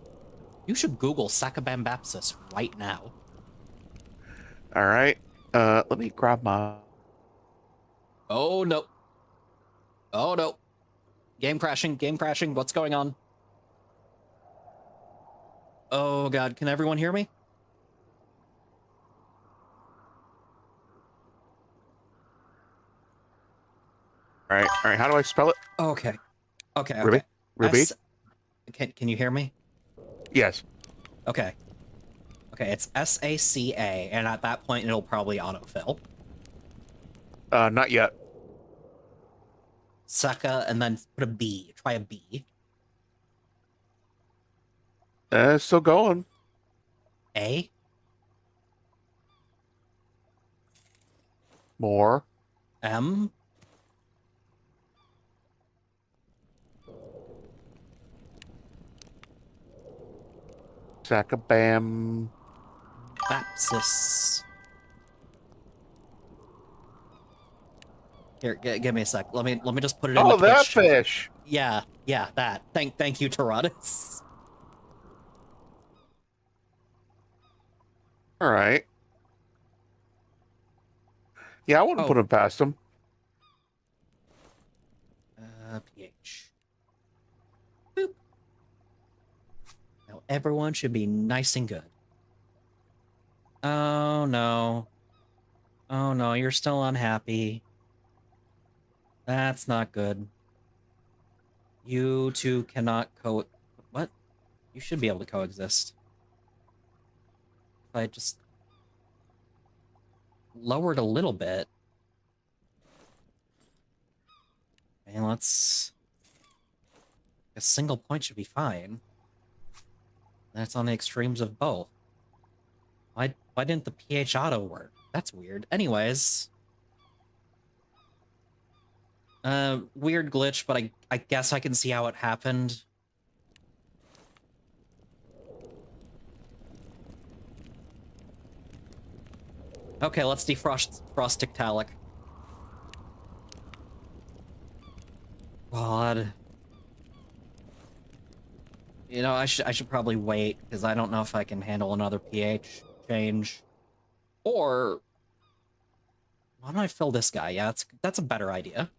[SPEAKER 2] You should Google Sacabambapsis right now.
[SPEAKER 1] All right. Let me grab my...
[SPEAKER 2] Oh, no. Oh, no. Game crashing, what's going on? Oh, God, can everyone hear me?
[SPEAKER 1] All right, how do I spell it?
[SPEAKER 2] Okay. Okay,
[SPEAKER 1] Ruby?
[SPEAKER 2] okay.
[SPEAKER 1] Ruby?
[SPEAKER 2] Can you hear me?
[SPEAKER 1] Yes.
[SPEAKER 2] Okay. Okay, it's SACA, and at that point, it'll probably autofill.
[SPEAKER 1] Not yet.
[SPEAKER 2] Saka, and then put a B. Try a B.
[SPEAKER 1] Still going.
[SPEAKER 2] A.
[SPEAKER 1] More.
[SPEAKER 2] M.
[SPEAKER 1] Sacabam.
[SPEAKER 2] Bapsis. Here, give me a sec. Let me just put it in
[SPEAKER 1] Oh,
[SPEAKER 2] the
[SPEAKER 1] that
[SPEAKER 2] Twitch.
[SPEAKER 1] fish.
[SPEAKER 2] Yeah, that. Thank you, Tyrannus.
[SPEAKER 1] All right. Yeah, I wouldn't put
[SPEAKER 2] Oh,
[SPEAKER 1] it past them.
[SPEAKER 2] pH. Boop. Now everyone should be nice and good. Oh no. Oh no, you're still unhappy. That's not good. You two cannot What? You should be able to coexist. If I just lowered a little bit. And a single point should be fine. That's on the extremes of both. Why didn't the pH auto work? That's weird. Anyways. Weird glitch, but I guess I can see how it happened. Okay, let's defrost Tiktaalik. God. You know, I should probably wait, because I don't know if I can handle another pH change. Or why don't I fill this guy? Yeah, that's a better idea.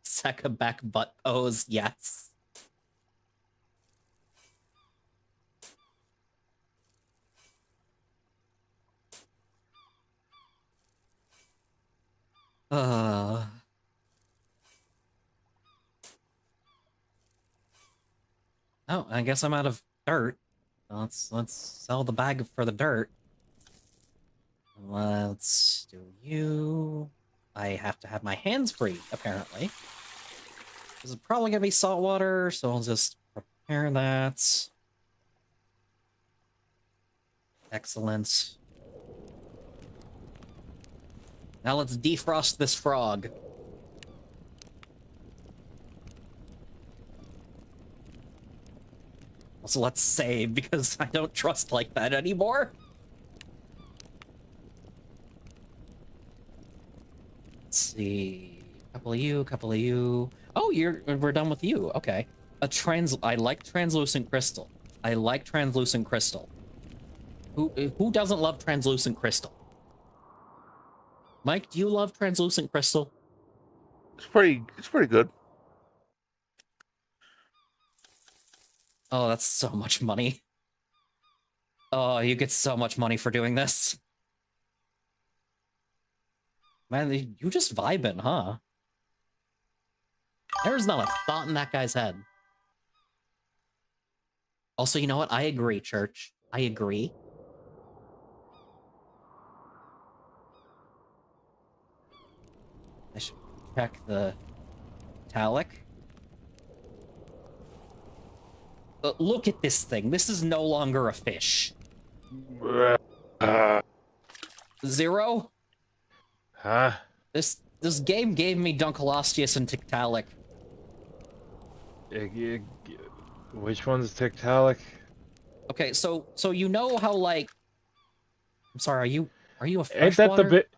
[SPEAKER 2] Secca back butt pose, yes. Uh oh, I guess I'm out of dirt. Let's sell the bag for the dirt. Let's do you. I have to have my hands free, apparently. This is probably gonna be salt water, so I'll just prepare that. Excellent. Now let's defrost this frog. Also, let's save, because I don't trust like that anymore. Let's see. Couple of you, couple of you. Oh, we're done with you. Okay. I like translucent crystal. I like translucent crystal. Who doesn't love translucent crystal? Mike, do you love translucent crystal?
[SPEAKER 1] It's pretty good.
[SPEAKER 2] Oh, that's so much money. Oh, you get so much money for doing this. Man, you just vibing, huh? There's not a thought in that guy's head. Also, you know what? I agree, Church. I agree. I should check the italic. Look at this thing. This is no longer a fish.
[SPEAKER 3] Uh,
[SPEAKER 2] 0?
[SPEAKER 3] huh?
[SPEAKER 2] This game gave me Dunkleosteus and Tiktaalik.
[SPEAKER 3] Which one's Tiktaalik?
[SPEAKER 2] Okay, so you know how, like, I'm sorry, are you a
[SPEAKER 3] Ain't that the
[SPEAKER 2] freshwater?
[SPEAKER 3] bit?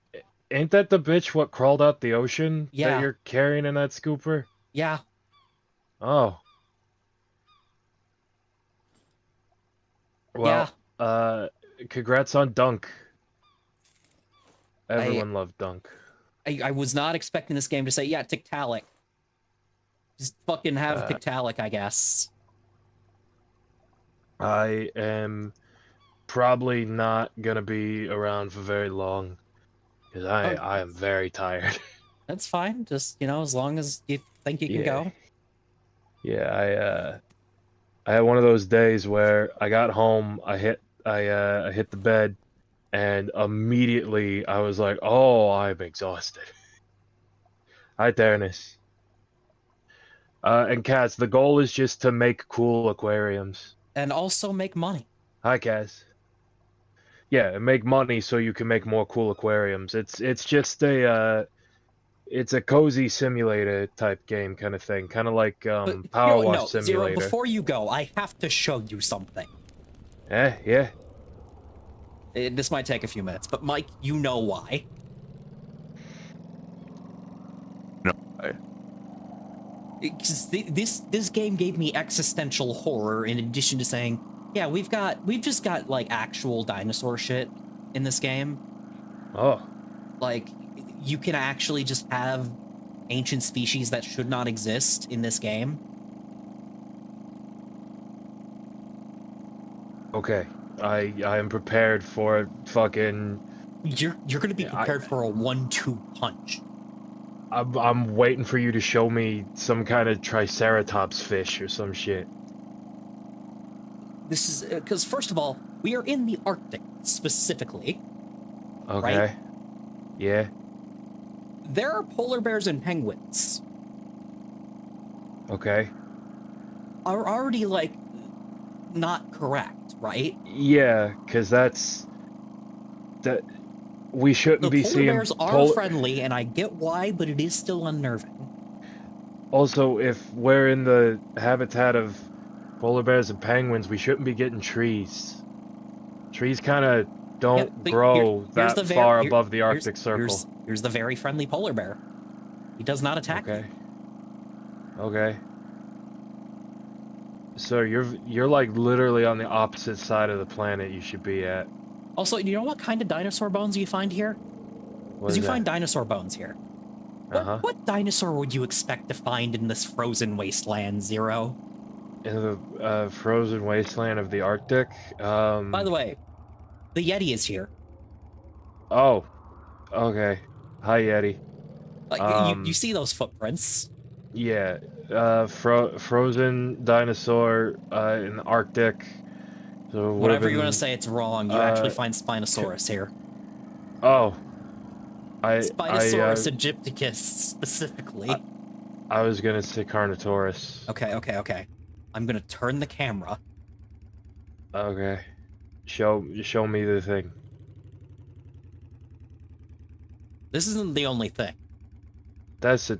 [SPEAKER 3] Ain't that the bitch what crawled out the ocean
[SPEAKER 2] Yeah.
[SPEAKER 3] that you're carrying in that scooper?
[SPEAKER 2] Yeah.
[SPEAKER 3] Oh. Well, congrats on Dunk. Everyone loved Dunk.
[SPEAKER 2] I was not expecting this game to say, yeah, Tiktaalik. Just fucking have Tiktaalik, I guess.
[SPEAKER 3] I am probably not gonna be around for very long because I am very tired.
[SPEAKER 2] That's fine. Just, you know, as long as you think you can go.
[SPEAKER 3] Yeah, I had one of those days where I got home, I hit the bed, and immediately I was like, "Oh, I'm exhausted." Hi, Terranis. And Kaz, the goal is just to make cool aquariums.
[SPEAKER 2] And also make money.
[SPEAKER 3] Hi, Kaz. Yeah, and make money so you can make more cool aquariums. It's just it's a cozy simulator type game kind of thing, kind of like Power Wash Simulator.
[SPEAKER 2] Zero, before you go, I have to show you something.
[SPEAKER 3] Yeah.
[SPEAKER 2] This might take a few minutes, but Mike, you know why.
[SPEAKER 1] No.
[SPEAKER 2] 'Cause this game gave me existential horror in addition to saying, yeah, we've just got like actual dinosaur shit in this game.
[SPEAKER 3] Oh,
[SPEAKER 2] Like you can actually just have ancient species that should not exist in this game.
[SPEAKER 3] okay. I am prepared for fucking.
[SPEAKER 2] You're gonna be
[SPEAKER 3] I
[SPEAKER 2] prepared for a 1-2 punch.
[SPEAKER 3] I'm waiting for you to show me some kind of triceratops fish or some shit.
[SPEAKER 2] This is because first of all, we are in the Arctic specifically.
[SPEAKER 3] Okay.
[SPEAKER 2] Right?
[SPEAKER 3] Yeah.
[SPEAKER 2] There are polar bears and penguins.
[SPEAKER 3] Okay.
[SPEAKER 2] Are already like not correct, right?
[SPEAKER 3] Yeah, because that we shouldn't
[SPEAKER 2] The
[SPEAKER 3] be
[SPEAKER 2] polar
[SPEAKER 3] seeing
[SPEAKER 2] bears are friendly, and I get why, but it is still unnerving.
[SPEAKER 3] Also, if we're in the habitat of polar bears and penguins, we shouldn't be getting trees. Trees kind of don't
[SPEAKER 2] Yeah, but
[SPEAKER 3] grow
[SPEAKER 2] here's
[SPEAKER 3] that far above the
[SPEAKER 2] here's,
[SPEAKER 3] Arctic Circle.
[SPEAKER 2] here's the very friendly polar bear. He does not attack
[SPEAKER 3] Okay.
[SPEAKER 2] you.
[SPEAKER 3] Okay. So you're like literally on the opposite side of the planet you should be at.
[SPEAKER 2] Also, you know what kind of dinosaur bones you find here?
[SPEAKER 3] What
[SPEAKER 2] Because
[SPEAKER 3] is
[SPEAKER 2] you
[SPEAKER 3] that?
[SPEAKER 2] find dinosaur bones here. What dinosaur would you expect to find in this frozen wasteland, Zero?
[SPEAKER 3] In the frozen wasteland of the Arctic.
[SPEAKER 2] By the way, the Yeti is here.
[SPEAKER 3] Oh. Okay. Hi, Yeti.
[SPEAKER 2] Like you see those footprints.
[SPEAKER 3] Yeah. Frozen dinosaur in the Arctic. So it would have
[SPEAKER 2] Whatever you want
[SPEAKER 3] been.
[SPEAKER 2] to say, it's wrong. You actually find Spinosaurus here.
[SPEAKER 3] Oh.
[SPEAKER 2] Spinosaurus aegypticus specifically.
[SPEAKER 3] I was gonna say Carnotaurus.
[SPEAKER 2] Okay. I'm gonna turn the camera.
[SPEAKER 3] Okay. Show me the thing.
[SPEAKER 2] This isn't the only thing.
[SPEAKER 3] That's a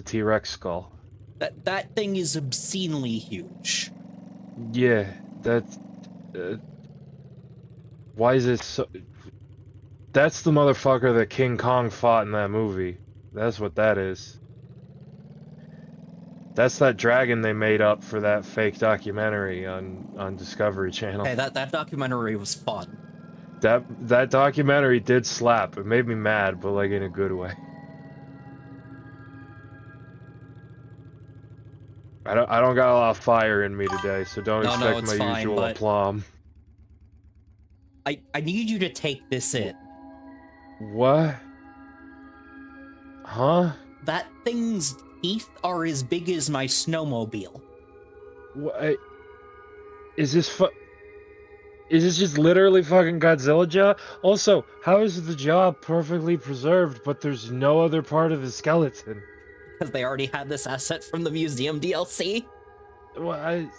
[SPEAKER 3] T-Rex skull.
[SPEAKER 2] That thing is obscenely huge.
[SPEAKER 3] Yeah, that's. Why is it so? That's the motherfucker that King Kong fought in that movie. That's what that is. That's that dragon they made up for that fake documentary on Discovery Channel.
[SPEAKER 2] Hey, that documentary was fun.
[SPEAKER 3] That documentary did slap. It made me mad, but like in a good way. I don't got a lot of fire in me today, so don't expect
[SPEAKER 2] it's
[SPEAKER 3] my
[SPEAKER 2] fine,
[SPEAKER 3] usual
[SPEAKER 2] but
[SPEAKER 3] aplomb.
[SPEAKER 2] I need you to take this in.
[SPEAKER 3] What? Huh?
[SPEAKER 2] That thing's teeth are as big as my snowmobile.
[SPEAKER 3] What? Is this just literally fucking Godzilla jaw? Also, how is the jaw perfectly preserved, but there's no other part of the skeleton?
[SPEAKER 2] Because they already had this asset from the museum DLC.
[SPEAKER 3] Well,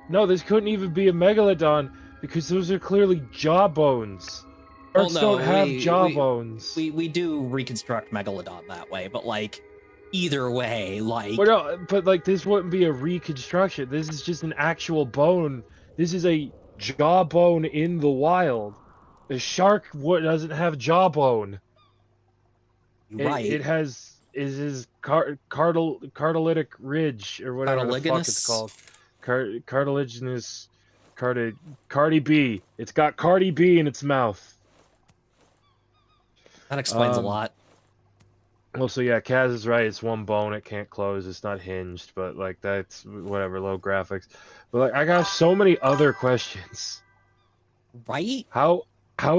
[SPEAKER 3] No, this couldn't even be a megalodon because those are clearly jawbones.
[SPEAKER 2] Well,
[SPEAKER 3] Sharks
[SPEAKER 2] no,
[SPEAKER 3] don't have jawbones.
[SPEAKER 2] We do reconstruct Megalodon that way, but like, either way, like...
[SPEAKER 3] Well, no, but like this wouldn't be a reconstruction. This is just an actual bone. This is a jawbone in the wild. A shark doesn't have jawbone.
[SPEAKER 2] Right.
[SPEAKER 3] It has his cartilagic ridge or whatever the fuck it's called. Cartilaginous Cardi B. It's got Cardi B in its mouth.
[SPEAKER 2] That explains a lot.
[SPEAKER 3] Well, so yeah, Kaz is right. It's one bone. It can't close. It's not hinged, but like that's whatever, low graphics. But like I got so many other questions.
[SPEAKER 2] Right?
[SPEAKER 3] How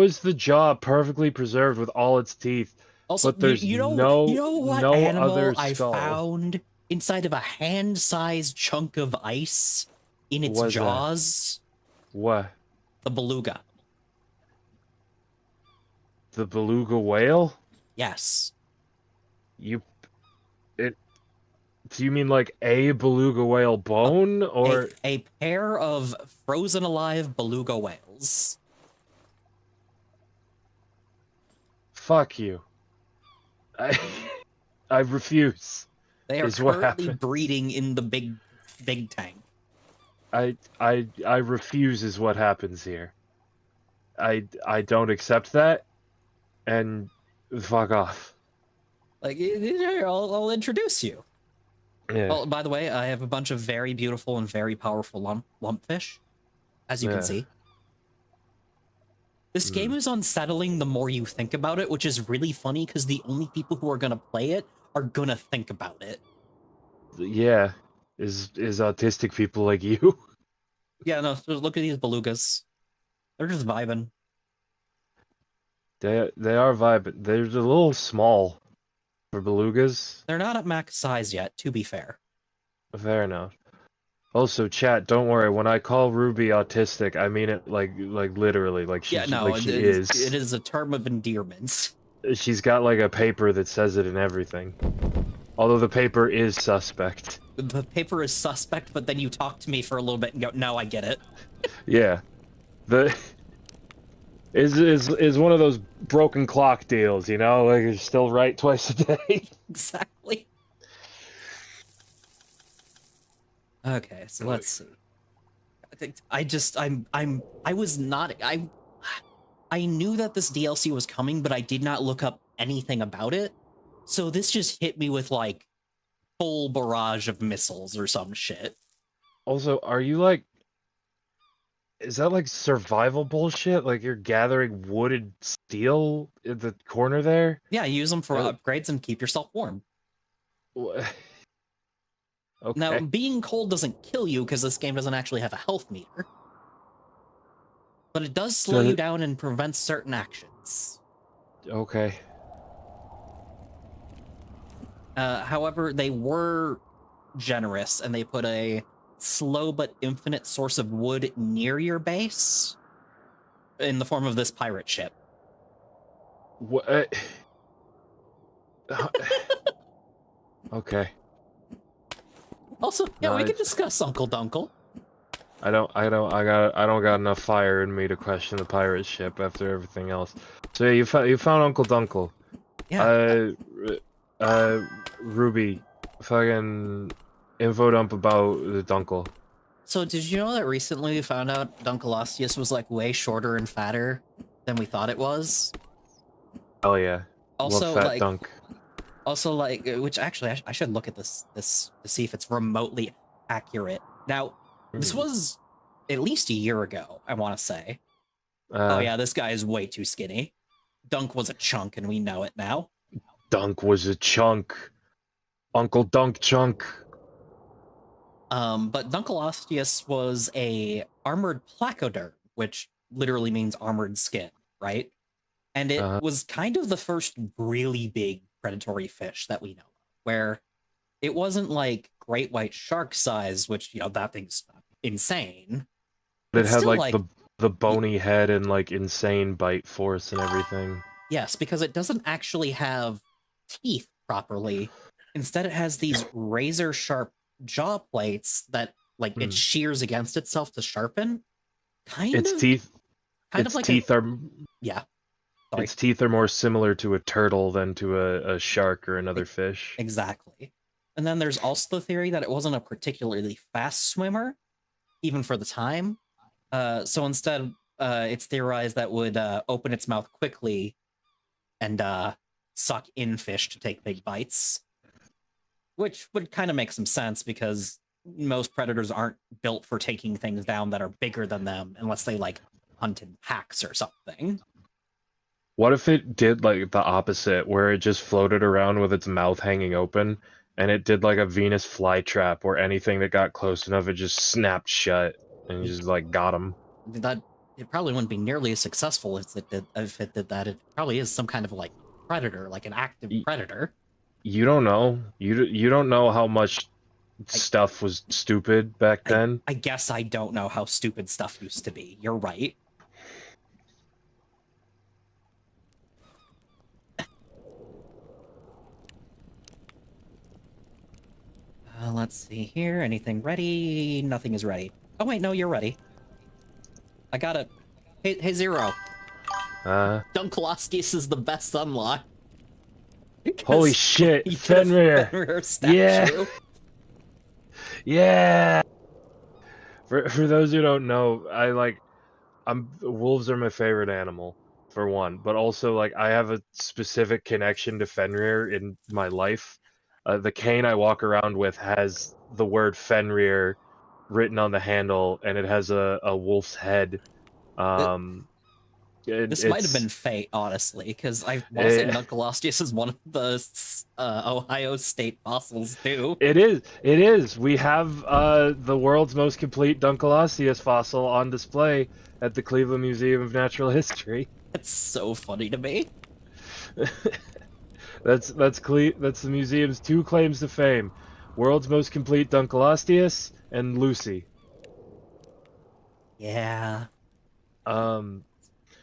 [SPEAKER 3] is the jaw perfectly preserved with all its teeth?
[SPEAKER 2] Also,
[SPEAKER 3] but there's
[SPEAKER 2] you know what
[SPEAKER 3] no
[SPEAKER 2] animal
[SPEAKER 3] other
[SPEAKER 2] I
[SPEAKER 3] skull.
[SPEAKER 2] found inside of a hand-sized chunk of ice in its
[SPEAKER 3] What's
[SPEAKER 2] jaws?
[SPEAKER 3] That? What?
[SPEAKER 2] The beluga.
[SPEAKER 3] The beluga whale?
[SPEAKER 2] Yes.
[SPEAKER 3] Do you mean like a beluga whale bone or
[SPEAKER 2] a pair of frozen alive beluga whales?
[SPEAKER 3] Fuck you. I refuse.
[SPEAKER 2] They are currently breeding in the big tank.
[SPEAKER 3] I refuse is what happens here. I don't accept that, and fuck off.
[SPEAKER 2] Like, here, I'll introduce you.
[SPEAKER 3] Yeah.
[SPEAKER 2] Oh, by the way, I have a bunch of very beautiful and very powerful lumpfish, as you can
[SPEAKER 3] Yeah.
[SPEAKER 2] see. This game
[SPEAKER 3] Mm.
[SPEAKER 2] is unsettling the more you think about it, which is really funny because the only people who are gonna play it are gonna think about it.
[SPEAKER 3] Yeah. Is autistic people like you?
[SPEAKER 2] Yeah, no, so look at these belugas. They're just vibing.
[SPEAKER 3] They are vibing. They're a little small for belugas.
[SPEAKER 2] They're not at max size yet, to be fair.
[SPEAKER 3] Fair enough. Also, chat, don't worry. When I call Ruby autistic, I mean it like literally, like
[SPEAKER 2] Yeah, no,
[SPEAKER 3] like she is.
[SPEAKER 2] it is a term of endearment.
[SPEAKER 3] She's got like a paper that says it and everything. Although the paper is suspect.
[SPEAKER 2] The paper is suspect, but then you talk to me for a little bit and go, no, I get it.
[SPEAKER 3] Yeah. The is one of those broken clock deals, you know? Like it's still right twice a day.
[SPEAKER 2] Exactly. Okay, so let's see. I knew that this DLC was coming, but I did not look up anything about it. So this just hit me with like full barrage of missiles or some shit.
[SPEAKER 3] Also, are you like, is that like survival bullshit? Like you're gathering wood and steel in the corner there?
[SPEAKER 2] Yeah, use them for
[SPEAKER 3] Uh,
[SPEAKER 2] upgrades and keep yourself warm.
[SPEAKER 3] Wha- Okay.
[SPEAKER 2] Now, being cold doesn't kill you because this game doesn't actually have a health meter. But it does slow
[SPEAKER 3] So-
[SPEAKER 2] you down and prevent certain actions.
[SPEAKER 3] Okay.
[SPEAKER 2] However, they were generous and they put a slow but infinite source of wood near your base in the form of this pirate ship.
[SPEAKER 3] What? Okay.
[SPEAKER 2] Also, yeah, we
[SPEAKER 3] Nice.
[SPEAKER 2] can discuss Uncle Dunkle.
[SPEAKER 3] I don't got enough fire in me to question the pirate ship after everything else. So yeah, you found Uncle Dunkle.
[SPEAKER 2] Yeah.
[SPEAKER 3] Ruby, fucking info dump about the Dunkle.
[SPEAKER 2] So did you know that recently we found out Dunkleosteus was like way shorter and fatter than we thought it was?
[SPEAKER 3] Hell yeah.
[SPEAKER 2] Also,
[SPEAKER 3] Love fat
[SPEAKER 2] like,
[SPEAKER 3] dunk.
[SPEAKER 2] which actually I should look at this to see if it's remotely accurate. Now, this was at least a year ago, I want to say. Oh yeah, this guy is way too skinny. Dunk was a chunk, and we know it now.
[SPEAKER 3] Dunk was a chunk. Uncle Dunk chunk.
[SPEAKER 2] But Dunkleosteus was a armored placoderm, which literally means armored skin, right? And it was kind of the first really big predatory fish that we know of, where it wasn't like great white shark size, which, you know, that thing's insane.
[SPEAKER 3] It
[SPEAKER 2] It's
[SPEAKER 3] had
[SPEAKER 2] still,
[SPEAKER 3] like the bony head and like insane bite force and everything.
[SPEAKER 2] Yes, because it doesn't actually have teeth properly. Instead, it has these razor sharp jaw plates that like it shears against itself to sharpen.
[SPEAKER 3] Its teeth are
[SPEAKER 2] yeah. Sorry.
[SPEAKER 3] Its teeth are more similar to a turtle than to a shark or another fish.
[SPEAKER 2] Exactly. And then there's also the theory that it wasn't a particularly fast swimmer, even for the time. So instead, it's theorized that would open its mouth quickly and suck in fish to take big bites. Which would kind of make some sense because most predators aren't built for taking things down that are bigger than them unless they like hunt in packs or something.
[SPEAKER 3] What if it did like the opposite, where it just floated around with its mouth hanging open, and it did like a Venus flytrap, where anything that got close enough, it just snapped shut and just like got them?
[SPEAKER 2] That it probably wouldn't be nearly as successful as it did if it did that. It probably is some kind of like predator, like an active predator.
[SPEAKER 3] You don't know. You don't know how much stuff was stupid back then.
[SPEAKER 2] I guess I don't know how stupid stuff used to be. You're right. Let's see here. Anything ready? Nothing is ready. Oh wait, no, you're ready. I got it. Hey, Zero. Dunkleosteus is the best unlock.
[SPEAKER 3] Holy shit, Fenrir!
[SPEAKER 2] Statue.
[SPEAKER 3] Yeah. For those who don't know, wolves are my favorite animal. for one, but also like I have a specific connection to Fenrir in my life. The cane I walk around with has the word Fenrir written on the handle, and it has a wolf's head.
[SPEAKER 2] This might have been
[SPEAKER 3] It's
[SPEAKER 2] fate, honestly, because I want to say
[SPEAKER 3] it,
[SPEAKER 2] Nuncolosteus is one of the Ohio State fossils too.
[SPEAKER 3] it is. It is. We have the world's most complete Dunkleosteus fossil on display at the Cleveland Museum of Natural History.
[SPEAKER 2] It's so funny to me.
[SPEAKER 3] That's the museum's two claims to fame: world's most complete Dunkleosteus and Lucy.
[SPEAKER 2] Yeah.
[SPEAKER 3] Um,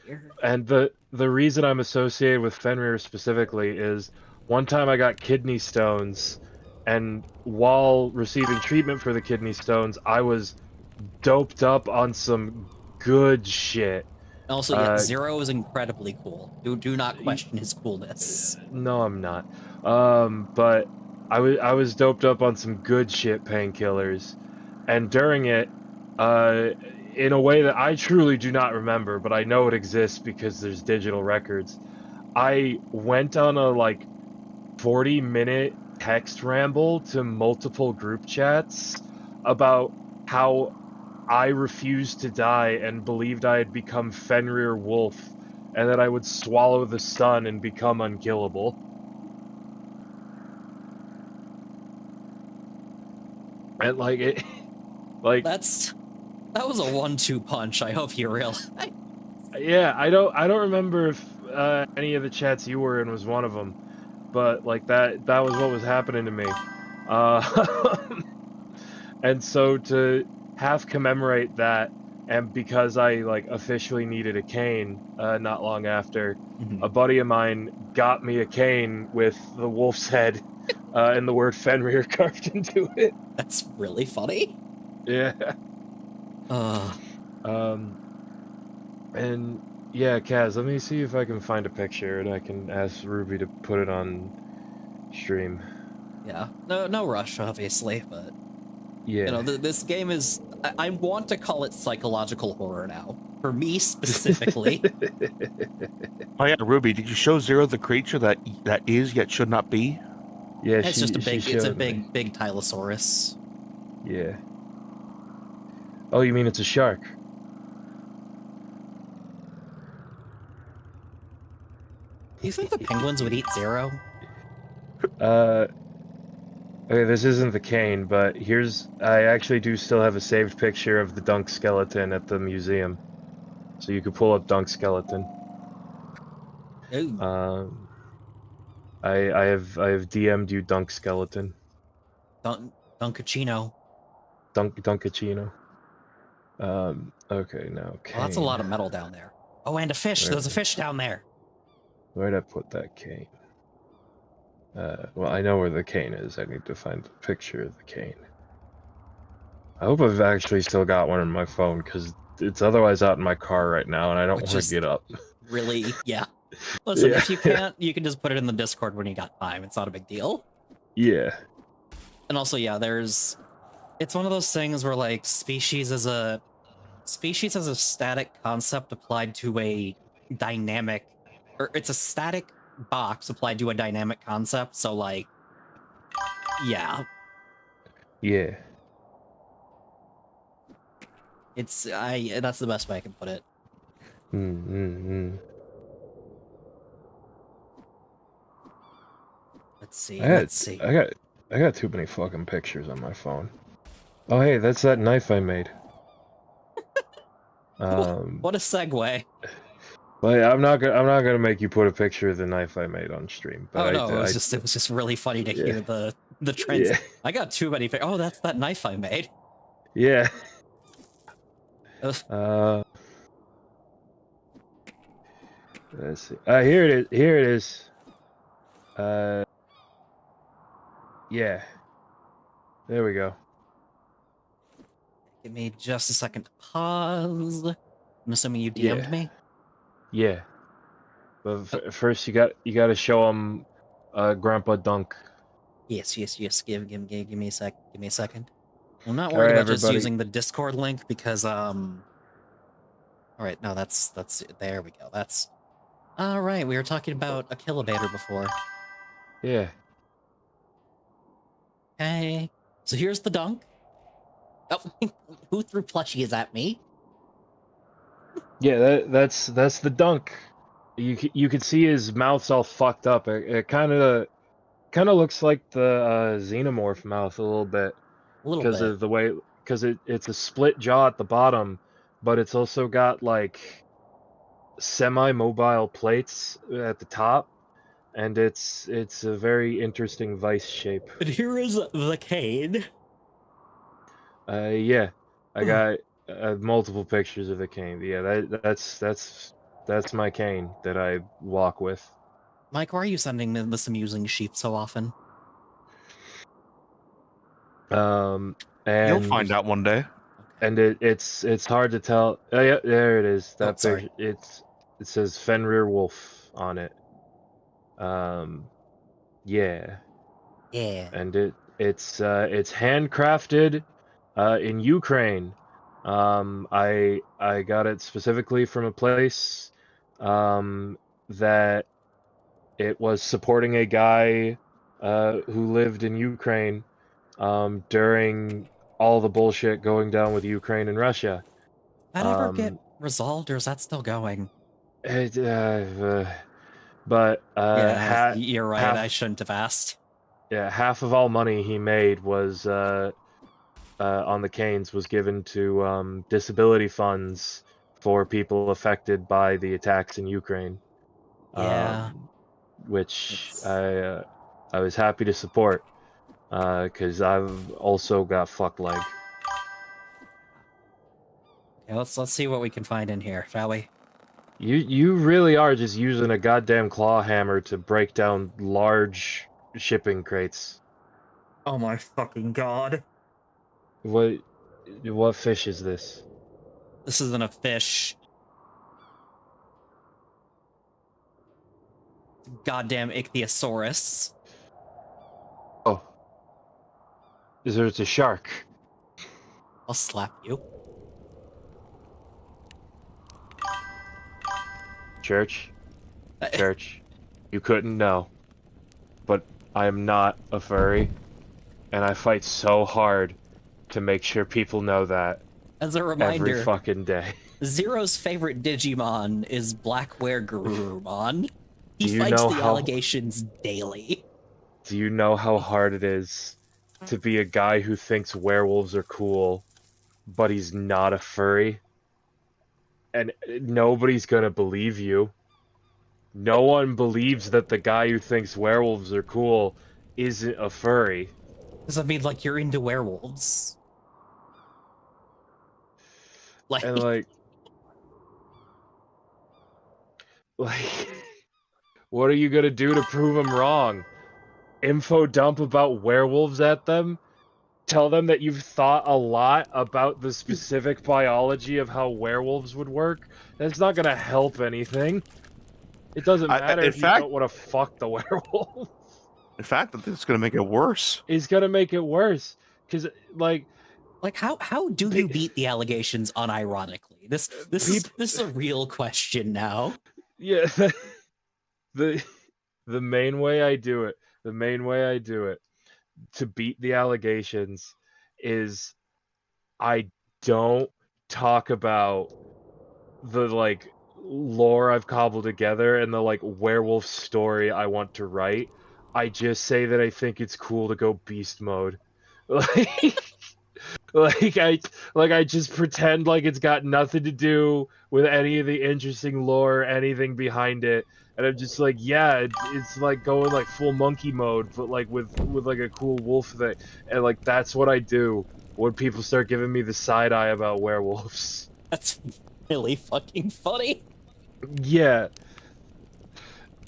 [SPEAKER 2] Weird.
[SPEAKER 3] and the reason I'm associated with Fenrir specifically is one time I got kidney stones, and while receiving treatment for the kidney stones, I was doped up on some good shit.
[SPEAKER 2] Also, yeah, Zero is incredibly cool. Do not question his coolness.
[SPEAKER 3] No, I'm not. But I was doped up on some good shit painkillers, and during it, in a way that I truly do not remember, but I know it exists because there's digital records. I went on a like 40-minute text ramble to multiple group chats about how I refused to die and believed I had become Fenrir Wolf, and that I would swallow the sun and become unkillable. And like it, like
[SPEAKER 2] That was a 1-2 punch. I hope you realize.
[SPEAKER 3] yeah, I don't remember if any of the chats you were in was one of them, but like that was what was happening to me. And so to half commemorate that, and because I like officially needed a cane not long after, a buddy of mine got me a cane with the wolf's head and the word Fenrir carved into it.
[SPEAKER 2] That's really funny.
[SPEAKER 3] Yeah.
[SPEAKER 2] Uh,
[SPEAKER 3] And yeah, Kaz, let me see if I can find a picture and I can ask Ruby to put it on stream.
[SPEAKER 2] yeah. No rush, obviously, but
[SPEAKER 3] Yeah.
[SPEAKER 2] you know, this game is. I want to call it psychological horror now. For me specifically.
[SPEAKER 1] Oh yeah, Ruby, did you show Zero the creature that is yet should not be?
[SPEAKER 3] Yeah,
[SPEAKER 2] It's just a
[SPEAKER 3] she
[SPEAKER 2] big. It's a
[SPEAKER 3] showed me.
[SPEAKER 2] big Tylosaurus.
[SPEAKER 3] Yeah. Oh, you mean it's a shark?
[SPEAKER 2] Do you think the penguins would eat Zero?
[SPEAKER 3] Okay, this isn't the cane, but I actually do still have a saved picture of the Dunk skeleton at the museum. So you could pull up Dunk skeleton.
[SPEAKER 2] Ooh.
[SPEAKER 3] I have DM'd you Dunk skeleton.
[SPEAKER 2] Dunkachino.
[SPEAKER 3] Dunkachino. Okay, now cane.
[SPEAKER 2] Well, that's a lot of metal down there. Oh, and a fish. There's a fish down there.
[SPEAKER 3] Where'd I put that cane? Well, I know where the cane is. I need to find the picture of the cane. I hope I've actually still got one on my phone, because it's otherwise out in my car right now, and I don't want to get up.
[SPEAKER 2] Really? Yeah. Listen,
[SPEAKER 3] Yeah.
[SPEAKER 2] if you can't, you can just put it in the Discord when you got time. It's not a big deal.
[SPEAKER 3] Yeah.
[SPEAKER 2] And also, yeah, it's one of those things where like species as a static concept applied to a dynamic, or it's a static box applied to a dynamic concept. So like, yeah,
[SPEAKER 3] Yeah.
[SPEAKER 2] that's the best way I can put it. Let's see.
[SPEAKER 3] I got too many fucking pictures on my phone. Oh, hey, that's that knife I made.
[SPEAKER 2] What a segue.
[SPEAKER 3] But I'm not gonna make you put a picture of the knife I made on stream. But
[SPEAKER 2] it was just really funny to hear the trends.
[SPEAKER 3] Yeah.
[SPEAKER 2] I got too many. Oh, that's that knife I made.
[SPEAKER 3] Yeah.
[SPEAKER 2] Ugh.
[SPEAKER 3] Let's see. Here it is. Here it is. Yeah. There we go.
[SPEAKER 2] Give me just a second to pause. I'm assuming you DM'd me.
[SPEAKER 3] Yeah. But first, you got to show them Grandpa Dunk.
[SPEAKER 2] Yes. Give me a sec. Give me a second. I'm not worried about just using the Discord link because all right, no, that's there we go. That's All right, we were talking about a kilobator before.
[SPEAKER 3] Yeah.
[SPEAKER 2] Okay, so here's the dunk. Oh, who threw plushies at me?
[SPEAKER 3] Yeah, that's the dunk. You can see his mouth's all fucked up. It kind of looks like the xenomorph mouth a little bit
[SPEAKER 2] A little
[SPEAKER 3] because
[SPEAKER 2] bit.
[SPEAKER 3] of the way it's a split jaw at the bottom, but it's also got like semi-mobile plates at the top, and it's a very interesting vice shape.
[SPEAKER 2] And here is the cane.
[SPEAKER 3] Yeah, I got multiple pictures of the cane. Yeah, that's my cane that I walk with.
[SPEAKER 2] Mike, why are you sending me this amusing sheep so often?
[SPEAKER 3] Um,
[SPEAKER 1] You'll
[SPEAKER 3] and
[SPEAKER 1] find out one day.
[SPEAKER 2] Okay.
[SPEAKER 3] and it's hard to tell. Oh yeah, there it is.
[SPEAKER 2] Oh,
[SPEAKER 3] That
[SPEAKER 2] sorry.
[SPEAKER 3] picture. It says Fenrir Wolf on it. Yeah,
[SPEAKER 2] Yeah.
[SPEAKER 3] and it's handcrafted in Ukraine. I got it specifically from a place that it was supporting a guy who lived in Ukraine during all the bullshit going down with Ukraine and Russia.
[SPEAKER 2] That ever get resolved, or is that still going?
[SPEAKER 3] It, but
[SPEAKER 2] Yeah, you're right. I
[SPEAKER 3] half
[SPEAKER 2] shouldn't have asked.
[SPEAKER 3] half of all money he made was on the canes was given to disability funds for people affected by the attacks in Ukraine.
[SPEAKER 2] Yeah.
[SPEAKER 3] Which
[SPEAKER 2] It's...
[SPEAKER 3] I was happy to support because I've also got fuck leg.
[SPEAKER 2] Okay, let's see what we can find in here, shall we?
[SPEAKER 3] You really are just using a goddamn claw hammer to break down large shipping crates.
[SPEAKER 2] Oh my fucking god.
[SPEAKER 3] What fish is this?
[SPEAKER 2] This isn't a fish. Goddamn ichthyosaurus.
[SPEAKER 3] Oh, it's a shark.
[SPEAKER 2] I'll slap you.
[SPEAKER 3] Church, you couldn't know, but I am not a furry, and I fight so hard to make sure people know that
[SPEAKER 2] As a
[SPEAKER 3] every
[SPEAKER 2] reminder,
[SPEAKER 3] fucking day.
[SPEAKER 2] Zero's favorite Digimon is Black Garurumon. He
[SPEAKER 3] Do you
[SPEAKER 2] fights
[SPEAKER 3] know
[SPEAKER 2] the
[SPEAKER 3] how-
[SPEAKER 2] allegations daily.
[SPEAKER 3] Do you know how hard it is to be a guy who thinks werewolves are cool, but he's not a furry? And nobody's gonna believe you. No one believes that the guy who thinks werewolves are cool isn't a furry.
[SPEAKER 2] Because I mean, like, you're into werewolves. Like,
[SPEAKER 3] And like what are you gonna do to prove them wrong? Info dump about werewolves at them? Tell them that you've thought a lot about the specific biology of how werewolves would work? That's not gonna help anything. It doesn't matter if you don't want to fuck the werewolf.
[SPEAKER 1] In fact, it's going to make it worse.
[SPEAKER 3] It's gonna make it worse. Because, like
[SPEAKER 2] how do you beat the allegations unironically? This is a real question now.
[SPEAKER 3] Yeah, the main way I do it, to beat the allegations is I don't talk about the like lore I've cobbled together and the like werewolf story I want to write. I just say that I think it's cool to go beast mode. I just pretend like it's got nothing to do with any of the interesting lore, anything behind it, and I'm just like, yeah, it's like going like full monkey mode, but like with like a cool wolf thing, and like that's what I do when people start giving me the side eye about werewolves.
[SPEAKER 2] That's really fucking funny.
[SPEAKER 3] Yeah,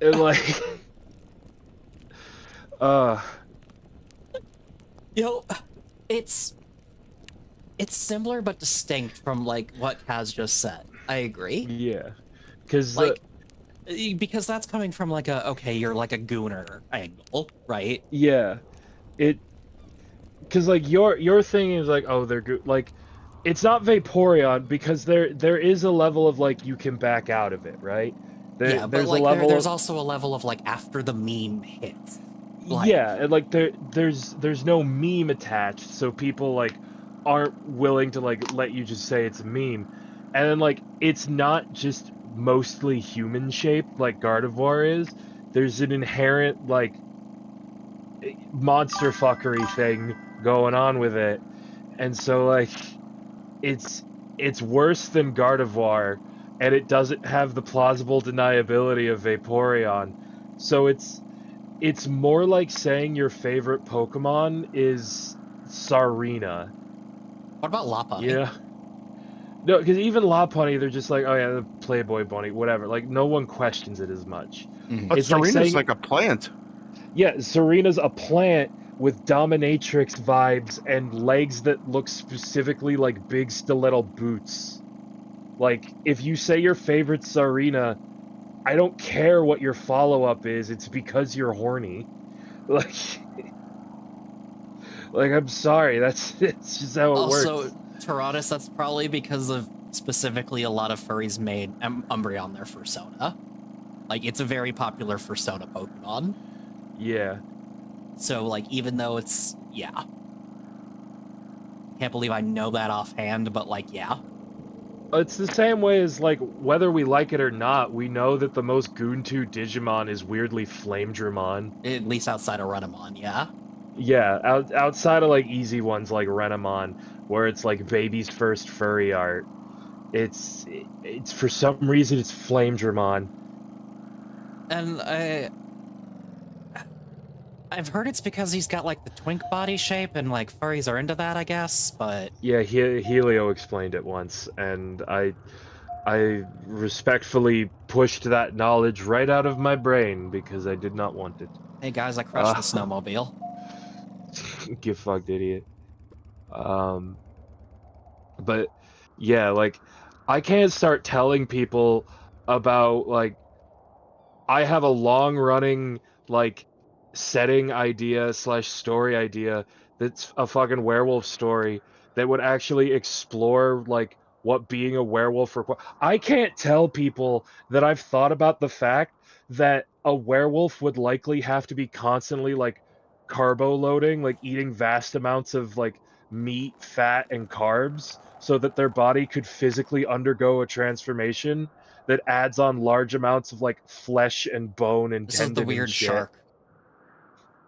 [SPEAKER 3] and like,
[SPEAKER 2] it's similar but distinct from like what Kaz just said. I agree.
[SPEAKER 3] Yeah, because
[SPEAKER 2] like because that's coming from like a you're like a gooner angle, right?
[SPEAKER 3] Yeah, because like your thing is like, oh, they're good. Like, it's not Vaporeon because there is a level of like you can back out of it, right?
[SPEAKER 2] Yeah, but
[SPEAKER 3] There's a
[SPEAKER 2] like
[SPEAKER 3] level
[SPEAKER 2] there's
[SPEAKER 3] of
[SPEAKER 2] also a level of like after the meme hits. Like,
[SPEAKER 3] yeah, and like there's no meme attached, so people like aren't willing to like let you just say it's a meme. And then like it's not just mostly human shaped like Gardevoir is. There's an inherent like monster fuckery thing going on with it. And so like it's it's worse than Gardevoir, and it doesn't have the plausible deniability of Vaporeon. So it's more like saying your favorite Pokemon is Sarina.
[SPEAKER 2] what about Lopunny?
[SPEAKER 3] Yeah. No, because even Lopunny, they're just like, oh yeah, the Playboy Bunny, whatever. Like no one questions it as much.
[SPEAKER 1] But
[SPEAKER 3] It's like
[SPEAKER 1] Serena's
[SPEAKER 3] saying,
[SPEAKER 1] like a plant.
[SPEAKER 3] yeah, Sarina's a plant with dominatrix vibes and legs that look specifically like big stiletto boots. Like if you say your favorite Sarina, I don't care what your follow-up is. It's because you're horny. Like like I'm sorry, that's it's just how it
[SPEAKER 2] Also,
[SPEAKER 3] works.
[SPEAKER 2] Tyrannus, that's probably because of specifically a lot of furries made Umbreon their Fursona. Like, it's a very popular Fursona Pokemon.
[SPEAKER 3] Yeah.
[SPEAKER 2] So, like, even though it's, yeah. Can't believe I know that offhand, but, like, yeah.
[SPEAKER 3] It's the same way as like whether we like it or not, we know that the most Goontu Digimon is weirdly Flamedramon.
[SPEAKER 2] At least outside of Renamon, yeah.
[SPEAKER 3] Yeah, outside of like easy ones like Renamon, where it's like baby's first furry art, it's for some reason it's Flamedramon.
[SPEAKER 2] And I've heard it's because he's got, like, the twink body shape, and, like, furries are into that, I guess, but...
[SPEAKER 3] Yeah, Helio explained it once, and I respectfully pushed that knowledge right out of my brain because I did not want it.
[SPEAKER 2] Hey, guys, I crushed the snowmobile.
[SPEAKER 3] Get fucked, idiot. But yeah, like I can't start telling people about like I have a long running like setting idea slash story idea that's a fucking werewolf story that would actually explore like what being a werewolf requires. I can't tell people that I've thought about the fact that a werewolf would likely have to be constantly like carbo loading, like eating vast amounts of like meat, fat, and carbs so that their body could physically undergo a transformation that adds on large amounts of like flesh and bone and
[SPEAKER 2] This is the
[SPEAKER 3] tendon and
[SPEAKER 2] weird
[SPEAKER 3] shit.
[SPEAKER 2] shark.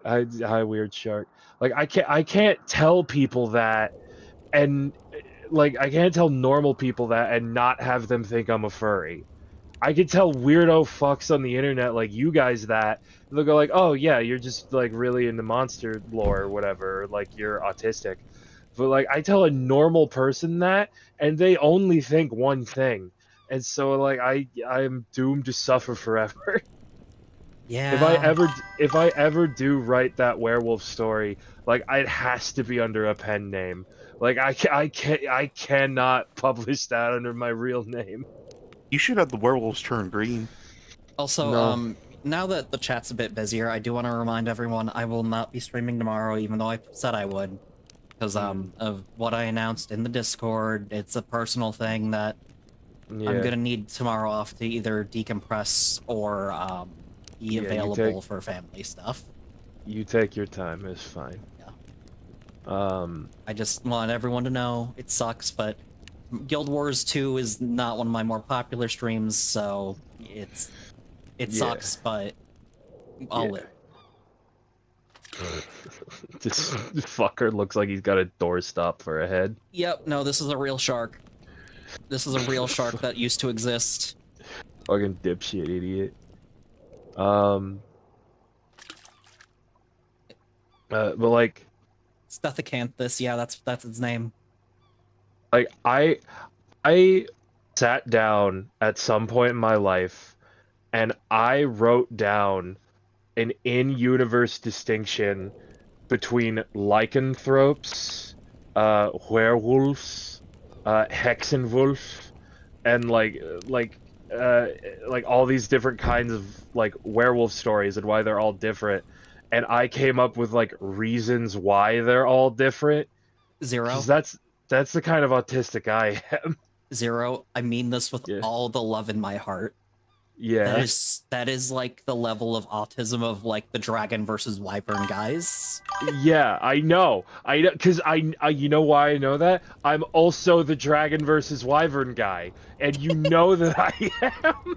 [SPEAKER 3] Hi, weird shark. Like I can't tell people that, and like I can't tell normal people that and not have them think I'm a furry. I could tell weirdo fucks on the internet like you guys that, and they'll go like, "Oh yeah, you're just like really into monster lore or whatever, or, like you're autistic." But like I tell a normal person that, and they only think one thing, and so like I'm doomed to suffer forever.
[SPEAKER 2] Yeah.
[SPEAKER 3] If I ever do write that werewolf story, like it has to be under a pen name. Like I cannot publish that under my real name.
[SPEAKER 1] You should have the werewolves turn green.
[SPEAKER 2] Also,
[SPEAKER 3] No.
[SPEAKER 2] now that the chat's a bit busier, I do want to remind everyone I will not be streaming tomorrow, even though I said I would, because of what I announced in the Discord. It's a personal thing that I'm
[SPEAKER 3] Yeah.
[SPEAKER 2] gonna need tomorrow off to either decompress or be
[SPEAKER 3] Yeah,
[SPEAKER 2] available for family stuff.
[SPEAKER 3] you take your time, it's fine.
[SPEAKER 2] Yeah. I just want everyone to know it sucks, but Guild Wars 2 is not one of my more popular streams, so it
[SPEAKER 3] Yeah.
[SPEAKER 2] sucks, but I'll live.
[SPEAKER 3] This fucker looks like he's got a doorstop for a head.
[SPEAKER 2] Yep, no, this is a real shark. This is a real shark that used to exist.
[SPEAKER 3] Fucking dipshit idiot. But like
[SPEAKER 2] Stethecanthus, yeah, that's its name.
[SPEAKER 3] like I sat down at some point in my life and I wrote down an in-universe distinction between lycanthropes, werewolves, hexenwolf, and like all these different kinds of like werewolf stories and why they're all different. And I came up with like reasons why they're all different.
[SPEAKER 2] Zero.
[SPEAKER 3] Because that's the kind of autistic I am.
[SPEAKER 2] Zero, I mean this with
[SPEAKER 3] Yeah.
[SPEAKER 2] all the love in my heart.
[SPEAKER 3] Yeah.
[SPEAKER 2] That is like the level of autism of like the dragon versus wyvern guys.
[SPEAKER 3] Yeah, I know. I know because I you know why I know that? I'm also the dragon versus wyvern guy, and you know that I am.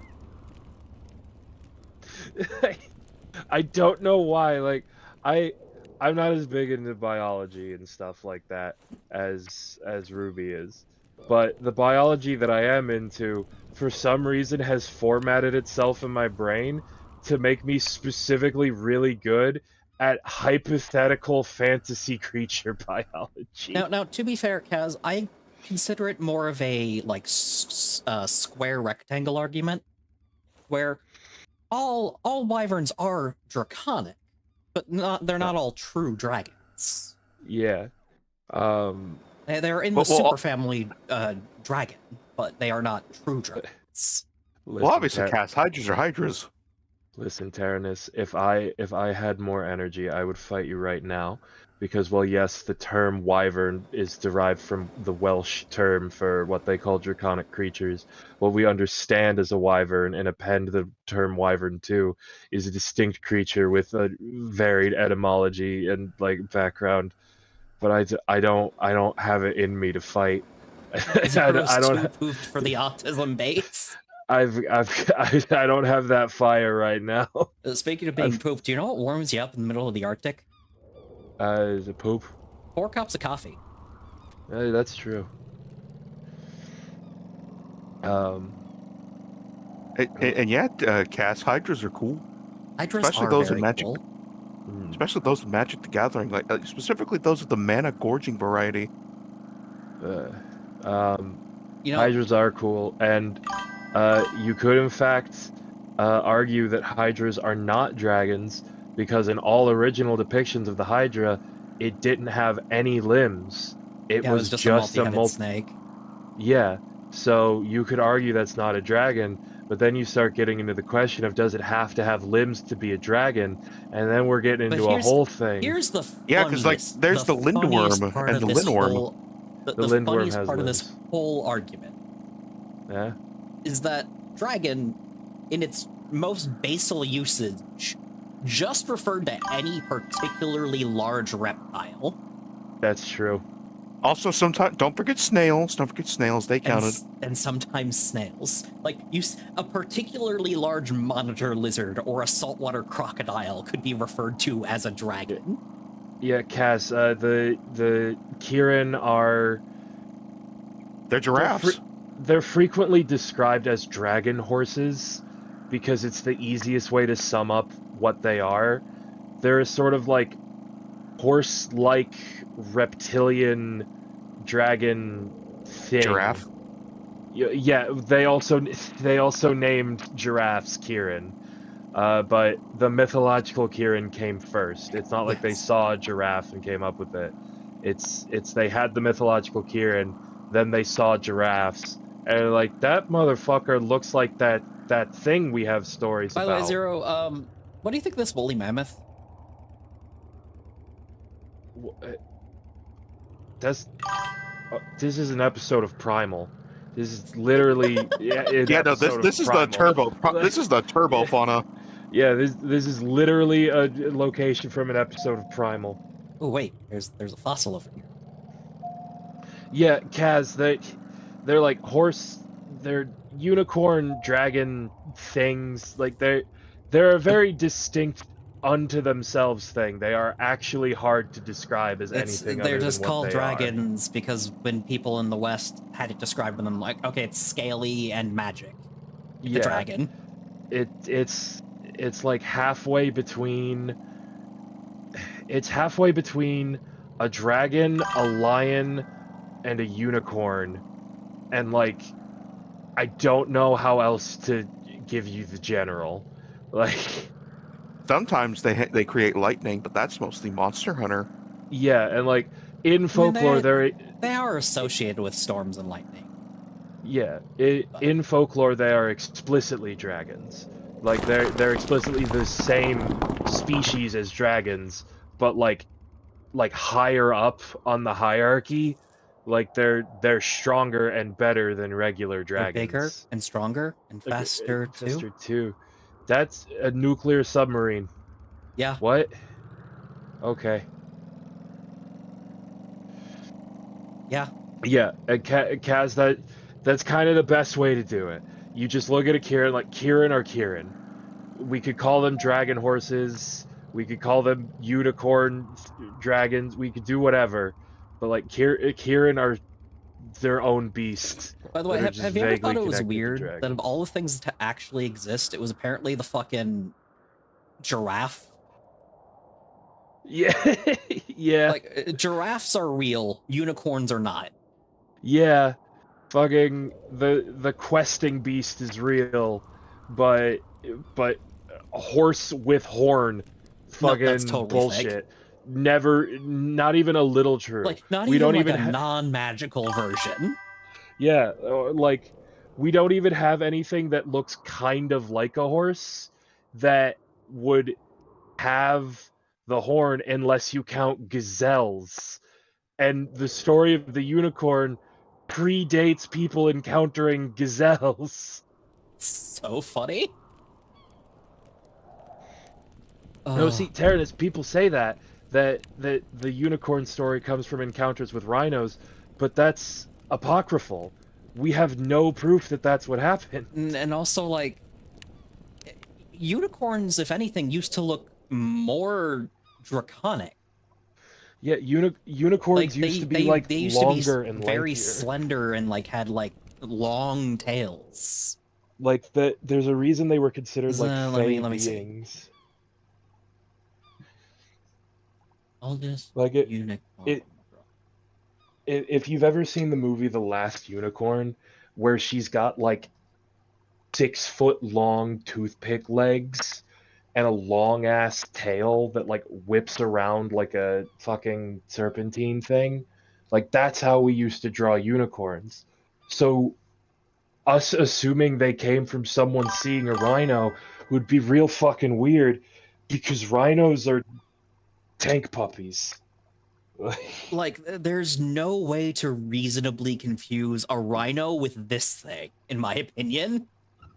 [SPEAKER 3] I don't know why. Like I I'm not as big into biology and stuff like that as Ruby is. But the biology that I am into for some reason has formatted itself in my brain to make me specifically really good at hypothetical fantasy creature biology.
[SPEAKER 2] Now, to be fair, Kaz, I consider it more of a like square rectangle argument, where all wyverns are draconic, but they're
[SPEAKER 3] Uh,
[SPEAKER 2] not all true dragons.
[SPEAKER 3] yeah. Um
[SPEAKER 2] They're in the
[SPEAKER 1] Well,
[SPEAKER 2] superfamily dragon, but they are not true dragons.
[SPEAKER 3] listen,
[SPEAKER 1] obviously, cast hydras are hydras.
[SPEAKER 3] Listen, Taranis, if I had more energy, I would fight you right now. Because, well, yes, the term wyvern is derived from the Welsh term for what they call draconic creatures. What we understand as a wyvern and append the term wyvern to is a distinct creature with a varied etymology and like background. But I don't have it in me to fight. I
[SPEAKER 2] Zero's
[SPEAKER 3] don't
[SPEAKER 2] too poofed for the autism baits.
[SPEAKER 3] I don't have that fire right now.
[SPEAKER 2] Speaking of being
[SPEAKER 3] I've
[SPEAKER 2] pooped, do you know what warms you up in the middle of the Arctic?
[SPEAKER 3] is it poop?
[SPEAKER 2] 4 cups of coffee.
[SPEAKER 3] That's true. Um,
[SPEAKER 1] And yet, cast hydras are cool,
[SPEAKER 2] Hydras
[SPEAKER 1] especially
[SPEAKER 2] are
[SPEAKER 1] those in
[SPEAKER 2] very
[SPEAKER 1] Magic,
[SPEAKER 2] cool.
[SPEAKER 1] especially those in Magic the Gathering, like specifically those of the mana gorging variety.
[SPEAKER 3] uh, um,
[SPEAKER 2] You know,
[SPEAKER 3] hydras are cool, and you could in fact argue that hydras are not dragons because in all original depictions of the hydra, it didn't have any limbs. It
[SPEAKER 2] yeah, it was
[SPEAKER 3] was
[SPEAKER 2] just a
[SPEAKER 3] just a
[SPEAKER 2] multi-headed snake.
[SPEAKER 3] Yeah, so you could argue that's not a dragon, but then you start getting into the question of does it have to have limbs to be a dragon? And then we're getting
[SPEAKER 2] But
[SPEAKER 3] into a whole thing.
[SPEAKER 2] here's the
[SPEAKER 1] Yeah, because like
[SPEAKER 2] the
[SPEAKER 1] there's the
[SPEAKER 2] funniest
[SPEAKER 1] lindworm
[SPEAKER 2] part
[SPEAKER 1] and
[SPEAKER 2] of
[SPEAKER 1] the
[SPEAKER 2] this
[SPEAKER 1] lindworm.
[SPEAKER 2] whole
[SPEAKER 3] The
[SPEAKER 2] the
[SPEAKER 3] lindworm
[SPEAKER 2] funniest
[SPEAKER 3] has
[SPEAKER 2] part of this
[SPEAKER 3] limbs.
[SPEAKER 2] whole argument
[SPEAKER 3] Yeah,
[SPEAKER 2] is that dragon, in its most basal usage, just referred to any particularly large reptile.
[SPEAKER 3] that's true.
[SPEAKER 1] Also, sometimes don't forget snails. Don't forget snails. They counted.
[SPEAKER 2] And sometimes snails. Like a particularly large monitor lizard or a saltwater crocodile could be referred to as a dragon.
[SPEAKER 3] Yeah, Cass, the Kirin are
[SPEAKER 1] They're giraffes.
[SPEAKER 3] they're frequently described as dragon horses because it's the easiest way to sum up what they are. They're a sort of like horse-like reptilian dragon thing.
[SPEAKER 1] Giraffe.
[SPEAKER 3] Yeah, they also named giraffes Kirin. But the mythological Kirin came first. It's not like they
[SPEAKER 2] Yes.
[SPEAKER 3] saw a giraffe and came up with it. It's they had the mythological Kirin, then they saw giraffes, and they're like, that motherfucker looks like that thing we have stories
[SPEAKER 2] By the way,
[SPEAKER 3] about.
[SPEAKER 2] Zero, what do you think of this woolly mammoth?
[SPEAKER 3] That's this is an episode of Primal. This is literally an
[SPEAKER 1] Yeah, no.
[SPEAKER 3] episode
[SPEAKER 1] This
[SPEAKER 3] of
[SPEAKER 1] is the
[SPEAKER 3] Primal.
[SPEAKER 1] turbo. This is the turbo fauna.
[SPEAKER 3] Yeah, this is literally a location from an episode of Primal.
[SPEAKER 2] Oh wait, there's a fossil over here.
[SPEAKER 3] Yeah, Kaz, they're like they're unicorn dragon things. Like they're a very distinct unto themselves thing. They are actually hard to describe as anything
[SPEAKER 2] They're
[SPEAKER 3] other
[SPEAKER 2] just
[SPEAKER 3] than what
[SPEAKER 2] called
[SPEAKER 3] they
[SPEAKER 2] dragons because when people in the West had it described with them, like, okay, it's scaly and magic. It's a
[SPEAKER 3] Yeah.
[SPEAKER 2] dragon.
[SPEAKER 3] It's like halfway between. It's halfway between a dragon, a lion, and a unicorn, and like I don't know how else to give you the general. Like,
[SPEAKER 1] Sometimes they create lightning, but that's mostly Monster Hunter.
[SPEAKER 3] yeah, and like in
[SPEAKER 2] I mean,
[SPEAKER 3] folklore,
[SPEAKER 2] they are associated with storms and lightning.
[SPEAKER 3] in folklore they are explicitly dragons. Like they're explicitly the same species as dragons, but like higher up on the hierarchy, Like they're stronger and better than regular
[SPEAKER 2] They're bigger
[SPEAKER 3] dragons.
[SPEAKER 2] and stronger and
[SPEAKER 3] Like,
[SPEAKER 2] faster too.
[SPEAKER 3] faster too. That's a nuclear submarine.
[SPEAKER 2] Yeah.
[SPEAKER 3] What? Okay.
[SPEAKER 2] Yeah.
[SPEAKER 3] Yeah, and Kaz, that's kind of the best way to do it. You just look at a Kieran, like Kieran or Kieran. We could call them dragon horses. We could call them unicorn dragons. We could do whatever. But like Kieran are their own beasts
[SPEAKER 2] By the way,
[SPEAKER 3] that are just
[SPEAKER 2] have you ever
[SPEAKER 3] vaguely
[SPEAKER 2] thought it was
[SPEAKER 3] connected to
[SPEAKER 2] weird that of
[SPEAKER 3] dragons.
[SPEAKER 2] all the things to actually exist, it was apparently the fucking giraffe?
[SPEAKER 3] Yeah, yeah,
[SPEAKER 2] Like, giraffes are real, unicorns are not.
[SPEAKER 3] yeah. Fucking the questing beast is real, but but a horse with horn,
[SPEAKER 2] No, that's
[SPEAKER 3] fucking
[SPEAKER 2] totally fake.
[SPEAKER 3] bullshit. Never, not even a little true.
[SPEAKER 2] Like, not
[SPEAKER 3] We
[SPEAKER 2] even
[SPEAKER 3] don't
[SPEAKER 2] like
[SPEAKER 3] even
[SPEAKER 2] a non-magical version.
[SPEAKER 3] yeah, like we don't even have anything that looks kind of like a horse that would have the horn unless you count gazelles. And the story of the unicorn predates people encountering gazelles.
[SPEAKER 2] So funny.
[SPEAKER 3] No, see, Tyrannus, people say that the unicorn story comes from encounters with rhinos, but that's apocryphal. We have no proof that that's what happened.
[SPEAKER 2] And also, like, unicorns, if anything, used to look more draconic.
[SPEAKER 3] Yeah, unicorns
[SPEAKER 2] Like
[SPEAKER 3] used to be like
[SPEAKER 2] they used to be
[SPEAKER 3] longer and
[SPEAKER 2] very
[SPEAKER 3] lankier.
[SPEAKER 2] slender and like had like long tails.
[SPEAKER 3] Like there's a reason they were considered like
[SPEAKER 2] Let
[SPEAKER 3] fey
[SPEAKER 2] me see.
[SPEAKER 3] beings.
[SPEAKER 2] I'll just
[SPEAKER 3] Like
[SPEAKER 2] unicorn.
[SPEAKER 3] if you've ever seen the movie The Last Unicorn, where she's got like 6 foot long toothpick legs and a long ass tail that like whips around like a fucking serpentine thing, like that's how we used to draw unicorns. So us assuming they came from someone seeing a rhino would be real fucking weird because rhinos are tank puppies.
[SPEAKER 2] Like, there's no way to reasonably confuse a rhino with this thing, in my opinion.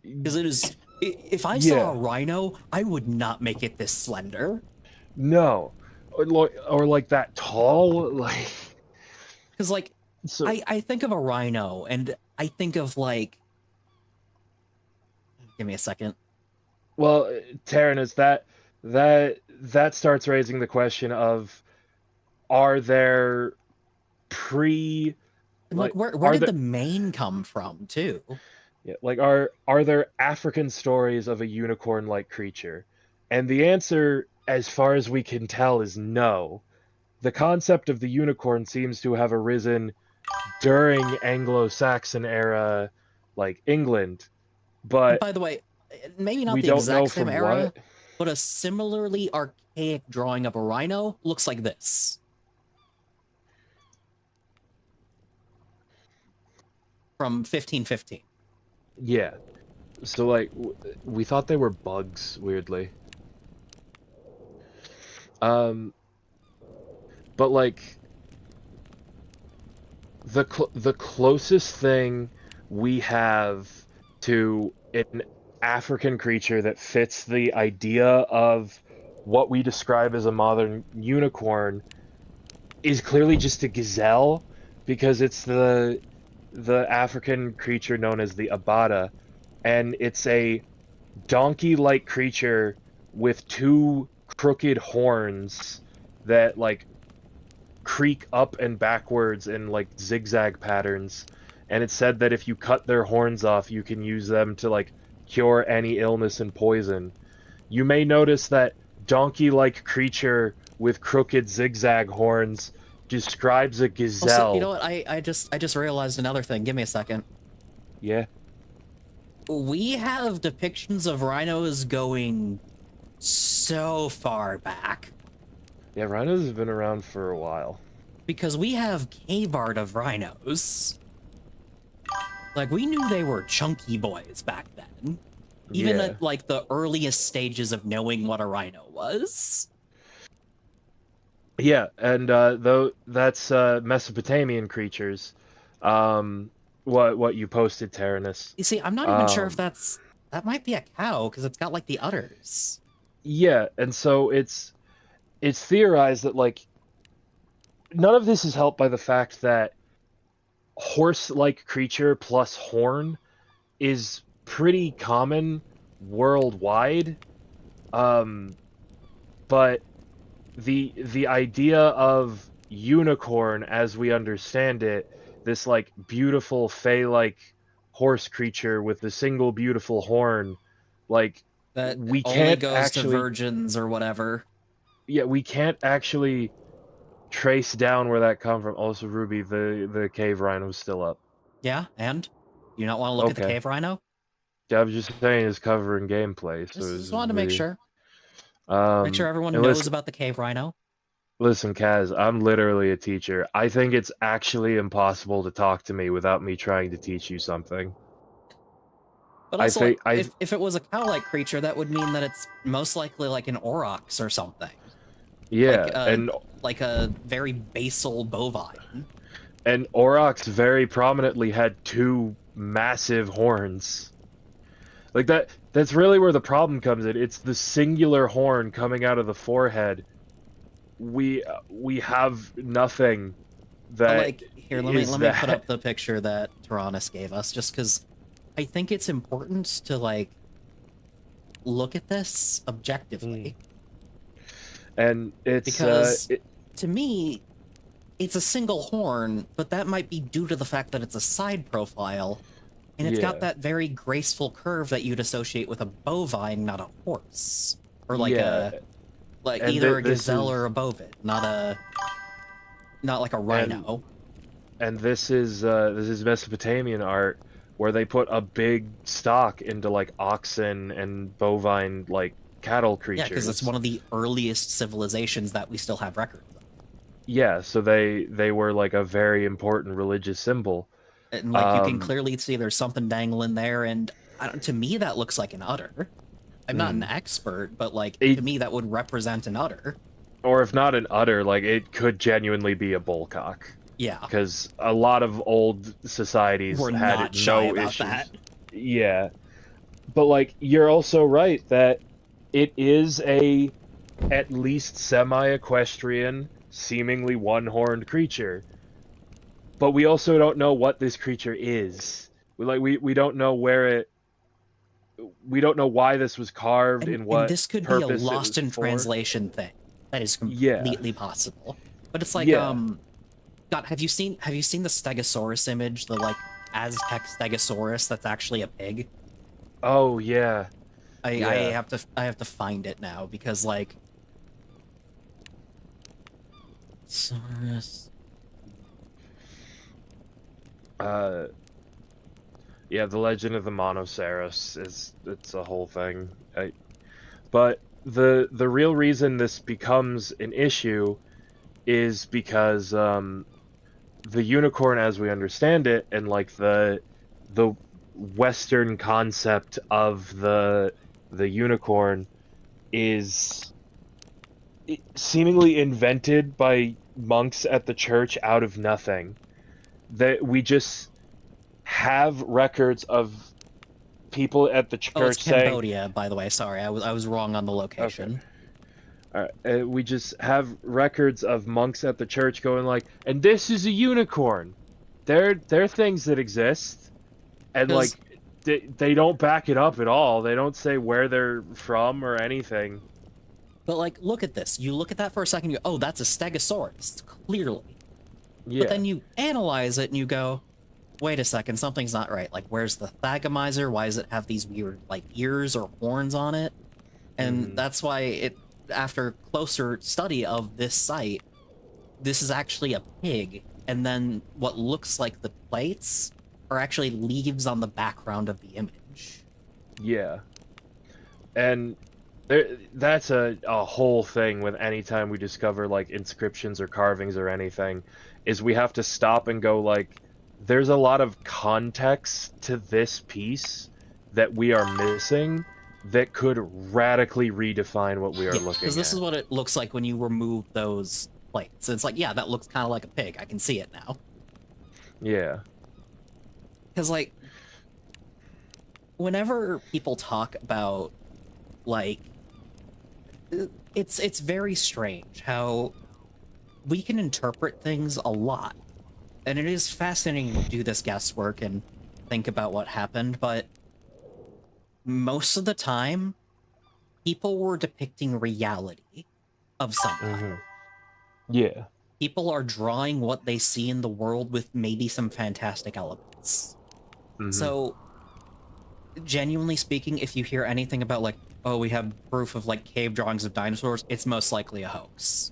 [SPEAKER 2] Because it is. If I saw a rhino, I would not make it this slender.
[SPEAKER 3] No, or like that tall, like.
[SPEAKER 2] Because like,
[SPEAKER 3] So
[SPEAKER 2] I think of a rhino, and I think of like. Give me a second.
[SPEAKER 3] well, Taryn, is that starts raising the question of are there pre
[SPEAKER 2] And like, where
[SPEAKER 3] are
[SPEAKER 2] did
[SPEAKER 3] there,
[SPEAKER 2] the mane come from, too?
[SPEAKER 3] yeah, like are there African stories of a unicorn-like creature? And the answer, as far as we can tell, is no. The concept of the unicorn seems to have arisen during Anglo-Saxon era, like England,
[SPEAKER 2] And
[SPEAKER 3] but
[SPEAKER 2] by the way, maybe not
[SPEAKER 3] we
[SPEAKER 2] the
[SPEAKER 3] don't know
[SPEAKER 2] exact same
[SPEAKER 3] from
[SPEAKER 2] era,
[SPEAKER 3] what.
[SPEAKER 2] but a similarly archaic drawing of a rhino looks like this. From 1515.
[SPEAKER 3] Yeah. So like we thought they were bugs weirdly. But like the closest thing we have to an African creature that fits the idea of what we describe as a modern unicorn is clearly just a gazelle because it's the African creature known as the abada, and it's a donkey-like creature with 2 crooked horns that like creak up and backwards in like zigzag patterns, and it's said that if you cut their horns off you can use them to like cure any illness and poison. You may notice that donkey-like creature with crooked zigzag horns describes a gazelle.
[SPEAKER 2] Also, you know what? I just realized another thing. Give me a second.
[SPEAKER 3] Yeah.
[SPEAKER 2] We have depictions of rhinos going so far back.
[SPEAKER 3] Yeah, rhinos have been around for a while.
[SPEAKER 2] Because we have cave art of rhinos. Like, we knew they were chunky boys back then. Even
[SPEAKER 3] Yeah.
[SPEAKER 2] at, like, the earliest stages of knowing what a rhino was.
[SPEAKER 3] Yeah, and though that's Mesopotamian creatures. Um, what you posted, Tyrannus.
[SPEAKER 2] You see, I'm not even sure if
[SPEAKER 3] Um,
[SPEAKER 2] that might be a cow because it's got like the udders.
[SPEAKER 3] yeah, and so it's theorized that like none of this is helped by the fact that horse-like creature plus horn is pretty common worldwide. Um, but the idea of unicorn as we understand it, this like beautiful fey-like horse creature with a single beautiful horn, like
[SPEAKER 2] That
[SPEAKER 3] we
[SPEAKER 2] only
[SPEAKER 3] can't
[SPEAKER 2] goes to
[SPEAKER 3] actually,
[SPEAKER 2] virgins or whatever.
[SPEAKER 3] yeah, we can't actually trace down where that come from. Also, Ruby, the cave rhino's still up.
[SPEAKER 2] Yeah, and you not want to look at the
[SPEAKER 3] Okay.
[SPEAKER 2] cave rhino?
[SPEAKER 3] Yeah, I was just saying it's covering gameplay, so
[SPEAKER 2] Just wanted to make sure everyone
[SPEAKER 3] and
[SPEAKER 2] knows
[SPEAKER 3] listen,
[SPEAKER 2] about the cave rhino.
[SPEAKER 3] listen, Kaz, I'm literally a teacher. I think it's actually impossible to talk to me without me trying to teach you something.
[SPEAKER 2] But
[SPEAKER 3] I
[SPEAKER 2] also, like,
[SPEAKER 3] think I
[SPEAKER 2] if it was a cow-like creature, that would mean that it's most likely like an aurochs or something, like
[SPEAKER 3] yeah,
[SPEAKER 2] a like a very basal bovine.
[SPEAKER 3] and Aurochs very prominently had two massive horns. Like that's really where the problem comes in. It's the singular horn coming out of the forehead. We have nothing
[SPEAKER 2] But
[SPEAKER 3] that
[SPEAKER 2] like, here,
[SPEAKER 3] is
[SPEAKER 2] let me put
[SPEAKER 3] that.
[SPEAKER 2] up the picture that Tyrannus gave us, just because I think it's important to like look at this objectively,
[SPEAKER 3] And it's
[SPEAKER 2] because to me, it's a single horn, but that might be due to the fact that it's a side profile, and it's got
[SPEAKER 3] yeah,
[SPEAKER 2] that very graceful curve that you'd associate with a bovine, not a horse, or
[SPEAKER 3] yeah,
[SPEAKER 2] like
[SPEAKER 3] and
[SPEAKER 2] either a
[SPEAKER 3] this
[SPEAKER 2] gazelle
[SPEAKER 3] is
[SPEAKER 2] or a bovid, not like a
[SPEAKER 3] and
[SPEAKER 2] rhino.
[SPEAKER 3] this is Mesopotamian art where they put a big stock into like oxen and bovine like cattle
[SPEAKER 2] Yeah, because it's
[SPEAKER 3] creatures.
[SPEAKER 2] one of the earliest civilizations that we still have records of.
[SPEAKER 3] Yeah, so they were like a very important religious symbol.
[SPEAKER 2] And like you can
[SPEAKER 3] Um,
[SPEAKER 2] clearly see there's something dangling there, and to me that looks like an udder. I'm not an
[SPEAKER 3] hmm.
[SPEAKER 2] expert, but like
[SPEAKER 3] It,
[SPEAKER 2] to me that would represent an udder.
[SPEAKER 3] or if not an udder, like it could genuinely be a bullcock.
[SPEAKER 2] Yeah,
[SPEAKER 3] Because a lot of old societies
[SPEAKER 2] we're
[SPEAKER 3] had
[SPEAKER 2] not shy
[SPEAKER 3] no
[SPEAKER 2] about that.
[SPEAKER 3] issues. Yeah, but like you're also right that it is a at least semi-equestrian, seemingly one-horned creature. But we also don't know what this creature is. We don't know where it. We don't know why this was carved, in
[SPEAKER 2] And
[SPEAKER 3] what
[SPEAKER 2] this could be a
[SPEAKER 3] purpose it
[SPEAKER 2] lost
[SPEAKER 3] was
[SPEAKER 2] in
[SPEAKER 3] for.
[SPEAKER 2] translation thing. That is
[SPEAKER 3] Yeah,
[SPEAKER 2] completely possible. But it's like
[SPEAKER 3] yeah.
[SPEAKER 2] God, have you seen the Stegosaurus image, the like Aztec Stegosaurus that's actually a pig?
[SPEAKER 3] Oh yeah,
[SPEAKER 2] I
[SPEAKER 3] yeah.
[SPEAKER 2] have to find it now because like Saurus.
[SPEAKER 3] Uh, yeah. The Legend of the Monoceros is it's a whole thing. But the real reason this becomes an issue is because the unicorn, as we understand it, and like the Western concept of the unicorn is seemingly invented by monks at the church out of nothing. That we just have records of people at the
[SPEAKER 2] Oh, it's
[SPEAKER 3] church saying,
[SPEAKER 2] Cambodia, by the way. Sorry, I was wrong on the
[SPEAKER 3] okay.
[SPEAKER 2] location.
[SPEAKER 3] We just have records of monks at the church going like, and this is a unicorn. They're things that exist, and like
[SPEAKER 2] Because
[SPEAKER 3] they don't back it up at all. They don't say where they're from or anything.
[SPEAKER 2] but like look at this. You look at that for a second, you go, oh, that's a Stegosaurus, clearly. But
[SPEAKER 3] Yeah.
[SPEAKER 2] then you analyze it and you go, wait a second, something's not right. Like, where's the Thagomizer? Why does it have these weird, like, ears or horns on it? And
[SPEAKER 3] Hmm.
[SPEAKER 2] that's why after closer study of this site, this is actually a pig. And then what looks like the plates are actually leaves on the background of the image.
[SPEAKER 3] Yeah. And that's a whole thing with anytime we discover like inscriptions or carvings or anything, is we have to stop and go like, there's a lot of context to this piece that we are missing that could radically redefine what we are
[SPEAKER 2] Yeah,
[SPEAKER 3] looking
[SPEAKER 2] because this
[SPEAKER 3] at.
[SPEAKER 2] is what it looks like when you remove those plates. It's like, yeah, that looks kind of like a pig. I can see it now.
[SPEAKER 3] Yeah.
[SPEAKER 2] Because, like, whenever people talk about, like, it's very strange how we can interpret things a lot. And it is fascinating to do this guesswork and think about what happened, but most of the time, people were depicting reality of some kind.
[SPEAKER 3] Yeah.
[SPEAKER 2] People are drawing what they see in the world with maybe some fantastic elements. So, genuinely speaking, if you hear anything about, like, oh, we have proof of, like, cave drawings of dinosaurs, it's most likely a hoax.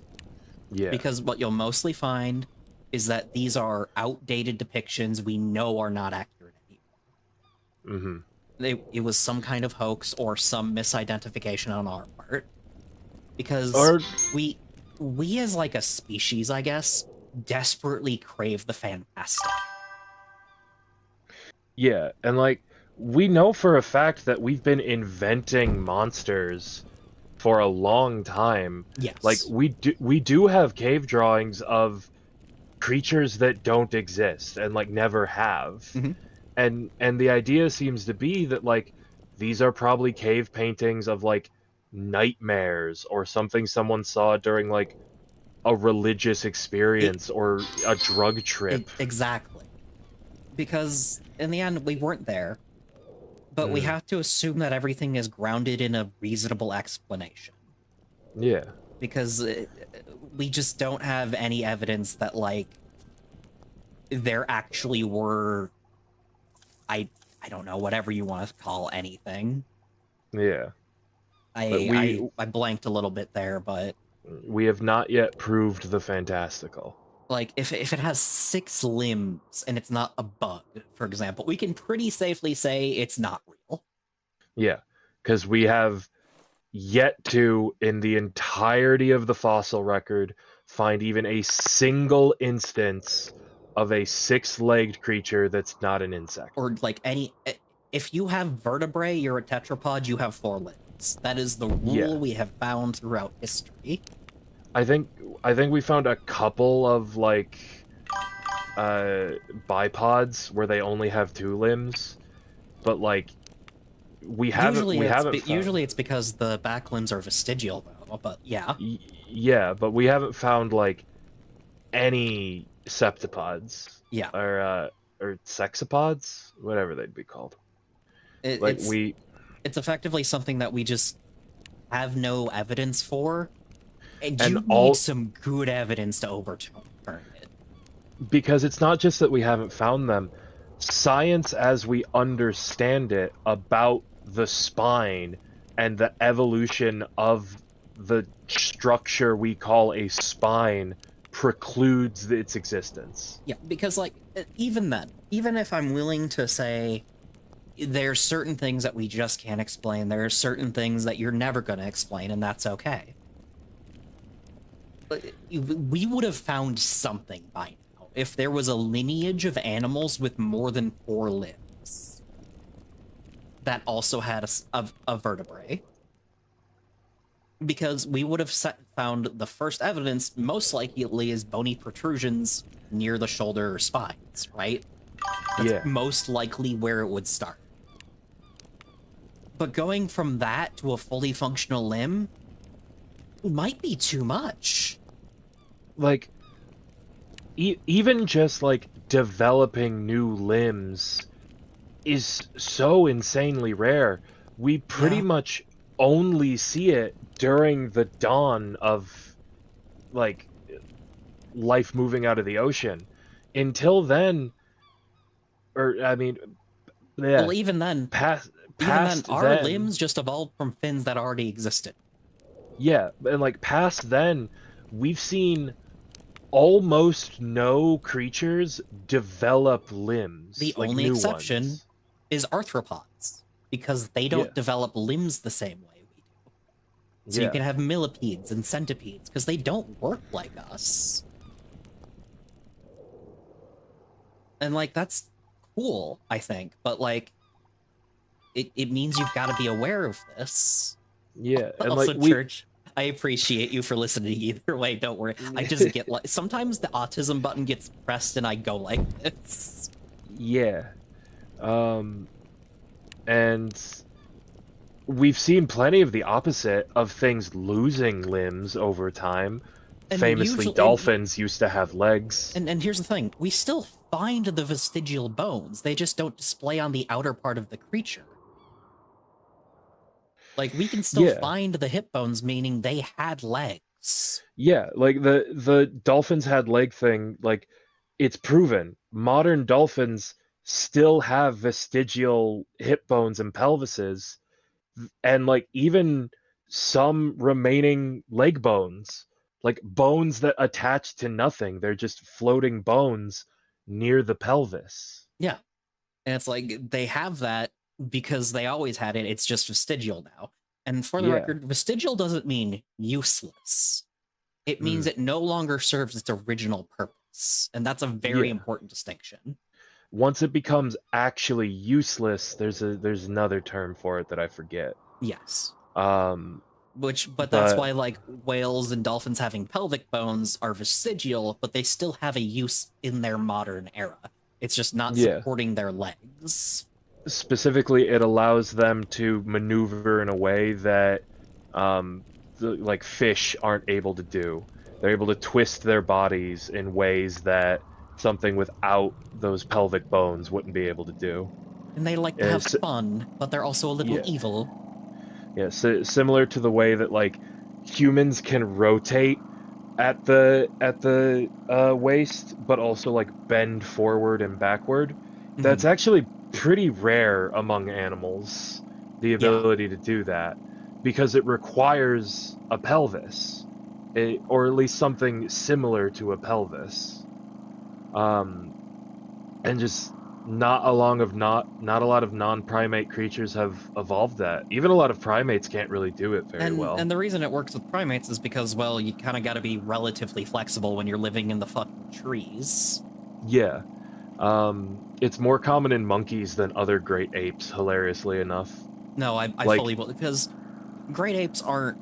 [SPEAKER 3] Yeah.
[SPEAKER 2] Because what you'll mostly find is that these are outdated depictions we know are not accurate anymore. It was some kind of hoax or some misidentification on our part. Because
[SPEAKER 3] Or
[SPEAKER 2] we as, like, a species, I guess, desperately crave the fantastic.
[SPEAKER 3] yeah, and like we know for a fact that we've been inventing monsters for a long time. Like
[SPEAKER 2] Yes.
[SPEAKER 3] we do have cave drawings of creatures that don't exist and like never have.
[SPEAKER 2] Mhm.
[SPEAKER 3] And the idea seems to be that like these are probably cave paintings of like nightmares or something someone saw during like a religious experience or a drug trip.
[SPEAKER 2] Exactly. Because in the end, we weren't there. But we have to assume that everything is grounded in a reasonable explanation.
[SPEAKER 3] Yeah.
[SPEAKER 2] Because we just don't have any evidence that, like, there actually were, I don't know, whatever you want to call anything.
[SPEAKER 3] Yeah. But
[SPEAKER 2] I blanked a little bit there, but
[SPEAKER 3] we have not yet proved the fantastical.
[SPEAKER 2] like, if it has 6 limbs and it's not a bug, for example, we can pretty safely say it's not real.
[SPEAKER 3] Yeah, because we have yet to, in the entirety of the fossil record, find even a single instance of a 6-legged creature that's not an insect.
[SPEAKER 2] Or, like, if you have vertebrae, you're a tetrapod, you have 4 limbs. That is the rule
[SPEAKER 3] Yeah.
[SPEAKER 2] we have found throughout history.
[SPEAKER 3] I think we found a couple of like bipods where they only have 2 limbs, but like we haven't found,
[SPEAKER 2] Usually it's because the back limbs are vestigial, though, but yeah.
[SPEAKER 3] Yeah, but we haven't found like any septipods.
[SPEAKER 2] Yeah.
[SPEAKER 3] Or sexapods, whatever they'd be called. Like
[SPEAKER 2] It's effectively something that we just have no evidence for, and you need some good evidence to overturn it.
[SPEAKER 3] Because it's not just that we haven't found them. Science as we understand it about the spine and the evolution of the structure we call a spine precludes its existence.
[SPEAKER 2] Yeah, because, like, even then, even if I'm willing to say there's certain things that we just can't explain, there are certain things that you're never going to explain, and that's okay. But we would have found something by now if there was a lineage of animals with more than 4 limbs that also had a vertebrae. Because we would have found the first evidence most likely is bony protrusions near the shoulder or spines, right? That's most likely where it would start. But going from that to a fully functional limb might be too much.
[SPEAKER 3] Like, even just like developing new limbs is so insanely rare. We pretty much only see it during the dawn of like life moving out of the ocean. Until then, or I mean, yeah.
[SPEAKER 2] Well, even then, our limbs just evolved from fins that already existed.
[SPEAKER 3] Yeah, and like past then, we've seen almost no creatures develop limbs.
[SPEAKER 2] The
[SPEAKER 3] like
[SPEAKER 2] only
[SPEAKER 3] new
[SPEAKER 2] exception
[SPEAKER 3] ones.
[SPEAKER 2] is arthropods, because they don't develop limbs the same way we do. So you can have millipedes and centipedes, because they don't work like us. And, like, that's cool, I think, but, like, it means you've got to be aware of this.
[SPEAKER 3] Yeah, and
[SPEAKER 2] Also,
[SPEAKER 3] like
[SPEAKER 2] Church, I appreciate you for listening either way. Don't worry. I just get like sometimes the autism button gets pressed and I go like this.
[SPEAKER 3] Yeah. And we've seen plenty of the opposite of things losing limbs over time.
[SPEAKER 2] And
[SPEAKER 3] Famously,
[SPEAKER 2] usually,
[SPEAKER 3] dolphins used to have legs.
[SPEAKER 2] and here's the thing: we still find the vestigial bones. They just don't display on the outer part of the creature. Like we can still
[SPEAKER 3] Yeah.
[SPEAKER 2] find the hip bones, meaning they had legs.
[SPEAKER 3] Yeah, like the dolphins had leg thing, like it's proven. Modern dolphins still have vestigial hip bones and pelvises, and like even some remaining leg bones, like bones that attach to nothing. They're just floating bones near the pelvis.
[SPEAKER 2] Yeah, and it's like they have that because they always had it. It's just vestigial now. And for the
[SPEAKER 3] Yeah.
[SPEAKER 2] record, vestigial doesn't mean useless. It means it no longer serves its original purpose, and that's a very important distinction.
[SPEAKER 3] Once it becomes actually useless, there's another term for it that I forget.
[SPEAKER 2] Yes.
[SPEAKER 3] But
[SPEAKER 2] That's why like whales and dolphins having pelvic bones are vestigial, but they still have a use in their modern era. It's just not supporting their legs.
[SPEAKER 3] Specifically, it allows them to maneuver in a way that like fish aren't able to do. They're able to twist their bodies in ways that something without those pelvic bones wouldn't be able to do.
[SPEAKER 2] And they like to have fun, but they're also a little evil.
[SPEAKER 3] Yeah, similar to the way that like humans can rotate at the waist, but also like bend forward and backward. That's actually pretty rare among animals, the ability to do that, because it requires a pelvis, or at least something similar to a pelvis. And just not a lot of non-primate creatures have evolved that. Even a lot of primates can't really do it very well.
[SPEAKER 2] And the reason it works with primates is because, well, you kind of got to be relatively flexible when you're living in the fucking trees.
[SPEAKER 3] Yeah. It's more common in monkeys than other great apes, hilariously enough.
[SPEAKER 2] No, I
[SPEAKER 3] Like-
[SPEAKER 2] fully believe, because great apes aren't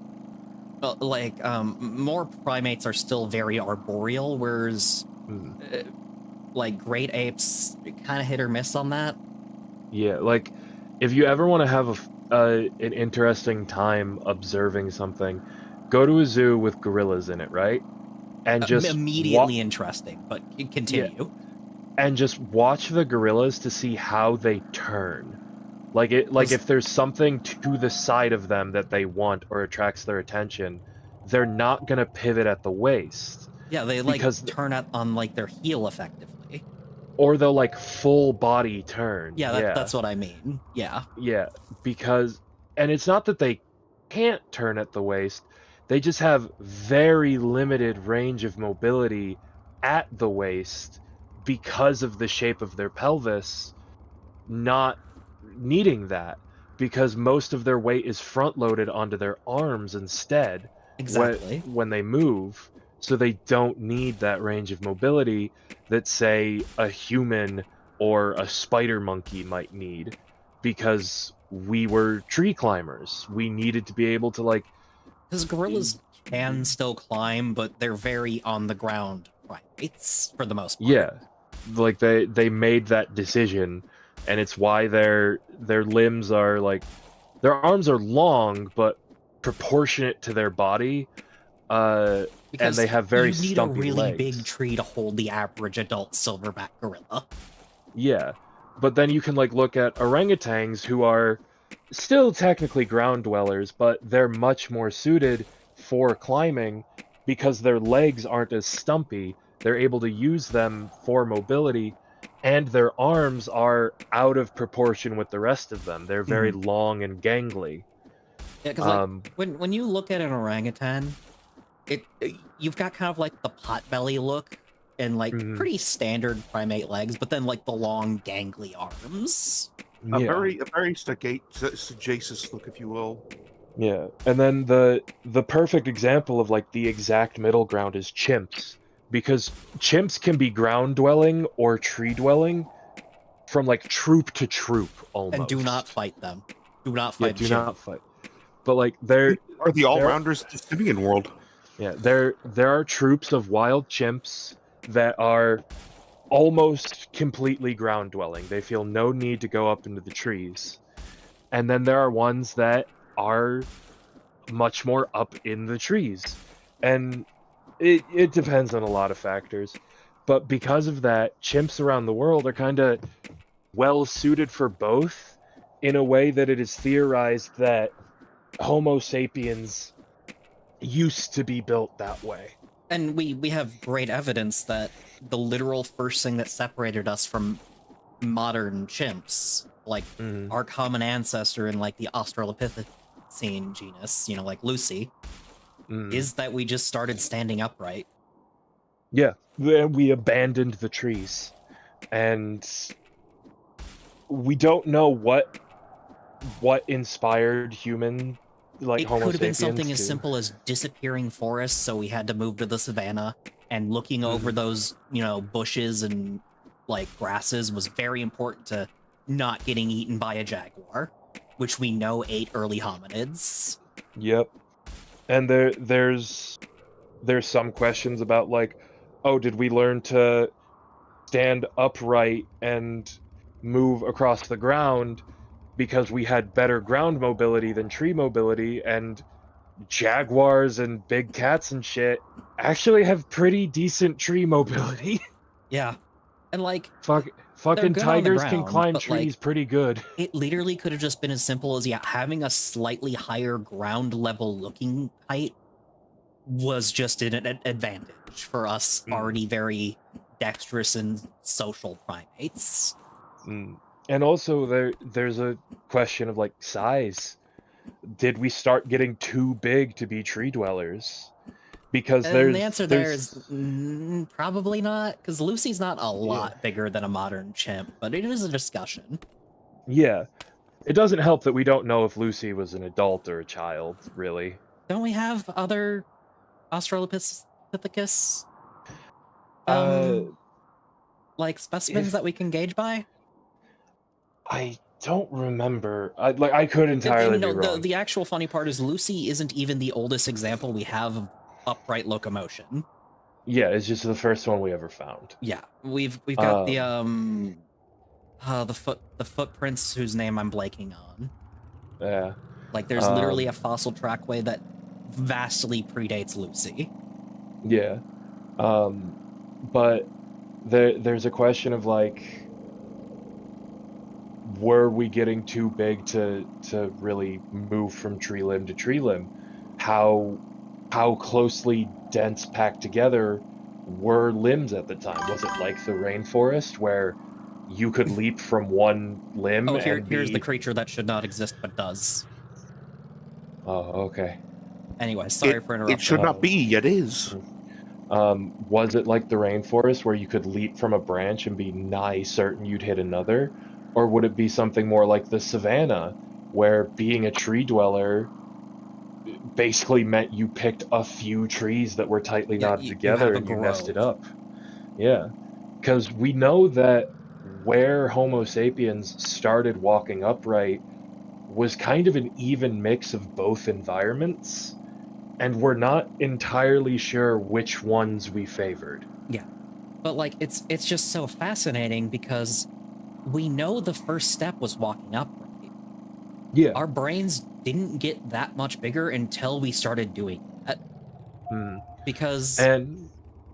[SPEAKER 2] more primates are still very arboreal, whereas like great apes kind of hit or miss on that.
[SPEAKER 3] Yeah, like if you ever want to have an interesting time observing something, go to a zoo with gorillas in it, right? And just
[SPEAKER 2] immediately interesting, but continue.
[SPEAKER 3] And just watch the gorillas to see how they turn. Like if there's something to the side of them that they want or attracts their attention, they're not gonna pivot at the waist.
[SPEAKER 2] Yeah, they like turn on like their heel effectively.
[SPEAKER 3] Or they'll like full body turn.
[SPEAKER 2] Yeah, that's what I mean. Yeah.
[SPEAKER 3] Yeah, because, and it's not that they can't turn at the waist, they just have very limited range of mobility at the waist because of the shape of their pelvis not needing that, because most of their weight is front loaded onto their arms instead.
[SPEAKER 2] Exactly.
[SPEAKER 3] When they move, so they don't need that range of mobility that, say, a human or a spider monkey might need, because we were tree climbers. We needed to be able to, like...
[SPEAKER 2] Because gorillas can still climb, but they're very on the ground primates for the most part.
[SPEAKER 3] Yeah, like they made that decision, and it's why their limbs are like... Their arms are long, but proportionate to their body, and they have very stumpy legs.
[SPEAKER 2] You need a really big tree to hold the average adult silverback gorilla.
[SPEAKER 3] Yeah, but then you can like look at orangutans, who are still technically ground dwellers, but they're much more suited for climbing because their legs aren't as stumpy. They're able to use them for mobility, and their arms are out of proportion with the rest of them. They're very long and gangly.
[SPEAKER 2] Yeah, because like, when you look at an orangutan, you've got kind of like the potbelly look and like pretty standard primate legs, but then like the long gangly arms.
[SPEAKER 1] A very sagacious look, if you will.
[SPEAKER 3] Yeah, and then the perfect example of like the exact middle ground is chimps, because chimps can be ground dwelling or tree dwelling from like troop to troop almost.
[SPEAKER 2] And do not fight them. Do not fight.
[SPEAKER 3] Do not fight. but like there
[SPEAKER 1] Are the all-rounders the simian world?
[SPEAKER 3] yeah, there are troops of wild chimps that are almost completely ground dwelling. They feel no need to go up into the trees. And then there are ones that are much more up in the trees. And it depends on a lot of factors. But because of that, chimps around the world are kind of well suited for both, in a way that it is theorized that Homo sapiens used to be built that way.
[SPEAKER 2] And we have great evidence that the literal first thing that separated us from modern chimps, like our common ancestor in like the Australopithecine genus, you know, like Lucy, is that we just started standing upright.
[SPEAKER 3] Yeah, we abandoned the trees, and we don't know what inspired human, like,
[SPEAKER 2] It
[SPEAKER 3] Homo
[SPEAKER 2] could have been
[SPEAKER 3] sapiens
[SPEAKER 2] something as
[SPEAKER 3] to-
[SPEAKER 2] simple as disappearing forests, so we had to move to the savannah, and looking over those, you know, bushes and like grasses was very important to not getting eaten by a jaguar, which we know ate early hominids.
[SPEAKER 3] Yep. And there's some questions about, like, oh, did we learn to stand upright and move across the ground because we had better ground mobility than tree mobility? And jaguars and big cats and shit actually have pretty decent tree mobility.
[SPEAKER 2] Yeah. And like
[SPEAKER 3] Fucking
[SPEAKER 2] good on the
[SPEAKER 3] tigers can
[SPEAKER 2] ground,
[SPEAKER 3] climb
[SPEAKER 2] but,
[SPEAKER 3] trees
[SPEAKER 2] like,
[SPEAKER 3] pretty good.
[SPEAKER 2] it literally could have just been as simple as, yeah, having a slightly higher ground level looking height was just an advantage for us already very dexterous and social primates.
[SPEAKER 3] And also there's a question of, like, size. Did we start getting too big to be tree dwellers? Because
[SPEAKER 2] And the answer there is probably not, because Lucy's not a lot bigger than a modern chimp, but it is a discussion.
[SPEAKER 3] Yeah. It doesn't help that we don't know if Lucy was an adult or a child, really.
[SPEAKER 2] Don't we have other Australopithecus like specimens that we can gauge by?
[SPEAKER 3] I don't remember. I could entirely
[SPEAKER 2] and,
[SPEAKER 3] be wrong.
[SPEAKER 2] The actual funny part is Lucy isn't even the oldest example we have of upright locomotion.
[SPEAKER 3] Yeah, it's just the first one we ever found.
[SPEAKER 2] Yeah, we've got the footprints whose name I'm blanking on.
[SPEAKER 3] Yeah.
[SPEAKER 2] Like, there's literally a fossil trackway that vastly predates Lucy.
[SPEAKER 3] Yeah. But there's a question of, like, were we getting too big to really move from tree limb to tree limb? How closely dense packed together were limbs at the time? Was it like the rainforest where you could leap from one limb?
[SPEAKER 2] Oh, here's the creature that should not exist but does.
[SPEAKER 3] Oh, okay.
[SPEAKER 2] Anyway, sorry for interrupting.
[SPEAKER 1] It should not be, yet is.
[SPEAKER 3] Was it like the rainforest where you could leap from a branch and be nigh certain you'd hit another? Or would it be something more like the savannah, where being a tree dweller basically meant you picked a few trees that were tightly knotted together and you nested up? Yeah. Because we know that where Homo sapiens started walking upright was kind of an even mix of both environments, and we're not entirely sure which ones we favored.
[SPEAKER 2] Yeah. But, like, it's just so fascinating because we know the first step was walking upright.
[SPEAKER 3] Yeah.
[SPEAKER 2] Our brains didn't get that much bigger until we started doing that. Because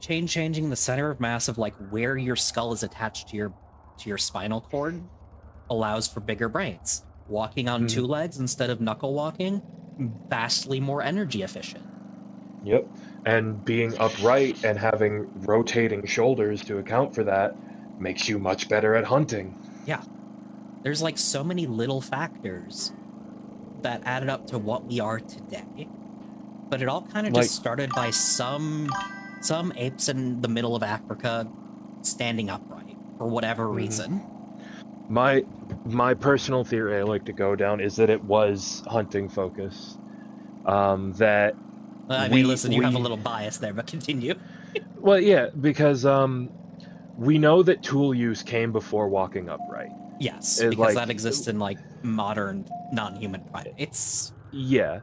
[SPEAKER 2] changing the center of mass of, like, where your skull is attached to your spinal cord allows for bigger brains. Walking on two legs instead of knuckle walking, vastly more energy efficient.
[SPEAKER 3] Yep. And being upright and having rotating shoulders to account for that makes you much better at hunting.
[SPEAKER 2] Yeah. There's, like, so many little factors that added up to what we are today. But it all kind of just started by some apes in the middle of Africa standing upright for whatever reason.
[SPEAKER 3] My personal theory I like to go down is that it was hunting focused. That
[SPEAKER 2] I mean, listen, you have a little bias there, but continue.
[SPEAKER 3] Well, yeah, because we know that tool use came before walking upright.
[SPEAKER 2] Yes, because that exists in, like, modern non-human primates.
[SPEAKER 3] Yeah.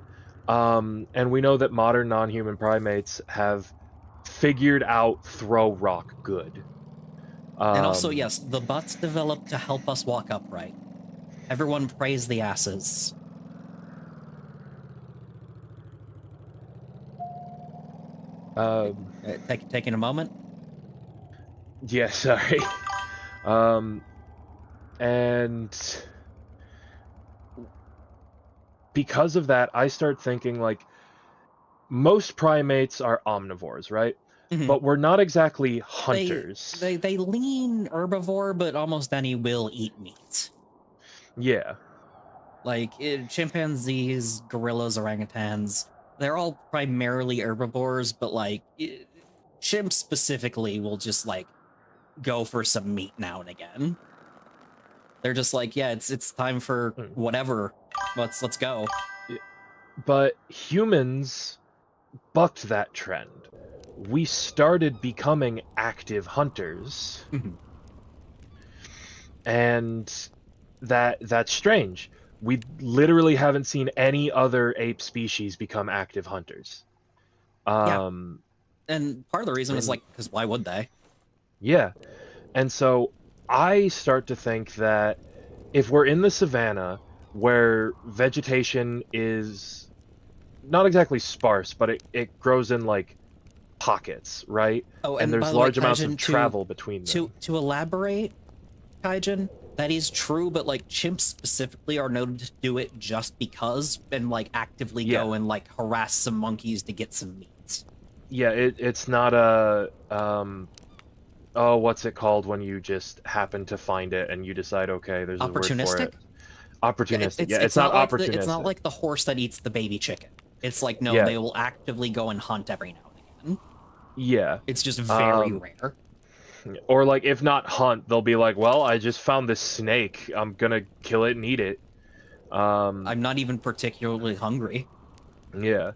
[SPEAKER 3] And we know that modern non-human primates have figured out throw rock good.
[SPEAKER 2] And also,
[SPEAKER 3] Um,
[SPEAKER 2] yes, the butts developed to help us walk upright. Everyone praise the asses.
[SPEAKER 3] um,
[SPEAKER 2] Taking a moment.
[SPEAKER 3] yeah, sorry. Um, and because of that, I start thinking like most primates are omnivores, right?
[SPEAKER 2] Mhm.
[SPEAKER 3] But we're not exactly
[SPEAKER 2] They
[SPEAKER 3] hunters.
[SPEAKER 2] they lean herbivore, but almost any will eat meat.
[SPEAKER 3] Yeah.
[SPEAKER 2] Like chimpanzees, gorillas, orangutans, they're all primarily herbivores, but like chimps specifically will just like go for some meat now and again. They're just like, yeah, it's time for
[SPEAKER 3] Mm.
[SPEAKER 2] whatever. Let's go.
[SPEAKER 3] But humans bucked that trend. We started becoming active hunters.
[SPEAKER 2] Mhm.
[SPEAKER 3] And that's strange. We literally haven't seen any other ape species become active hunters.
[SPEAKER 2] Yeah,
[SPEAKER 3] Um,
[SPEAKER 2] and part of the reason is
[SPEAKER 3] and
[SPEAKER 2] like, because why would they?
[SPEAKER 3] yeah, and so I start to think that if we're in the savannah where vegetation is not exactly sparse, but it grows in like pockets, right?
[SPEAKER 2] Oh,
[SPEAKER 3] And
[SPEAKER 2] and by
[SPEAKER 3] there's
[SPEAKER 2] the way,
[SPEAKER 3] large amounts of
[SPEAKER 2] Kaijin,
[SPEAKER 3] travel between
[SPEAKER 2] to
[SPEAKER 3] them.
[SPEAKER 2] to elaborate, Kaijin, that is true, but like chimps specifically are noted to do it just because and like actively
[SPEAKER 3] Yeah,
[SPEAKER 2] go and like harass some monkeys to get some meat.
[SPEAKER 3] yeah, it's not a oh, what's it called when you just happen to find it and you decide, okay, there's a word for
[SPEAKER 2] Opportunistic?
[SPEAKER 3] it.
[SPEAKER 2] Yeah,
[SPEAKER 3] Opportunistic. Yeah, it's not
[SPEAKER 2] it's not
[SPEAKER 3] opportunistic.
[SPEAKER 2] like the horse that eats the baby chicken. It's like no,
[SPEAKER 3] Yeah,
[SPEAKER 2] they will actively go and hunt every now and again.
[SPEAKER 3] yeah.
[SPEAKER 2] It's just very
[SPEAKER 3] Um,
[SPEAKER 2] rare.
[SPEAKER 3] or like if not hunt, they'll be like, well, I just found this snake. I'm gonna kill it and eat it. Um,
[SPEAKER 2] I'm not even particularly hungry.
[SPEAKER 3] yeah.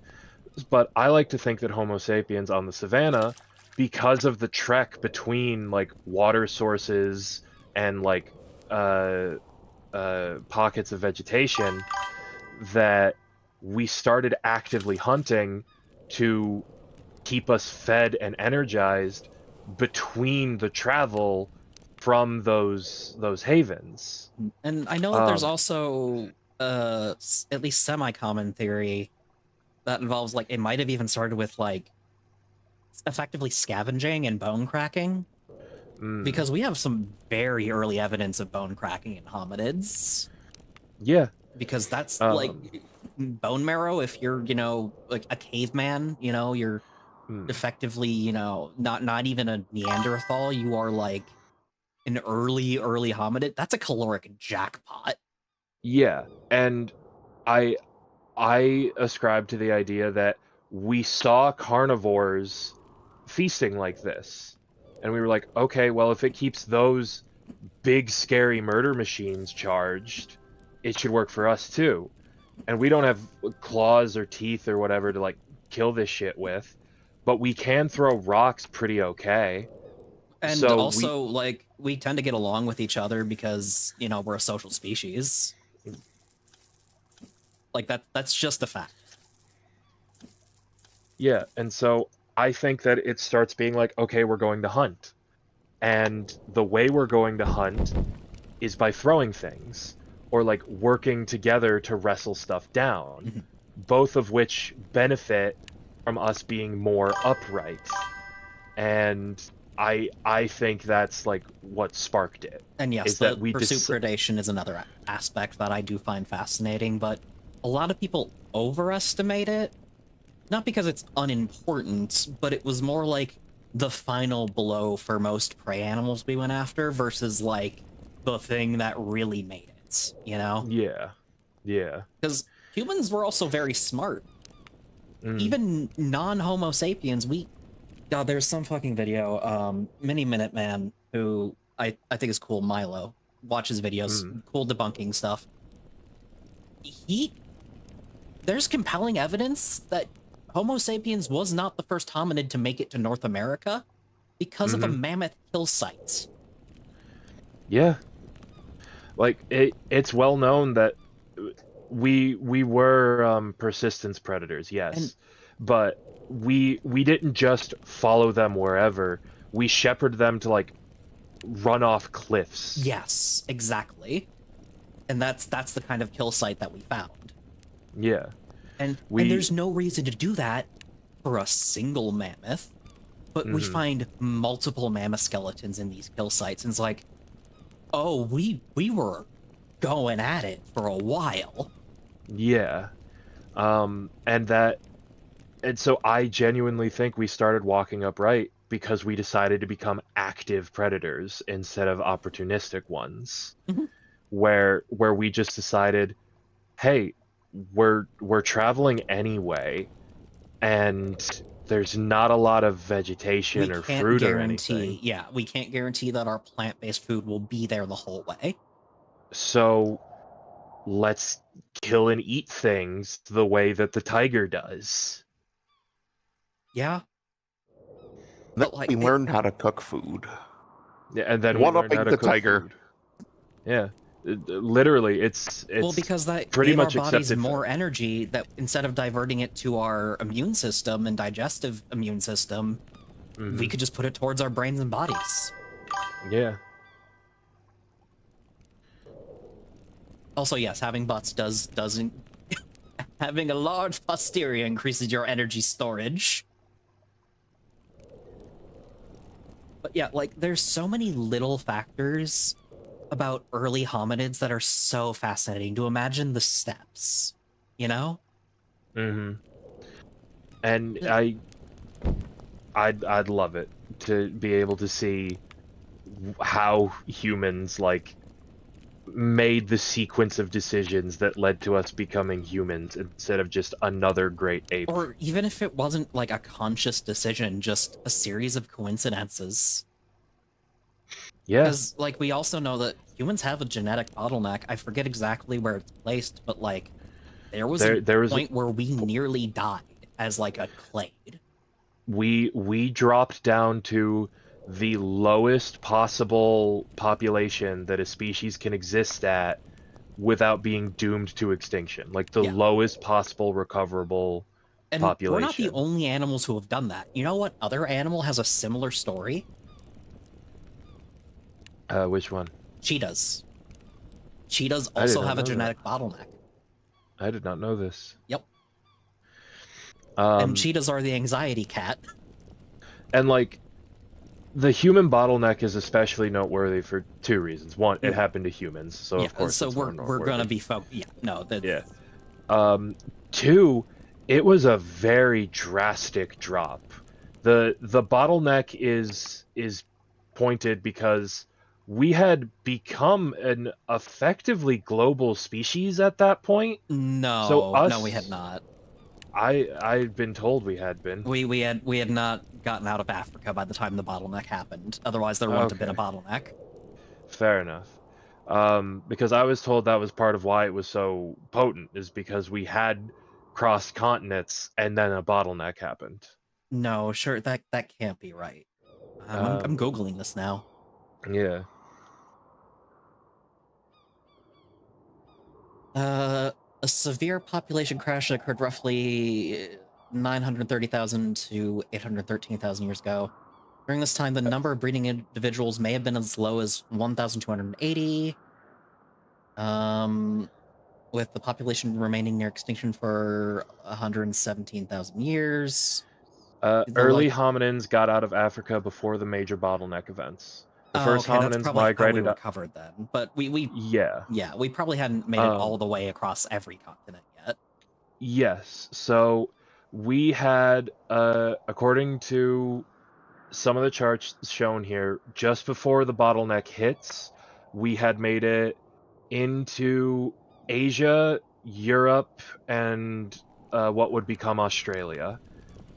[SPEAKER 3] But I like to think that Homo sapiens on the savannah, because of the trek between like water sources and like uh pockets of vegetation, that we started actively hunting to keep us fed and energized between the travel from those havens.
[SPEAKER 2] And I know that there's
[SPEAKER 3] Um,
[SPEAKER 2] also at least semi-common theory that involves like it might have even started with like effectively scavenging and bone cracking
[SPEAKER 3] mm,
[SPEAKER 2] because we have some very early evidence of bone cracking in hominids
[SPEAKER 3] yeah.
[SPEAKER 2] because that's like
[SPEAKER 3] Um,
[SPEAKER 2] bone marrow if you're like a caveman, you're
[SPEAKER 3] mm,
[SPEAKER 2] effectively not even a Neanderthal, you are like an early hominid. That's a caloric jackpot.
[SPEAKER 3] yeah. And I I ascribe to the idea that we saw carnivores feasting like this. And we were like, okay, well, if it keeps those big, scary murder machines charged, it should work for us too. And we don't have claws or teeth or whatever to like kill this shit with, but we can throw rocks pretty okay.
[SPEAKER 2] And
[SPEAKER 3] So we,
[SPEAKER 2] also, like, we tend to get along with each other because, we're a social species. Like that's just a fact.
[SPEAKER 3] yeah. And so I think that it starts being like, okay, we're going to hunt. And the way we're going to hunt is by throwing things or like working together to wrestle stuff down,
[SPEAKER 2] Mhm.
[SPEAKER 3] both of which benefit from us being more upright. And I think that's like what sparked it,
[SPEAKER 2] And yes,
[SPEAKER 3] is that
[SPEAKER 2] the
[SPEAKER 3] we
[SPEAKER 2] pursuit
[SPEAKER 3] just
[SPEAKER 2] predation is another aspect that I do find fascinating, but a lot of people overestimate it. Not because it's unimportant, but it was more like the final blow for most prey animals we went after versus like the thing that really made it,
[SPEAKER 3] yeah, yeah.
[SPEAKER 2] Because humans were also very smart.
[SPEAKER 3] Mm,
[SPEAKER 2] Even non-Homo sapiens, God, there's some fucking video, Mini Minute Man, who I think is cool, Milo, watches videos,
[SPEAKER 3] mm.
[SPEAKER 2] cool debunking stuff. He There's compelling evidence that Homo sapiens was not the first hominid to make it to North America because of a
[SPEAKER 3] Mm-hmm.
[SPEAKER 2] mammoth kill site.
[SPEAKER 3] Yeah. Like it's well known that We were persistence predators, yes,
[SPEAKER 2] And
[SPEAKER 3] but we didn't just follow them wherever. We shepherded them to like run off cliffs.
[SPEAKER 2] yes, exactly. And that's the kind of kill site that we found.
[SPEAKER 3] Yeah,
[SPEAKER 2] And
[SPEAKER 3] we.
[SPEAKER 2] there's no reason to do that for a single mammoth, but we
[SPEAKER 3] Mhm.
[SPEAKER 2] find multiple mammoth skeletons in these kill sites, and it's like, oh, we were going at it for a while.
[SPEAKER 3] Yeah, and that, and so I genuinely think we started walking upright because we decided to become active predators instead of opportunistic ones,
[SPEAKER 2] Mhm.
[SPEAKER 3] where we just decided, hey, we're traveling anyway, and there's not a lot of
[SPEAKER 2] We
[SPEAKER 3] vegetation or
[SPEAKER 2] can't
[SPEAKER 3] fruit or
[SPEAKER 2] guarantee,
[SPEAKER 3] anything.
[SPEAKER 2] yeah, we can't guarantee that our plant-based food will be there the whole way.
[SPEAKER 3] So let's kill and eat things the way that the tiger does.
[SPEAKER 2] Yeah,
[SPEAKER 1] Then
[SPEAKER 2] but like
[SPEAKER 1] we
[SPEAKER 2] it,
[SPEAKER 1] learned how to cook food.
[SPEAKER 3] Yeah, and then we learned how
[SPEAKER 1] One-upping
[SPEAKER 3] to
[SPEAKER 1] the
[SPEAKER 3] cook
[SPEAKER 1] tiger.
[SPEAKER 3] food. Yeah, literally,
[SPEAKER 2] well,
[SPEAKER 3] it's
[SPEAKER 2] because that
[SPEAKER 3] pretty
[SPEAKER 2] gave our
[SPEAKER 3] much
[SPEAKER 2] bodies
[SPEAKER 3] accepted
[SPEAKER 2] more
[SPEAKER 3] fact.
[SPEAKER 2] energy that instead of diverting it to our immune system and digestive immune system, we
[SPEAKER 3] Hmm.
[SPEAKER 2] could just put it towards our brains and bodies.
[SPEAKER 3] Yeah.
[SPEAKER 2] Also, yes, having butts doesn't having a large posterior increases your energy storage. But yeah, like there's so many little factors about early hominids that are so fascinating to imagine the steps, you know?
[SPEAKER 3] Hmm. And
[SPEAKER 2] Uh,
[SPEAKER 3] I'd love it to be able to see how humans like made the sequence of decisions that led to us becoming humans instead of just another great ape.
[SPEAKER 2] Or even if it wasn't like a conscious decision, just a series of coincidences.
[SPEAKER 3] Yeah,
[SPEAKER 2] Because, like, we also know that humans have a genetic bottleneck. I forget exactly where it's placed, but, like, there was a
[SPEAKER 3] there was
[SPEAKER 2] point where we nearly died as, like, a clade.
[SPEAKER 3] we dropped down to the lowest possible population that a species can exist at without being doomed to extinction, like the
[SPEAKER 2] Yeah.
[SPEAKER 3] lowest possible recoverable
[SPEAKER 2] And we're not the
[SPEAKER 3] population.
[SPEAKER 2] only animals who have done that. You know what other animal has a similar story?
[SPEAKER 3] Which one?
[SPEAKER 2] Cheetahs. Cheetahs
[SPEAKER 3] I did
[SPEAKER 2] also
[SPEAKER 3] not
[SPEAKER 2] have a
[SPEAKER 3] know that.
[SPEAKER 2] genetic bottleneck.
[SPEAKER 3] I did not know this.
[SPEAKER 2] Yep. And
[SPEAKER 3] Um,
[SPEAKER 2] cheetahs are the anxiety cat.
[SPEAKER 3] and like the human bottleneck is especially noteworthy for two reasons. One, it happened to humans, so
[SPEAKER 2] Yeah,
[SPEAKER 3] of course
[SPEAKER 2] so
[SPEAKER 3] it's more
[SPEAKER 2] we're gonna
[SPEAKER 3] noteworthy.
[SPEAKER 2] be yeah, no, that's
[SPEAKER 3] Yeah. Two, it was a very drastic drop. The bottleneck is pointed because we had become an effectively global species at that point. So
[SPEAKER 2] no, we had
[SPEAKER 3] us,
[SPEAKER 2] not.
[SPEAKER 3] I've been told we had been.
[SPEAKER 2] We had not gotten out of Africa by the time the bottleneck happened. Otherwise, there wouldn't have been a
[SPEAKER 3] Okay,
[SPEAKER 2] bottleneck.
[SPEAKER 3] fair enough. Because I was told that was part of why it was so potent, is because we had crossed continents and then a bottleneck happened.
[SPEAKER 2] No, sure, that can't be right. I'm
[SPEAKER 3] Um,
[SPEAKER 2] googling this now.
[SPEAKER 3] yeah.
[SPEAKER 2] A severe population crash occurred roughly 930,000 to 813,000 years ago. During this time, the number of breeding individuals may have been as low as 1,280. Um, with the population remaining near extinction for 117,000 years. The
[SPEAKER 3] Early
[SPEAKER 2] like,
[SPEAKER 3] hominins got out of Africa before the major bottleneck events. The
[SPEAKER 2] oh,
[SPEAKER 3] first
[SPEAKER 2] okay, that's
[SPEAKER 3] hominins
[SPEAKER 2] probably how we
[SPEAKER 3] migrated up.
[SPEAKER 2] recovered then. But we
[SPEAKER 3] Yeah.
[SPEAKER 2] yeah, we probably hadn't made it all
[SPEAKER 3] Um,
[SPEAKER 2] the way across every continent yet.
[SPEAKER 3] yes. So we had, according to some of the charts shown here, just before the bottleneck hits, we had made it into Asia, Europe, and what would become Australia.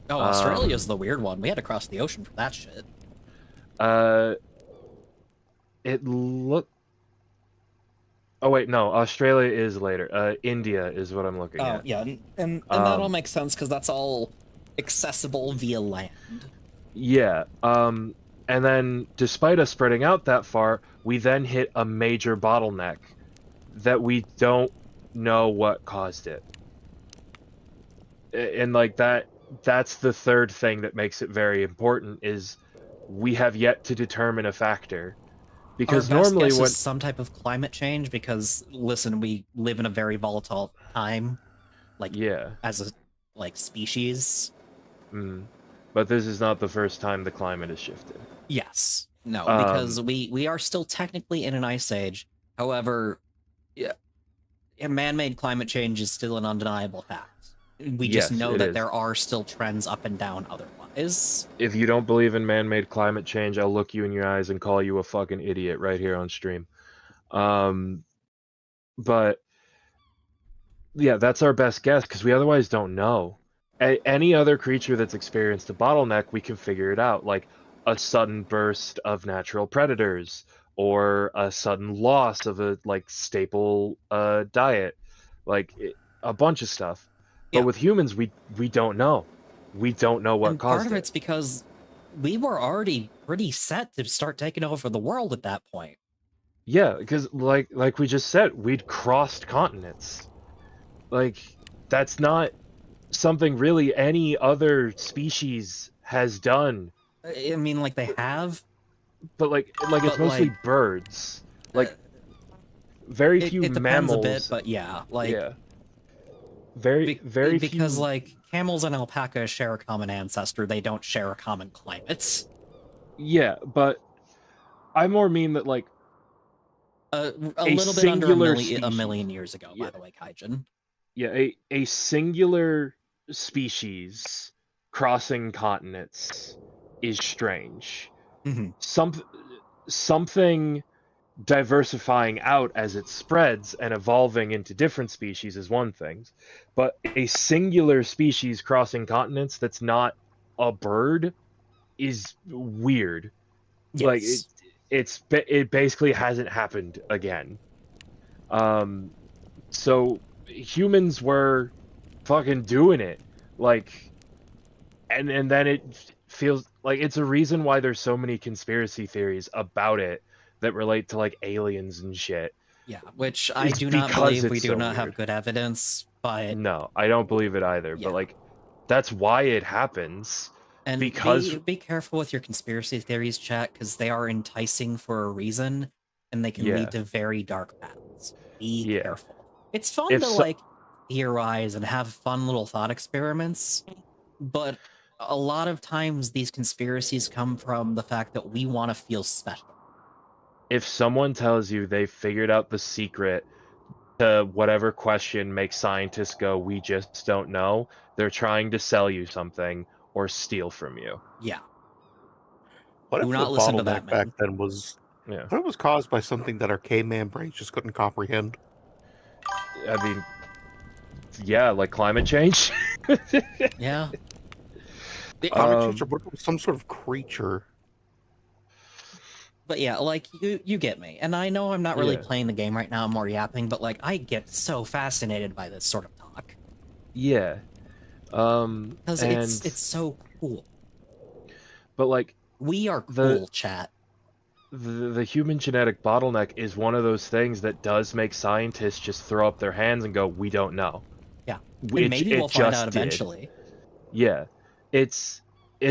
[SPEAKER 2] Oh, Australia's
[SPEAKER 3] Um,
[SPEAKER 2] the weird one. We had to cross the ocean for that shit.
[SPEAKER 3] uh, it looked. Oh wait, no, Australia is later. India is what I'm looking
[SPEAKER 2] Oh,
[SPEAKER 3] at.
[SPEAKER 2] yeah, and that all
[SPEAKER 3] Um,
[SPEAKER 2] makes sense because that's all accessible via land.
[SPEAKER 3] yeah. And then despite us spreading out that far, we then hit a major bottleneck that we don't know what caused it. And like that's the third thing that makes it very important is we have yet to determine a factor.
[SPEAKER 2] Our
[SPEAKER 3] Because
[SPEAKER 2] best
[SPEAKER 3] normally
[SPEAKER 2] guess
[SPEAKER 3] when
[SPEAKER 2] is some type of climate change because, listen, we live in a very volatile time, like,
[SPEAKER 3] yeah,
[SPEAKER 2] as a, like, species.
[SPEAKER 3] but this is not the first time the climate has shifted.
[SPEAKER 2] Yes. No,
[SPEAKER 3] Um,
[SPEAKER 2] because we are still technically in an ice age. However, yeah, man-made climate change is still an undeniable fact. We just
[SPEAKER 3] yes,
[SPEAKER 2] know
[SPEAKER 3] it
[SPEAKER 2] that
[SPEAKER 3] is.
[SPEAKER 2] there are still trends up and down otherwise.
[SPEAKER 3] If you don't believe in man-made climate change, I'll look you in your eyes and call you a fucking idiot right here on stream. But yeah, that's our best guess because we otherwise don't know. Any other creature that's experienced a bottleneck, we can figure it out, like a sudden burst of natural predators or a sudden loss of a like staple diet, like a bunch of stuff. But
[SPEAKER 2] Yeah.
[SPEAKER 3] with humans, we don't know. We don't know what
[SPEAKER 2] And part
[SPEAKER 3] caused
[SPEAKER 2] of
[SPEAKER 3] it.
[SPEAKER 2] it's because we were already pretty set to start taking over the world at that point.
[SPEAKER 3] Yeah, because like we just said, we'd crossed continents. Like that's not something really any other species has done,
[SPEAKER 2] I mean, like, they have,
[SPEAKER 3] but like it's
[SPEAKER 2] but, like,
[SPEAKER 3] mostly birds.
[SPEAKER 2] uh,
[SPEAKER 3] Like very few
[SPEAKER 2] it depends a bit,
[SPEAKER 3] mammals.
[SPEAKER 2] but yeah, like,
[SPEAKER 3] Yeah. Very
[SPEAKER 2] because,
[SPEAKER 3] few.
[SPEAKER 2] like, camels and alpacas share a common ancestor, they don't share a common climate.
[SPEAKER 3] Yeah, but I more mean that like
[SPEAKER 2] A
[SPEAKER 3] a
[SPEAKER 2] little bit under
[SPEAKER 3] singular
[SPEAKER 2] a
[SPEAKER 3] species.
[SPEAKER 2] million years ago,
[SPEAKER 3] Yeah.
[SPEAKER 2] by the way, Kaijin.
[SPEAKER 3] Yeah, a singular species crossing continents is strange.
[SPEAKER 2] Mhm.
[SPEAKER 3] Something diversifying out as it spreads and evolving into different species is one thing, but a singular species crossing continents that's not a bird is weird. Like
[SPEAKER 2] Yes.
[SPEAKER 3] it basically hasn't happened again. Um, so humans were fucking doing it, like, and then it feels like it's a reason why there's so many conspiracy theories about it that relate to like aliens and shit.
[SPEAKER 2] Yeah, which I
[SPEAKER 3] It's
[SPEAKER 2] do not
[SPEAKER 3] because
[SPEAKER 2] believe we
[SPEAKER 3] it's
[SPEAKER 2] do
[SPEAKER 3] so
[SPEAKER 2] not have
[SPEAKER 3] weird.
[SPEAKER 2] good evidence, but
[SPEAKER 3] No, I don't believe it either. But
[SPEAKER 2] yeah.
[SPEAKER 3] like, that's why it happens.
[SPEAKER 2] And
[SPEAKER 3] Because
[SPEAKER 2] be careful with your conspiracy theories, chat, because they are enticing for a reason, and they can lead
[SPEAKER 3] yeah,
[SPEAKER 2] to very dark paths. Be
[SPEAKER 3] yeah.
[SPEAKER 2] careful. It's fun
[SPEAKER 3] If
[SPEAKER 2] to,
[SPEAKER 3] so,
[SPEAKER 2] like, theorize and have fun little thought experiments, but a lot of times these conspiracies come from the fact that we want to feel special.
[SPEAKER 3] if someone tells you they figured out the secret to whatever question makes scientists go, we just don't know, they're trying to sell you something or steal from you.
[SPEAKER 2] Yeah.
[SPEAKER 1] What
[SPEAKER 2] Do
[SPEAKER 1] if the
[SPEAKER 2] not listen to that
[SPEAKER 1] bottleneck back
[SPEAKER 2] man.
[SPEAKER 1] then was
[SPEAKER 3] Yeah.
[SPEAKER 1] what if it was caused by something that our caveman brains just couldn't comprehend?
[SPEAKER 3] I mean, yeah, like climate change.
[SPEAKER 2] Yeah.
[SPEAKER 1] Climate change, or
[SPEAKER 3] Um,
[SPEAKER 1] what if it was some sort of creature?
[SPEAKER 2] But yeah, like, you get me. And I know I'm not really
[SPEAKER 3] yeah,
[SPEAKER 2] playing the game right now, I'm more yapping, but, like, I get so fascinated by this sort of talk.
[SPEAKER 3] yeah.
[SPEAKER 2] Because
[SPEAKER 3] And
[SPEAKER 2] it's so cool.
[SPEAKER 3] but like
[SPEAKER 2] We are
[SPEAKER 3] the
[SPEAKER 2] cool, chat.
[SPEAKER 3] the human genetic bottleneck is one of those things that does make scientists just throw up their hands and go, "We don't know."
[SPEAKER 2] Yeah. And maybe we'll
[SPEAKER 3] It
[SPEAKER 2] find out
[SPEAKER 3] just did.
[SPEAKER 2] eventually.
[SPEAKER 3] Yeah, it's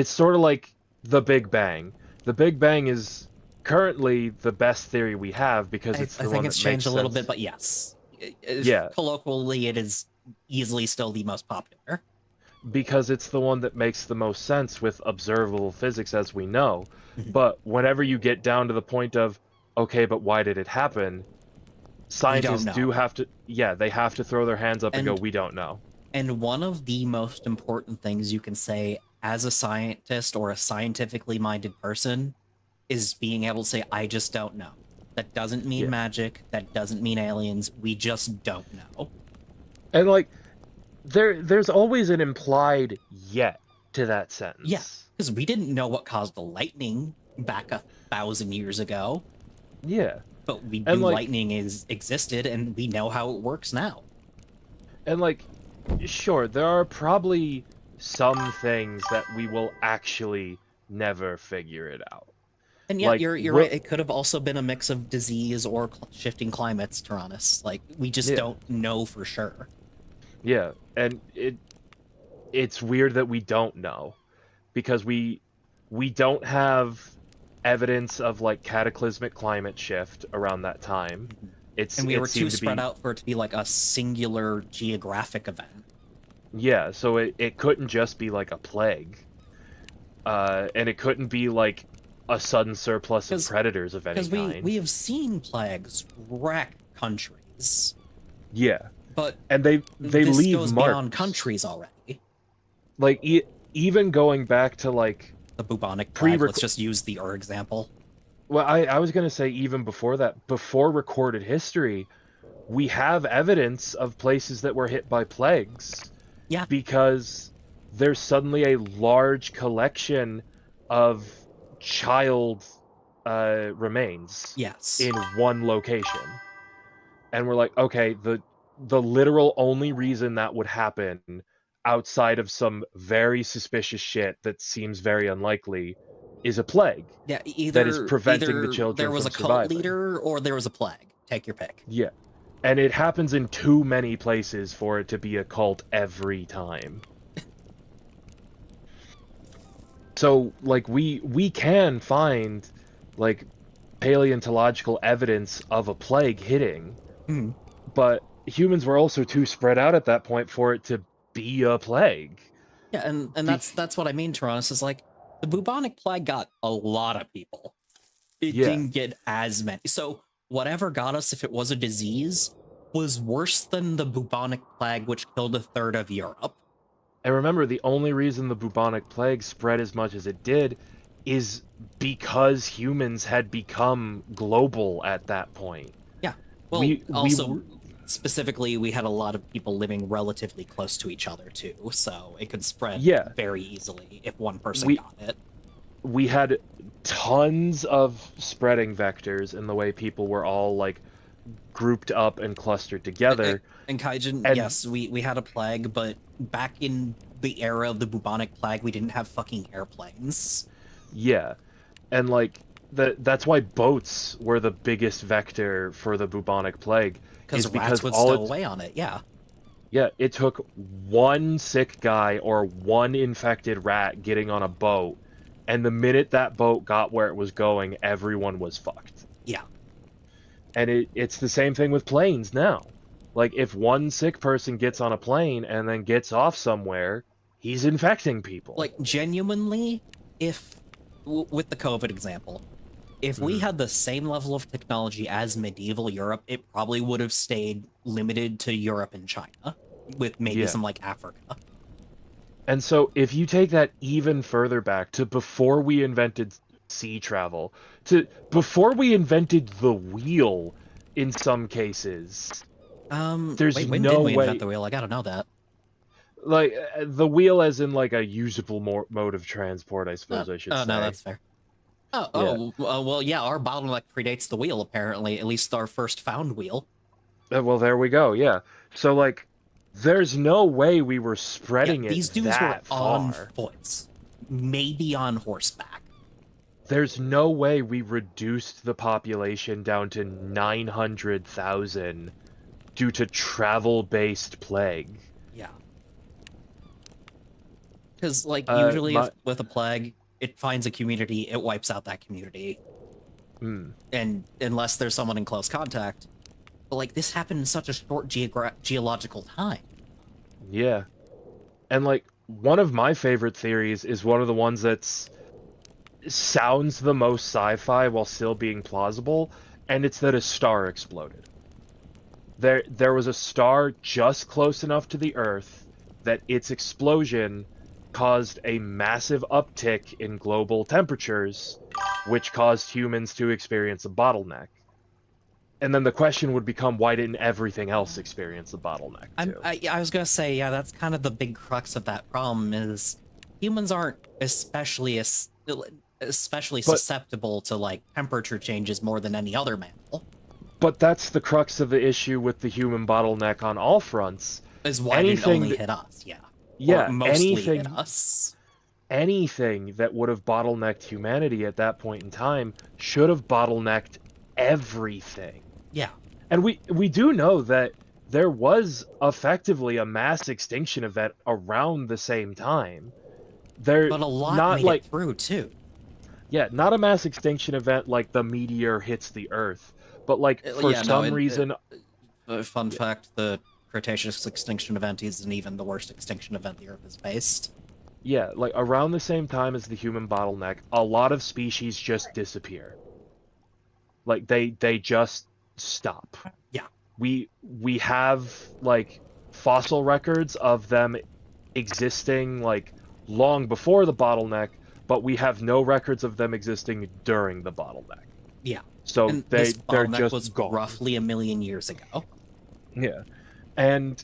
[SPEAKER 3] sort of like the Big Bang. The Big Bang is currently the best theory we have because
[SPEAKER 2] I
[SPEAKER 3] it's the
[SPEAKER 2] think
[SPEAKER 3] one
[SPEAKER 2] it's
[SPEAKER 3] that
[SPEAKER 2] changed
[SPEAKER 3] makes
[SPEAKER 2] a little bit,
[SPEAKER 3] sense.
[SPEAKER 2] but yes.
[SPEAKER 3] Yeah,
[SPEAKER 2] Colloquially, it is easily still the most popular.
[SPEAKER 3] because it's the one that makes the most sense with observable physics as we know.
[SPEAKER 2] Mhm.
[SPEAKER 3] But whenever you get down to the point of, okay, but why did it happen?
[SPEAKER 2] We don't
[SPEAKER 3] Scientists do
[SPEAKER 2] know.
[SPEAKER 3] have to, yeah, they have to throw their hands up and go,
[SPEAKER 2] And
[SPEAKER 3] we don't know.
[SPEAKER 2] and one of the most important things you can say as a scientist or a scientifically minded person is being able to say, I just don't know. That doesn't mean
[SPEAKER 3] Yeah.
[SPEAKER 2] magic. That doesn't mean aliens. We just don't know.
[SPEAKER 3] And like, there's always an implied yet to that sentence.
[SPEAKER 2] Yeah, because we didn't know what caused the lightning back 1,000 years ago.
[SPEAKER 3] Yeah.
[SPEAKER 2] But we
[SPEAKER 3] And
[SPEAKER 2] knew
[SPEAKER 3] like,
[SPEAKER 2] lightning existed, and we know how it works now.
[SPEAKER 3] and like, sure, there are probably some things that we will actually never figure it out.
[SPEAKER 2] And yeah,
[SPEAKER 3] Like,
[SPEAKER 2] you're right. It could have also been a mix of disease or shifting climates, Tyrannus. Like, we just
[SPEAKER 3] Yeah.
[SPEAKER 2] don't know for sure.
[SPEAKER 3] Yeah, and it's weird that we don't know, because we don't have evidence of like cataclysmic climate shift around that time.
[SPEAKER 2] And we
[SPEAKER 3] It
[SPEAKER 2] were too
[SPEAKER 3] seemed to
[SPEAKER 2] spread
[SPEAKER 3] be,
[SPEAKER 2] out for it to be like a singular geographic event.
[SPEAKER 3] yeah, so it couldn't just be like a plague. And it couldn't be like a sudden surplus of predators of any
[SPEAKER 2] Because we
[SPEAKER 3] kind.
[SPEAKER 2] have seen plagues wreck countries,
[SPEAKER 3] Yeah,
[SPEAKER 2] but
[SPEAKER 3] and they
[SPEAKER 2] this
[SPEAKER 3] leave
[SPEAKER 2] goes beyond
[SPEAKER 3] marks.
[SPEAKER 2] countries already.
[SPEAKER 3] Like even going back to like
[SPEAKER 2] The bubonic
[SPEAKER 3] pre
[SPEAKER 2] plague. Let's just use the example.
[SPEAKER 3] well, I was gonna say even before that, before recorded history, we have evidence of places that were hit by plagues.
[SPEAKER 2] Yeah.
[SPEAKER 3] Because there's suddenly a large collection of child remains
[SPEAKER 2] Yes.
[SPEAKER 3] in one location. And we're like, okay, the literal only reason that would happen outside of some very suspicious shit that seems very unlikely is a plague.
[SPEAKER 2] Yeah,
[SPEAKER 3] That is
[SPEAKER 2] either
[SPEAKER 3] preventing the children
[SPEAKER 2] there was
[SPEAKER 3] from
[SPEAKER 2] a cult
[SPEAKER 3] surviving.
[SPEAKER 2] leader or there was a plague. Take your pick.
[SPEAKER 3] Yeah. And it happens in too many places for it to be a cult every time. So, like, we can find, like, paleontological evidence of a plague hitting, but humans were also too spread out at that point for it to be a plague.
[SPEAKER 2] Yeah, and that's what I mean, Tyrannus, is like the bubonic plague got a lot of people. It
[SPEAKER 3] Yeah.
[SPEAKER 2] didn't get as many. So whatever got us, if it was a disease, was worse than the bubonic plague, which killed a third of Europe.
[SPEAKER 3] And remember, the only reason the bubonic plague spread as much as it did is because humans had become global at that point.
[SPEAKER 2] Yeah. Well, specifically, we had a lot of people living relatively close to each other, too, so it could spread very easily if one person got it.
[SPEAKER 3] We had tons of spreading vectors in the way people were all, like, grouped up and clustered together.
[SPEAKER 2] And Kaijin, yes, we had a plague, but back in the era of the bubonic plague, we didn't have fucking airplanes.
[SPEAKER 3] Yeah. And, like, that's why boats were the biggest vector for the bubonic plague.
[SPEAKER 2] Because rats would stow away on it, yeah.
[SPEAKER 3] Yeah, it took one sick guy or one infected rat getting on a boat, and the minute that boat got where it was going, everyone was fucked.
[SPEAKER 2] Yeah.
[SPEAKER 3] And it's the same thing with planes now. Like, if one sick person gets on a plane and then gets off somewhere, he's infecting people.
[SPEAKER 2] Like, genuinely, with the COVID example, if we had the same level of technology as medieval Europe, it probably would have stayed limited to Europe and China, with maybe some, like, Africa.
[SPEAKER 3] And so, if you take that even further back to before we invented sea travel, to before we invented the wheel in some cases, there's
[SPEAKER 2] when
[SPEAKER 3] no
[SPEAKER 2] did we
[SPEAKER 3] way...
[SPEAKER 2] invent the wheel? I gotta know that.
[SPEAKER 3] Like, the wheel as in, like, a usable mode of transport, I suppose I should say.
[SPEAKER 2] Oh, no, that's fair. Well, yeah, our bottleneck predates the wheel, apparently. At least our first found wheel.
[SPEAKER 3] Well, there we go, yeah. So, like, there's no way we were spreading
[SPEAKER 2] these
[SPEAKER 3] it
[SPEAKER 2] dudes
[SPEAKER 3] that
[SPEAKER 2] were
[SPEAKER 3] far.
[SPEAKER 2] on foot. Maybe on horseback.
[SPEAKER 3] There's no way we reduced the population down to 900,000 due to travel-based plague.
[SPEAKER 2] Yeah. Because, like, usually with a plague, it finds a community, it wipes out that community. And unless there's someone in close contact. But, like, this happened in such a short geological time.
[SPEAKER 3] Yeah. And, like, one of my favorite theories is one of the ones that's sounds the most sci-fi while still being plausible, and it's that a star exploded. There was a star just close enough to the Earth that its explosion caused a massive uptick in global temperatures, which caused humans to experience a bottleneck. And then the question would become, why didn't everything else experience a bottleneck too?
[SPEAKER 2] I was gonna say, yeah, that's kind of the big crux of that problem, is humans aren't especially susceptible to, like, temperature changes more than any other mammal.
[SPEAKER 3] But that's the crux of the issue with the human bottleneck on all fronts.
[SPEAKER 2] Is why it only hit us, yeah.
[SPEAKER 3] Yeah,
[SPEAKER 2] or mostly
[SPEAKER 3] anything,
[SPEAKER 2] hit us.
[SPEAKER 3] anything that would have bottlenecked humanity at that point in time should have bottlenecked everything.
[SPEAKER 2] Yeah.
[SPEAKER 3] And we do know that there was effectively a mass extinction event around the same time. There,
[SPEAKER 2] But a lot
[SPEAKER 3] not
[SPEAKER 2] made
[SPEAKER 3] like,
[SPEAKER 2] it through too.
[SPEAKER 3] yeah, not a mass extinction event like the meteor hits the Earth, but like for some reason,
[SPEAKER 2] Fun fact: the Cretaceous extinction event isn't even the worst extinction event the Earth has faced.
[SPEAKER 3] yeah, like around the same time as the human bottleneck, a lot of species just disappear. Like they just stop.
[SPEAKER 2] Yeah.
[SPEAKER 3] We have like fossil records of them existing like long before the bottleneck, but we have no records of them existing during the bottleneck.
[SPEAKER 2] Yeah.
[SPEAKER 3] So
[SPEAKER 2] And
[SPEAKER 3] they're
[SPEAKER 2] this bottleneck
[SPEAKER 3] just
[SPEAKER 2] was
[SPEAKER 3] gone.
[SPEAKER 2] roughly 1 million years ago.
[SPEAKER 3] Yeah. And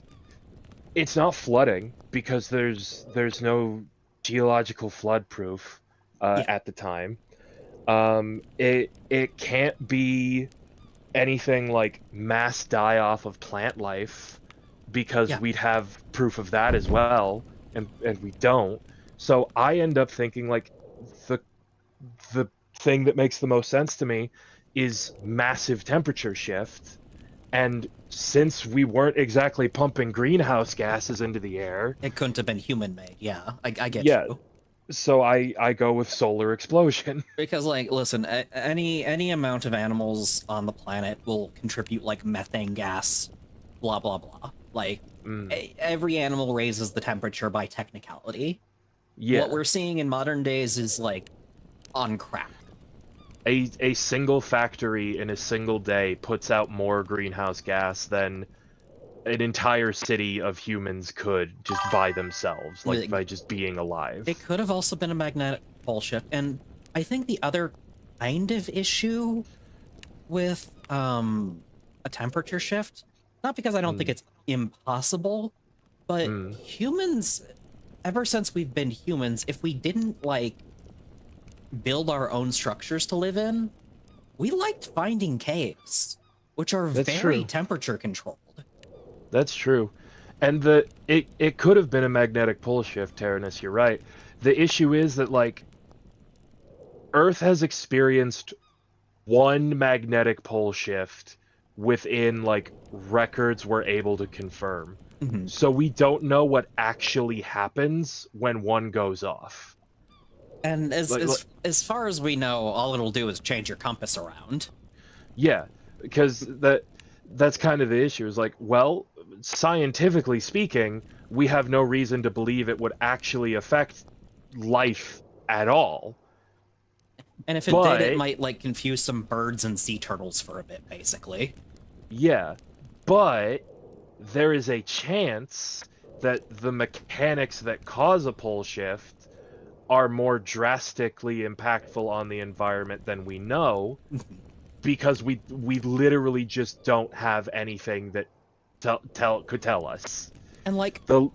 [SPEAKER 3] it's not flooding because there's no geological flood proof
[SPEAKER 2] Yeah.
[SPEAKER 3] at the time. It can't be anything like mass die off of plant life because
[SPEAKER 2] Yeah.
[SPEAKER 3] we'd have proof of that as well, and we don't. So I end up thinking like the thing that makes the most sense to me is massive temperature shift. And since we weren't exactly pumping greenhouse gases into the air,
[SPEAKER 2] It couldn't have been human-made. Yeah, I get
[SPEAKER 3] yeah,
[SPEAKER 2] you.
[SPEAKER 3] so I go with solar explosion.
[SPEAKER 2] Because, like, listen, any amount of animals on the planet will contribute, like, methane gas, blah, blah, blah. Like, every animal raises the temperature by technicality.
[SPEAKER 3] Yeah.
[SPEAKER 2] What we're seeing in modern days is, like, on crack.
[SPEAKER 3] A single factory in a single day puts out more greenhouse gas than an entire city of humans could just by themselves, like by just being alive.
[SPEAKER 2] It could have also been a magnetic pole shift, and I think the other kind of issue with a temperature shift, not because I don't think it's impossible, but humans, ever since we've been humans, if we didn't like build our own structures to live in, we liked finding caves, which are very temperature controlled.
[SPEAKER 3] That's true. And it could have been a magnetic pole shift, Tyrannus, you're right. The issue is that like Earth has experienced one magnetic pole shift within like records we're able to confirm. So we don't know what actually happens when one goes off.
[SPEAKER 2] And as far as we know, all it'll do is change your compass around.
[SPEAKER 3] Yeah, because that's kind of the issue. Is like, well, scientifically speaking, we have no reason to believe it would actually affect life at all.
[SPEAKER 2] And if it did, it might like confuse some birds and sea turtles for a bit, basically.
[SPEAKER 3] Yeah, but there is a chance that the mechanics that cause a pole shift are more drastically impactful on the environment than we know, because we literally just don't have anything that could tell us.
[SPEAKER 2] And like
[SPEAKER 3] the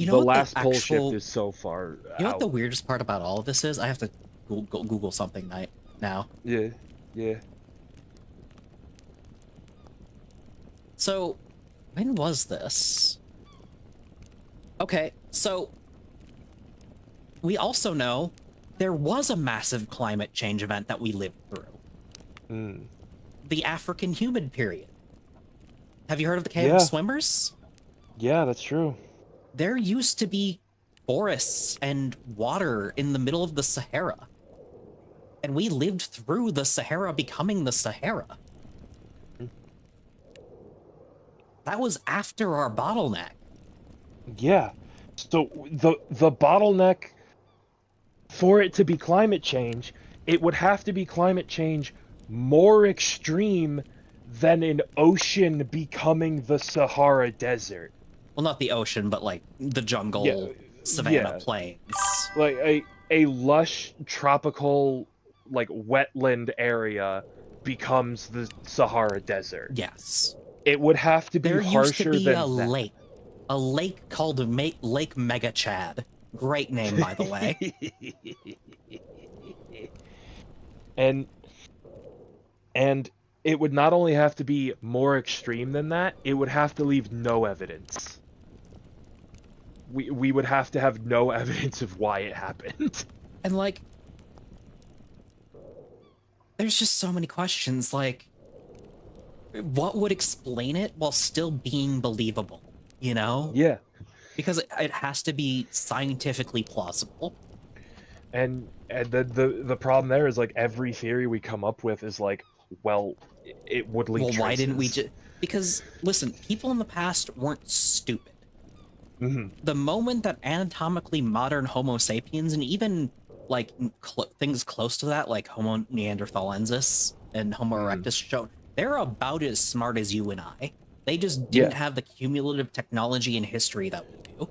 [SPEAKER 2] what
[SPEAKER 3] last pole shift is so far
[SPEAKER 2] You know
[SPEAKER 3] out.
[SPEAKER 2] what the weirdest part about all of this is? I have to Google something now.
[SPEAKER 3] Yeah.
[SPEAKER 2] So, when was this? Okay, so we also know there was a massive climate change event that we lived through. The African humid period. Have you heard of the cave swimmers?
[SPEAKER 3] Yeah, that's true.
[SPEAKER 2] There used to be forests and water in the middle of the Sahara. And we lived through the Sahara becoming the Sahara. That was after our bottleneck.
[SPEAKER 3] Yeah. So the bottleneck, for it to be climate change, it would have to be climate change more extreme than an ocean becoming the Sahara Desert.
[SPEAKER 2] Well, not the ocean, but like the jungle, savanna plains.
[SPEAKER 3] Like a lush tropical like wetland area becomes the Sahara Desert.
[SPEAKER 2] Yes.
[SPEAKER 3] It would have to be
[SPEAKER 2] there
[SPEAKER 3] harsher
[SPEAKER 2] used to be
[SPEAKER 3] than
[SPEAKER 2] a
[SPEAKER 3] that.
[SPEAKER 2] lake. A lake called Lake Mega Chad. Great name, by the way.
[SPEAKER 3] And it would not only have to be more extreme than that, it would have to leave no evidence. we would have to have no evidence of why it happened.
[SPEAKER 2] And like, there's just so many questions. Like, what would explain it while still being believable? You know?
[SPEAKER 3] Yeah.
[SPEAKER 2] Because it has to be scientifically plausible.
[SPEAKER 3] And the problem there is like every theory we come up with is like, well, it would leave
[SPEAKER 2] Well,
[SPEAKER 3] traces.
[SPEAKER 2] why didn't we just? Because listen, people in the past weren't stupid. The moment that anatomically modern Homo sapiens and even like things close to that, like Homo neanderthalensis and Homo erectus, showed they're about as smart as you and I. They just didn't have the cumulative technology and history that we do.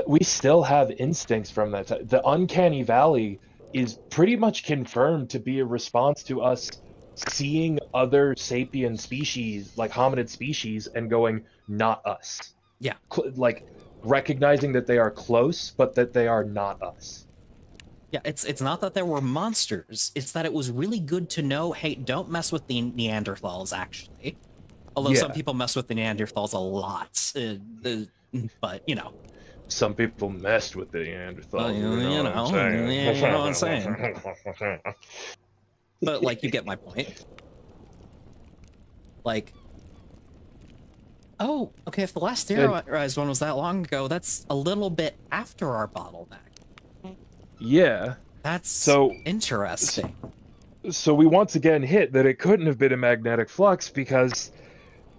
[SPEAKER 3] We still have instincts from that time. The uncanny valley is pretty much confirmed to be a response to us seeing other sapien species, like hominid species, and going, not us.
[SPEAKER 2] Yeah.
[SPEAKER 3] Like recognizing that they are close, but that they are not us.
[SPEAKER 2] Yeah, it's not that there were monsters. It's that it was really good to know, hey, don't mess with the Neanderthals, actually. Although some people mess with the Neanderthals a lot. But, you know.
[SPEAKER 3] Some people messed with the Neanderthals.
[SPEAKER 2] You know what I'm saying. But, like, you get my point. Like, oh, okay, if the last theorized one was that long ago, that's a little bit after our bottleneck.
[SPEAKER 3] Yeah.
[SPEAKER 2] That's
[SPEAKER 3] so
[SPEAKER 2] interesting.
[SPEAKER 3] So we once again hit that it couldn't have been a magnetic flux because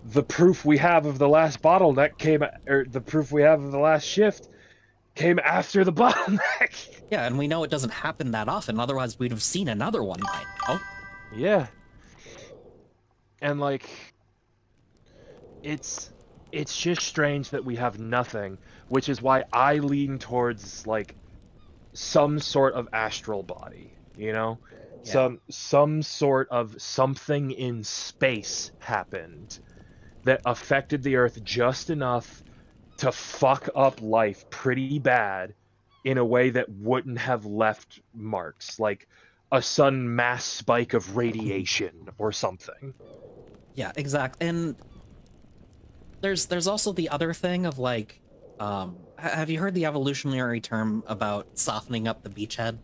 [SPEAKER 3] the proof we have of the last bottleneck the proof we have of the last shift came after the bottleneck.
[SPEAKER 2] Yeah, and we know it doesn't happen that often, otherwise we'd have seen another one by now.
[SPEAKER 3] Yeah. And like, it's just strange that we have nothing, which is why I lean towards like some sort of astral body, you know? Yeah. Some sort of something in space happened that affected the Earth just enough to fuck up life pretty bad in a way that wouldn't have left marks, like a sudden mass spike of radiation or something.
[SPEAKER 2] Yeah, exactly. And there's also the other thing of like, have you heard the evolutionary term about softening up the beachhead?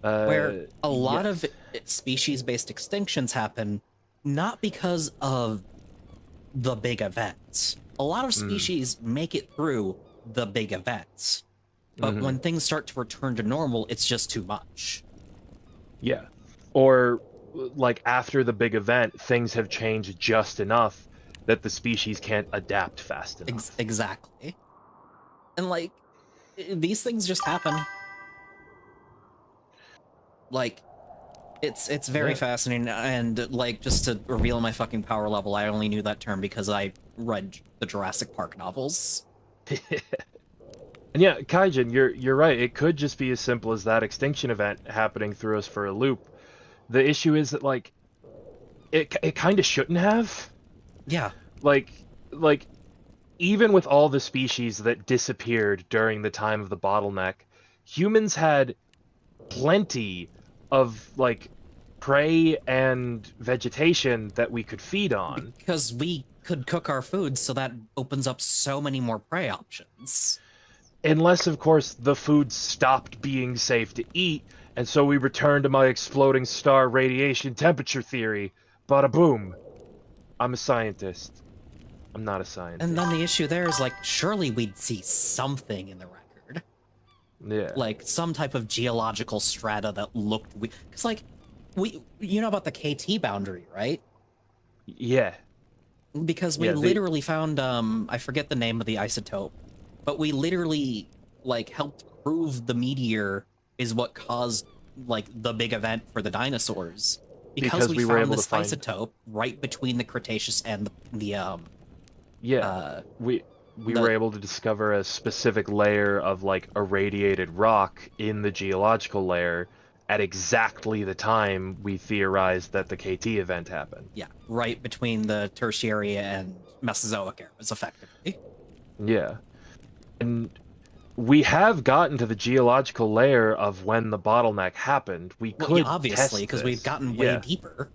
[SPEAKER 2] Where a lot of species-based extinctions happen not because of the big events. A lot of species make it through the big events. But when things start to return to normal, it's just too much.
[SPEAKER 3] Yeah. Or like after the big event, things have changed just enough that the species can't adapt fast enough.
[SPEAKER 2] Exactly. And like, these things just happen. Like, it's very fascinating, and like, just to reveal my fucking power level, I only knew that term because I read the Jurassic Park novels.
[SPEAKER 3] And yeah, Kaijin, you're right. It could just be as simple as that extinction event happening through us for a loop. The issue is that like, it kind of shouldn't have.
[SPEAKER 2] Yeah.
[SPEAKER 3] Like even with all the species that disappeared during the time of the bottleneck, humans had plenty of like prey and vegetation that we could feed on.
[SPEAKER 2] Because we could cook our food, so that opens up so many more prey options.
[SPEAKER 3] Unless, of course, the food stopped being safe to eat, and so we return to my exploding star radiation temperature theory. Bada boom. I'm a scientist. I'm not a scientist.
[SPEAKER 2] And then the issue there is, like, surely we'd see something in the record.
[SPEAKER 3] Yeah.
[SPEAKER 2] Like, some type of geological strata that looked... Because, like, you know about the KT boundary, right?
[SPEAKER 3] Yeah.
[SPEAKER 2] Because we literally found, I forget the name of the isotope, but we literally, like, helped prove the meteor is what caused, like, the big event for the dinosaurs. Because we found this isotope right between the Cretaceous and the
[SPEAKER 3] we were able to discover a specific layer of like irradiated rock in the geological layer at exactly the time we theorized that the KT event happened.
[SPEAKER 2] Yeah, right between the Tertiary and Mesozoic eras, effectively.
[SPEAKER 3] Yeah. And we have gotten to the geological layer of when the bottleneck happened. We could
[SPEAKER 2] obviously, because we've gotten way deeper.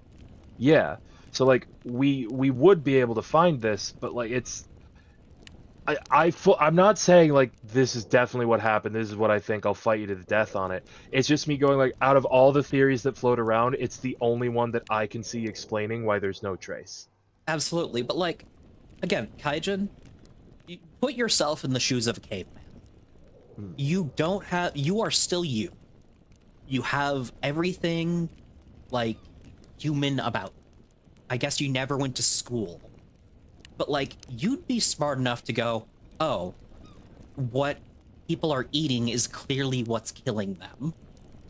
[SPEAKER 3] Yeah. So like we would be able to find this, but like it's I'm not saying like this is definitely what happened. This is what I think. I'll fight you to the death on it. It's just me going like, out of all the theories that float around, it's the only one that I can see explaining why there's no trace.
[SPEAKER 2] Absolutely, but like, again, Kaijin, you put yourself in the shoes of a caveman. You are still you. You have everything, like, human about you. I guess you never went to school. But, like, you'd be smart enough to go, oh, what people are eating is clearly what's killing them.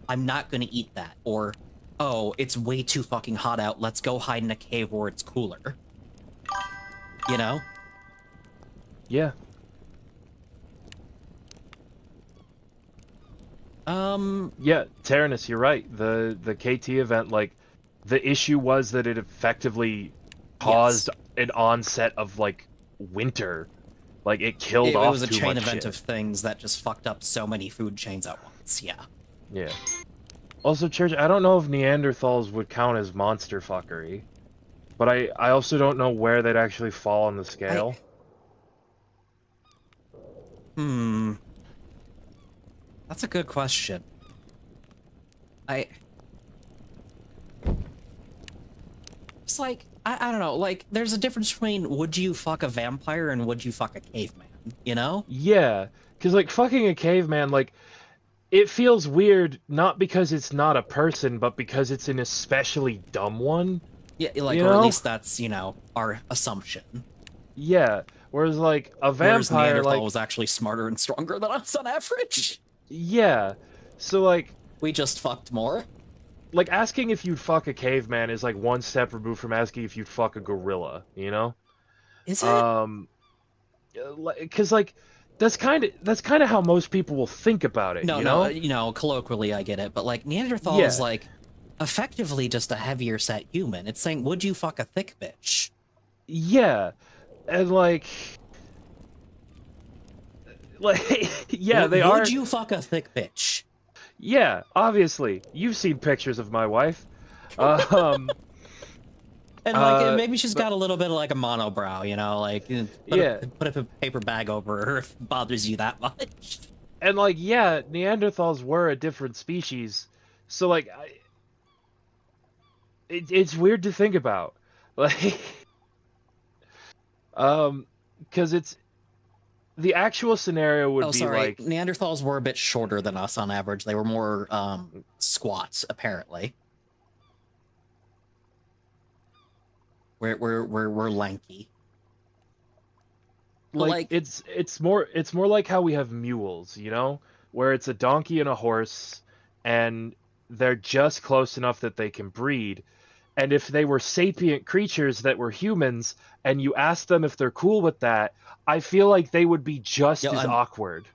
[SPEAKER 2] I'm not gonna eat that. Or, oh, it's way too fucking hot out. Let's go hide in a cave where it's cooler. You know?
[SPEAKER 3] Yeah. Yeah, Tyrannus, you're right. The KT event, like, the issue was that it effectively caused an onset of, like, winter. Like, it killed off
[SPEAKER 2] It was a
[SPEAKER 3] too
[SPEAKER 2] chain
[SPEAKER 3] much
[SPEAKER 2] event
[SPEAKER 3] shit.
[SPEAKER 2] of things that just fucked up so many food chains at once, yeah.
[SPEAKER 3] Yeah. Also, Church, I don't know if Neanderthals would count as monster fuckery. But I also don't know where they'd actually fall on the scale.
[SPEAKER 2] That's a good question. It's like, I don't know, like, there's a difference between would you fuck a vampire and would you fuck a caveman, you know?
[SPEAKER 3] Yeah, because, like, fucking a caveman, like, it feels weird, not because it's not a person, but because it's an especially dumb one.
[SPEAKER 2] Yeah, like,
[SPEAKER 3] You
[SPEAKER 2] or at
[SPEAKER 3] know?
[SPEAKER 2] least that's, you know, our assumption.
[SPEAKER 3] Yeah, whereas, like, a
[SPEAKER 2] Whereas
[SPEAKER 3] vampire,
[SPEAKER 2] Neanderthal
[SPEAKER 3] like...
[SPEAKER 2] was actually smarter and stronger than us on average.
[SPEAKER 3] Yeah, so, like...
[SPEAKER 2] We just fucked more.
[SPEAKER 3] Like, asking if you'd fuck a caveman is, like, one step removed from asking if you'd fuck a gorilla, you know?
[SPEAKER 2] Is it?
[SPEAKER 3] Because, like, that's kind of how most people will think about it,
[SPEAKER 2] No,
[SPEAKER 3] you
[SPEAKER 2] no,
[SPEAKER 3] know?
[SPEAKER 2] you know, colloquially I get it, but like Neanderthal is
[SPEAKER 3] Yeah.
[SPEAKER 2] like effectively just a heavier set human. It's saying, would you fuck a thick bitch?
[SPEAKER 3] Yeah, and like, yeah, they are.
[SPEAKER 2] Would you fuck a thick bitch?
[SPEAKER 3] Yeah, obviously, you've seen pictures of my wife.
[SPEAKER 2] And like maybe she's
[SPEAKER 3] but-
[SPEAKER 2] got a little bit of like a monobrow, you know, like
[SPEAKER 3] Yeah.
[SPEAKER 2] put a paper bag over her if it bothers you that much.
[SPEAKER 3] And like, yeah, Neanderthals were a different species, so like, it's weird to think about, like, because it's the actual scenario would
[SPEAKER 2] Oh,
[SPEAKER 3] be
[SPEAKER 2] sorry,
[SPEAKER 3] like,
[SPEAKER 2] Neanderthals were a bit shorter than us on average. They were more squats, apparently. We're lanky.
[SPEAKER 3] like it's more like how we have mules, you know, where it's a donkey and a horse, and they're just close enough that they can breed. And if they were sapient creatures that were humans, and you ask them if they're cool with that, I feel like they would be just as awkward.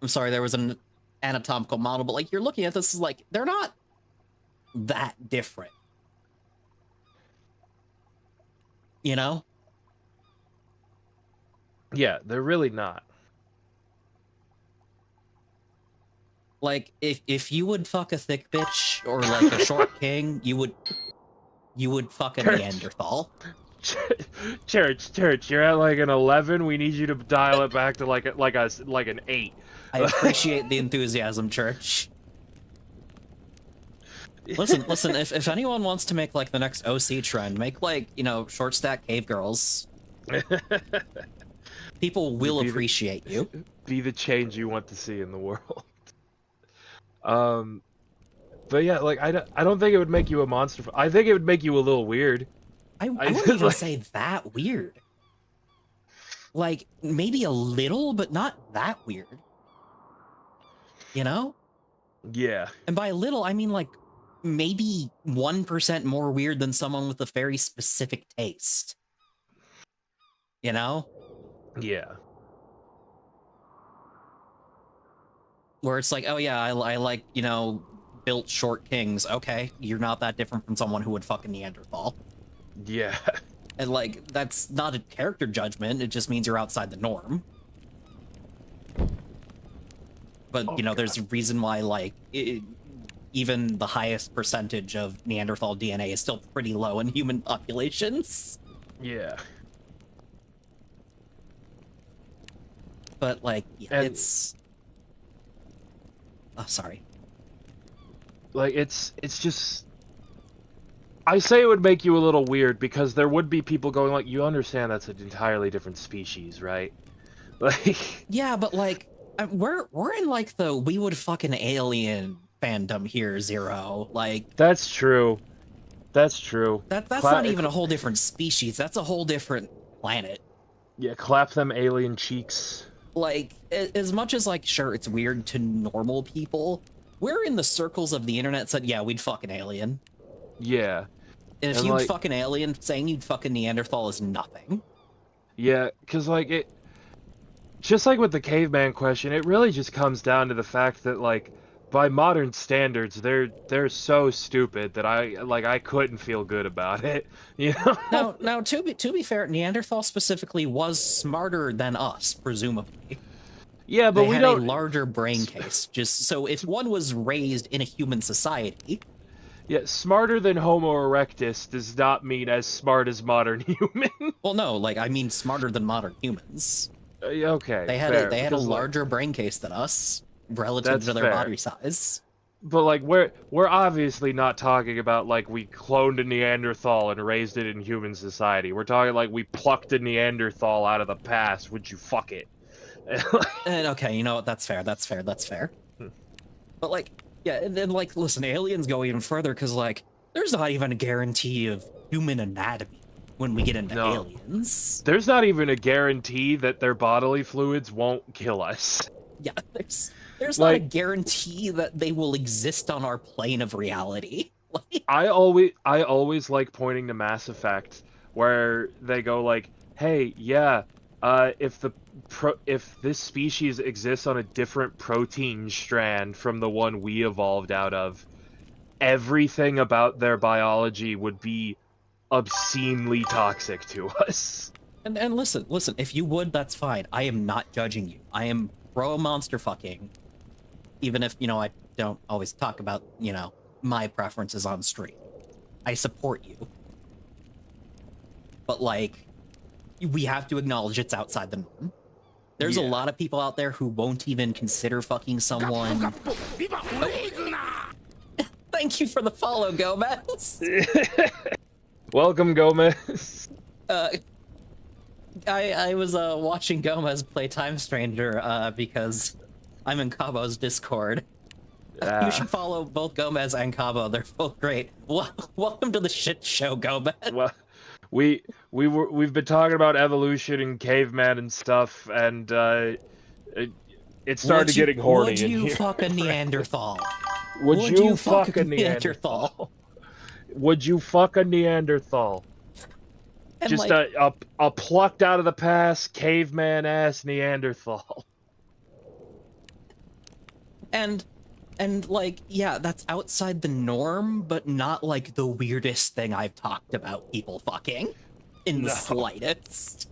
[SPEAKER 2] I'm sorry, there was an anatomical model, but like you're looking at this is like they're not that different. You know?
[SPEAKER 3] Yeah, they're really not.
[SPEAKER 2] Like if you would fuck a thick bitch or like a short king, you would fuck a Neanderthal.
[SPEAKER 3] Church, you're at like an 11. We need you to dial it back to like an 8.
[SPEAKER 2] I appreciate the enthusiasm, Church. Listen, if anyone wants to make like the next OC trend, make like, you know, short stack cave girls. People will appreciate you.
[SPEAKER 3] Be the change you want to see in the world. But yeah, like I don't think it would make you a monster. I think it would make you a little weird.
[SPEAKER 2] I wouldn't even
[SPEAKER 3] like,
[SPEAKER 2] say that weird. Like maybe a little, but not that weird. You know?
[SPEAKER 3] Yeah.
[SPEAKER 2] And by little, I mean like maybe 1% more weird than someone with a very specific taste. You know?
[SPEAKER 3] Yeah.
[SPEAKER 2] Where it's like, oh yeah, I like, you know, built short kings. Okay, you're not that different from someone who would fuck a Neanderthal.
[SPEAKER 3] Yeah.
[SPEAKER 2] And like, that's not a character judgment, it just means you're outside the norm. But, you know, there's a reason why, like, even the highest percentage of Neanderthal DNA is still pretty low in human populations.
[SPEAKER 3] Yeah.
[SPEAKER 2] But like, yeah,
[SPEAKER 3] And-
[SPEAKER 2] it's. Oh, sorry.
[SPEAKER 3] Like, it's just... I say it would make you a little weird because there would be people going like, you understand that's an entirely different species, right? Like...
[SPEAKER 2] Yeah, but like, we're in like the we would fucking alien fandom here, Zero. Like,
[SPEAKER 3] That's true. That's true.
[SPEAKER 2] that's not even a whole different species. That's a whole different planet.
[SPEAKER 3] Yeah, clap them alien cheeks.
[SPEAKER 2] Like, as much as like, sure, it's weird to normal people, we're in the circles of the internet said, yeah, we'd fuck an alien.
[SPEAKER 3] Yeah.
[SPEAKER 2] And if
[SPEAKER 3] And,
[SPEAKER 2] you'd
[SPEAKER 3] like-
[SPEAKER 2] fuck an alien, saying you'd fuck a Neanderthal is nothing.
[SPEAKER 3] Yeah, because, like, it... Just like with the caveman question, it really just comes down to the fact that, like, by modern standards, they're so stupid that I couldn't feel good about it, you know?
[SPEAKER 2] Now, to be fair, Neanderthal specifically was smarter than us, presumably.
[SPEAKER 3] Yeah, but
[SPEAKER 2] They
[SPEAKER 3] we
[SPEAKER 2] had
[SPEAKER 3] don't...
[SPEAKER 2] a larger brain case. Just so if one was raised in a human society,
[SPEAKER 3] Yeah, smarter than Homo erectus does not mean as smart as modern human.
[SPEAKER 2] well, no, like I mean smarter than modern humans.
[SPEAKER 3] Okay,
[SPEAKER 2] They had
[SPEAKER 3] fair,
[SPEAKER 2] they had a
[SPEAKER 3] because, like,
[SPEAKER 2] larger brain case than us relative
[SPEAKER 3] That's
[SPEAKER 2] to their
[SPEAKER 3] fair.
[SPEAKER 2] body size.
[SPEAKER 3] but like we're obviously not talking about like we cloned a Neanderthal and raised it in human society. We're talking like we plucked a Neanderthal out of the past. Would you fuck it?
[SPEAKER 2] And okay, you know what? That's fair. That's fair. That's fair. But like, yeah, and then like, listen, aliens go even further because like, there's not even a guarantee of human anatomy when we get into
[SPEAKER 3] No.
[SPEAKER 2] aliens.
[SPEAKER 3] There's not even a guarantee that their bodily fluids won't kill us.
[SPEAKER 2] Yeah, there's not a
[SPEAKER 3] Like-
[SPEAKER 2] guarantee that they will exist on our plane of reality. Like,
[SPEAKER 3] I always like pointing to Mass Effect where they go like, "Hey, yeah, if this species exists on a different protein strand from the one we evolved out of, everything about their biology would be obscenely toxic to us."
[SPEAKER 2] and listen, if you would, that's fine. I am not judging you. I am pro monster fucking, even if, you know, I don't always talk about, you know, my preferences on stream. I support you. But like, we have to acknowledge it's outside the norm. There's a
[SPEAKER 3] Yeah.
[SPEAKER 2] lot of people out there who won't even consider fucking someone. Thank you for the follow, Gomez.
[SPEAKER 3] Welcome, Gomez.
[SPEAKER 2] I was watching Gomez play Time Stranger because I'm in Cabo's Discord. You should follow both Gomez and Cabo. They're both great. Welcome to the shit show, Gomez.
[SPEAKER 3] Well, we've been talking about evolution and caveman and stuff, and it started getting horny.
[SPEAKER 2] Would
[SPEAKER 3] in
[SPEAKER 2] you
[SPEAKER 3] here.
[SPEAKER 2] fuck a Neanderthal?
[SPEAKER 3] Would you fuck a
[SPEAKER 2] Neanderthal?
[SPEAKER 3] Neanderthal? Would you fuck a Neanderthal?
[SPEAKER 2] And
[SPEAKER 3] Just
[SPEAKER 2] like,
[SPEAKER 3] a plucked out of the past caveman ass Neanderthal.
[SPEAKER 2] and like, yeah, that's outside the norm, but not like the weirdest thing I've talked about people fucking in the
[SPEAKER 3] No.
[SPEAKER 2] slightest.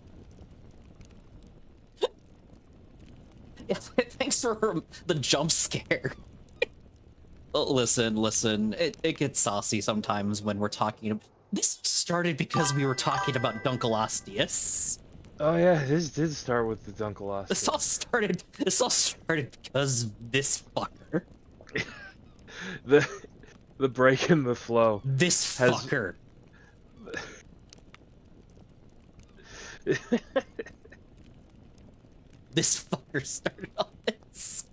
[SPEAKER 2] Yeah, thanks for the jump scare. Listen, it gets saucy sometimes when we're talking. This started because we were talking about Dunkleosteus.
[SPEAKER 3] Oh yeah, this did start with the Dunkelossus.
[SPEAKER 2] This all started because of this fucker.
[SPEAKER 3] the break in the flow.
[SPEAKER 2] This
[SPEAKER 3] Has-
[SPEAKER 2] fucker. This fucker started all this.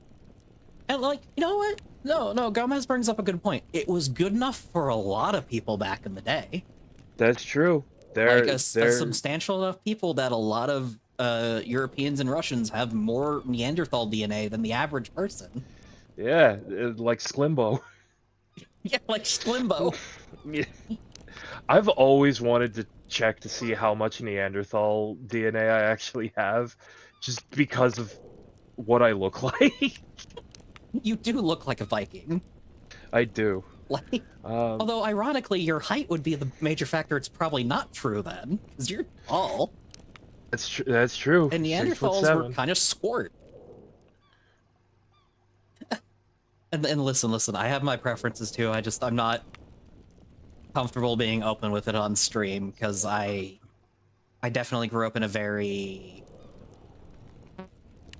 [SPEAKER 2] And like, you know what? No, Gomez brings up a good point. It was good enough for a lot of people back in the day.
[SPEAKER 3] That's true.
[SPEAKER 2] Like a substantial enough people that a lot of Europeans and Russians have more Neanderthal DNA than the average person.
[SPEAKER 3] Yeah, like Sklimbo.
[SPEAKER 2] Yeah, like Slimbo.
[SPEAKER 3] Yeah. I've always wanted to check to see how much Neanderthal DNA I actually have, just because of what I look like.
[SPEAKER 2] You do look like a Viking.
[SPEAKER 3] I do.
[SPEAKER 2] Like, although ironically, your height would be the major factor. It's probably not true then, because you're tall.
[SPEAKER 3] That's true.
[SPEAKER 2] And
[SPEAKER 3] 6'7".
[SPEAKER 2] Neanderthals were kind of swart. And listen, I have my preferences too. I'm not comfortable being open with it on stream because I definitely grew up in a very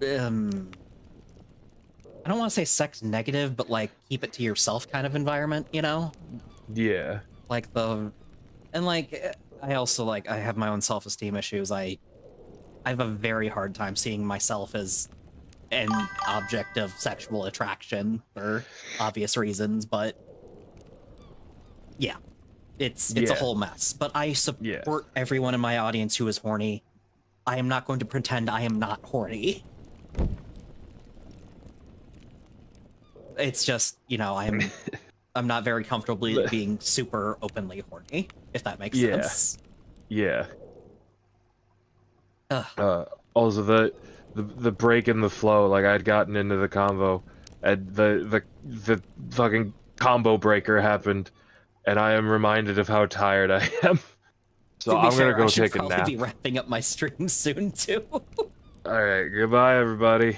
[SPEAKER 2] I don't want to say sex negative, but like keep it to yourself kind of environment, you know?
[SPEAKER 3] Yeah.
[SPEAKER 2] Like I also like I have my own self-esteem issues. I have a very hard time seeing myself as an object of sexual attraction for obvious reasons, but yeah, it's a
[SPEAKER 3] Yeah.
[SPEAKER 2] whole mess. But I
[SPEAKER 3] Yeah.
[SPEAKER 2] support everyone in my audience who is horny. I am not going to pretend I am not horny. It's just, you know, I'm not very comfortable being super openly horny, if that makes
[SPEAKER 3] Yeah.
[SPEAKER 2] sense.
[SPEAKER 3] Yeah.
[SPEAKER 2] Ugh.
[SPEAKER 3] Also the break in the flow, like I'd gotten into the convo, and the fucking combo breaker happened, and I am reminded of how tired I am. So
[SPEAKER 2] To be
[SPEAKER 3] I'm gonna
[SPEAKER 2] fair, I
[SPEAKER 3] go
[SPEAKER 2] should
[SPEAKER 3] take a
[SPEAKER 2] probably
[SPEAKER 3] nap.
[SPEAKER 2] be wrapping up my stream soon too.
[SPEAKER 3] All right, goodbye, everybody.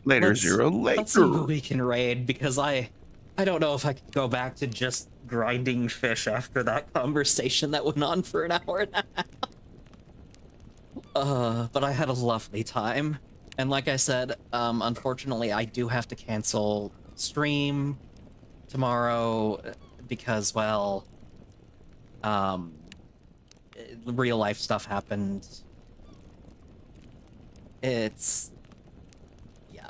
[SPEAKER 1] Later, Zero.
[SPEAKER 2] Let's see who
[SPEAKER 1] Later.
[SPEAKER 2] we can raid, because I don't know if I could go back to just grinding fish after that conversation that went on for an hour and a half. But I had a lovely time. And like I said, unfortunately, I do have to cancel stream tomorrow because, well, real life stuff happened. It's, yeah,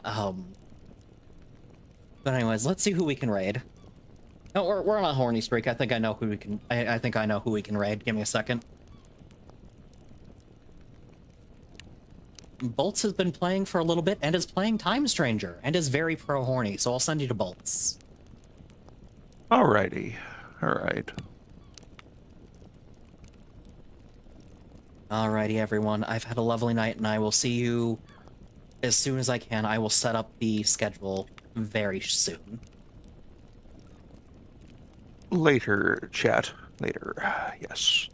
[SPEAKER 2] but anyways, let's see who we can raid. No, we're on a horny streak. I think I know who we can, I think I know who we can raid. Give me a second. Bolts has been playing for a little bit and is playing Time Stranger and is very pro horny, so I'll send you to Bolts.
[SPEAKER 1] Alrighty. Alright.
[SPEAKER 2] Alrighty, everyone. I've had a lovely night, and I will see you as soon as I can. I will set up the schedule very soon.
[SPEAKER 1] Later, chat. Later. Yes.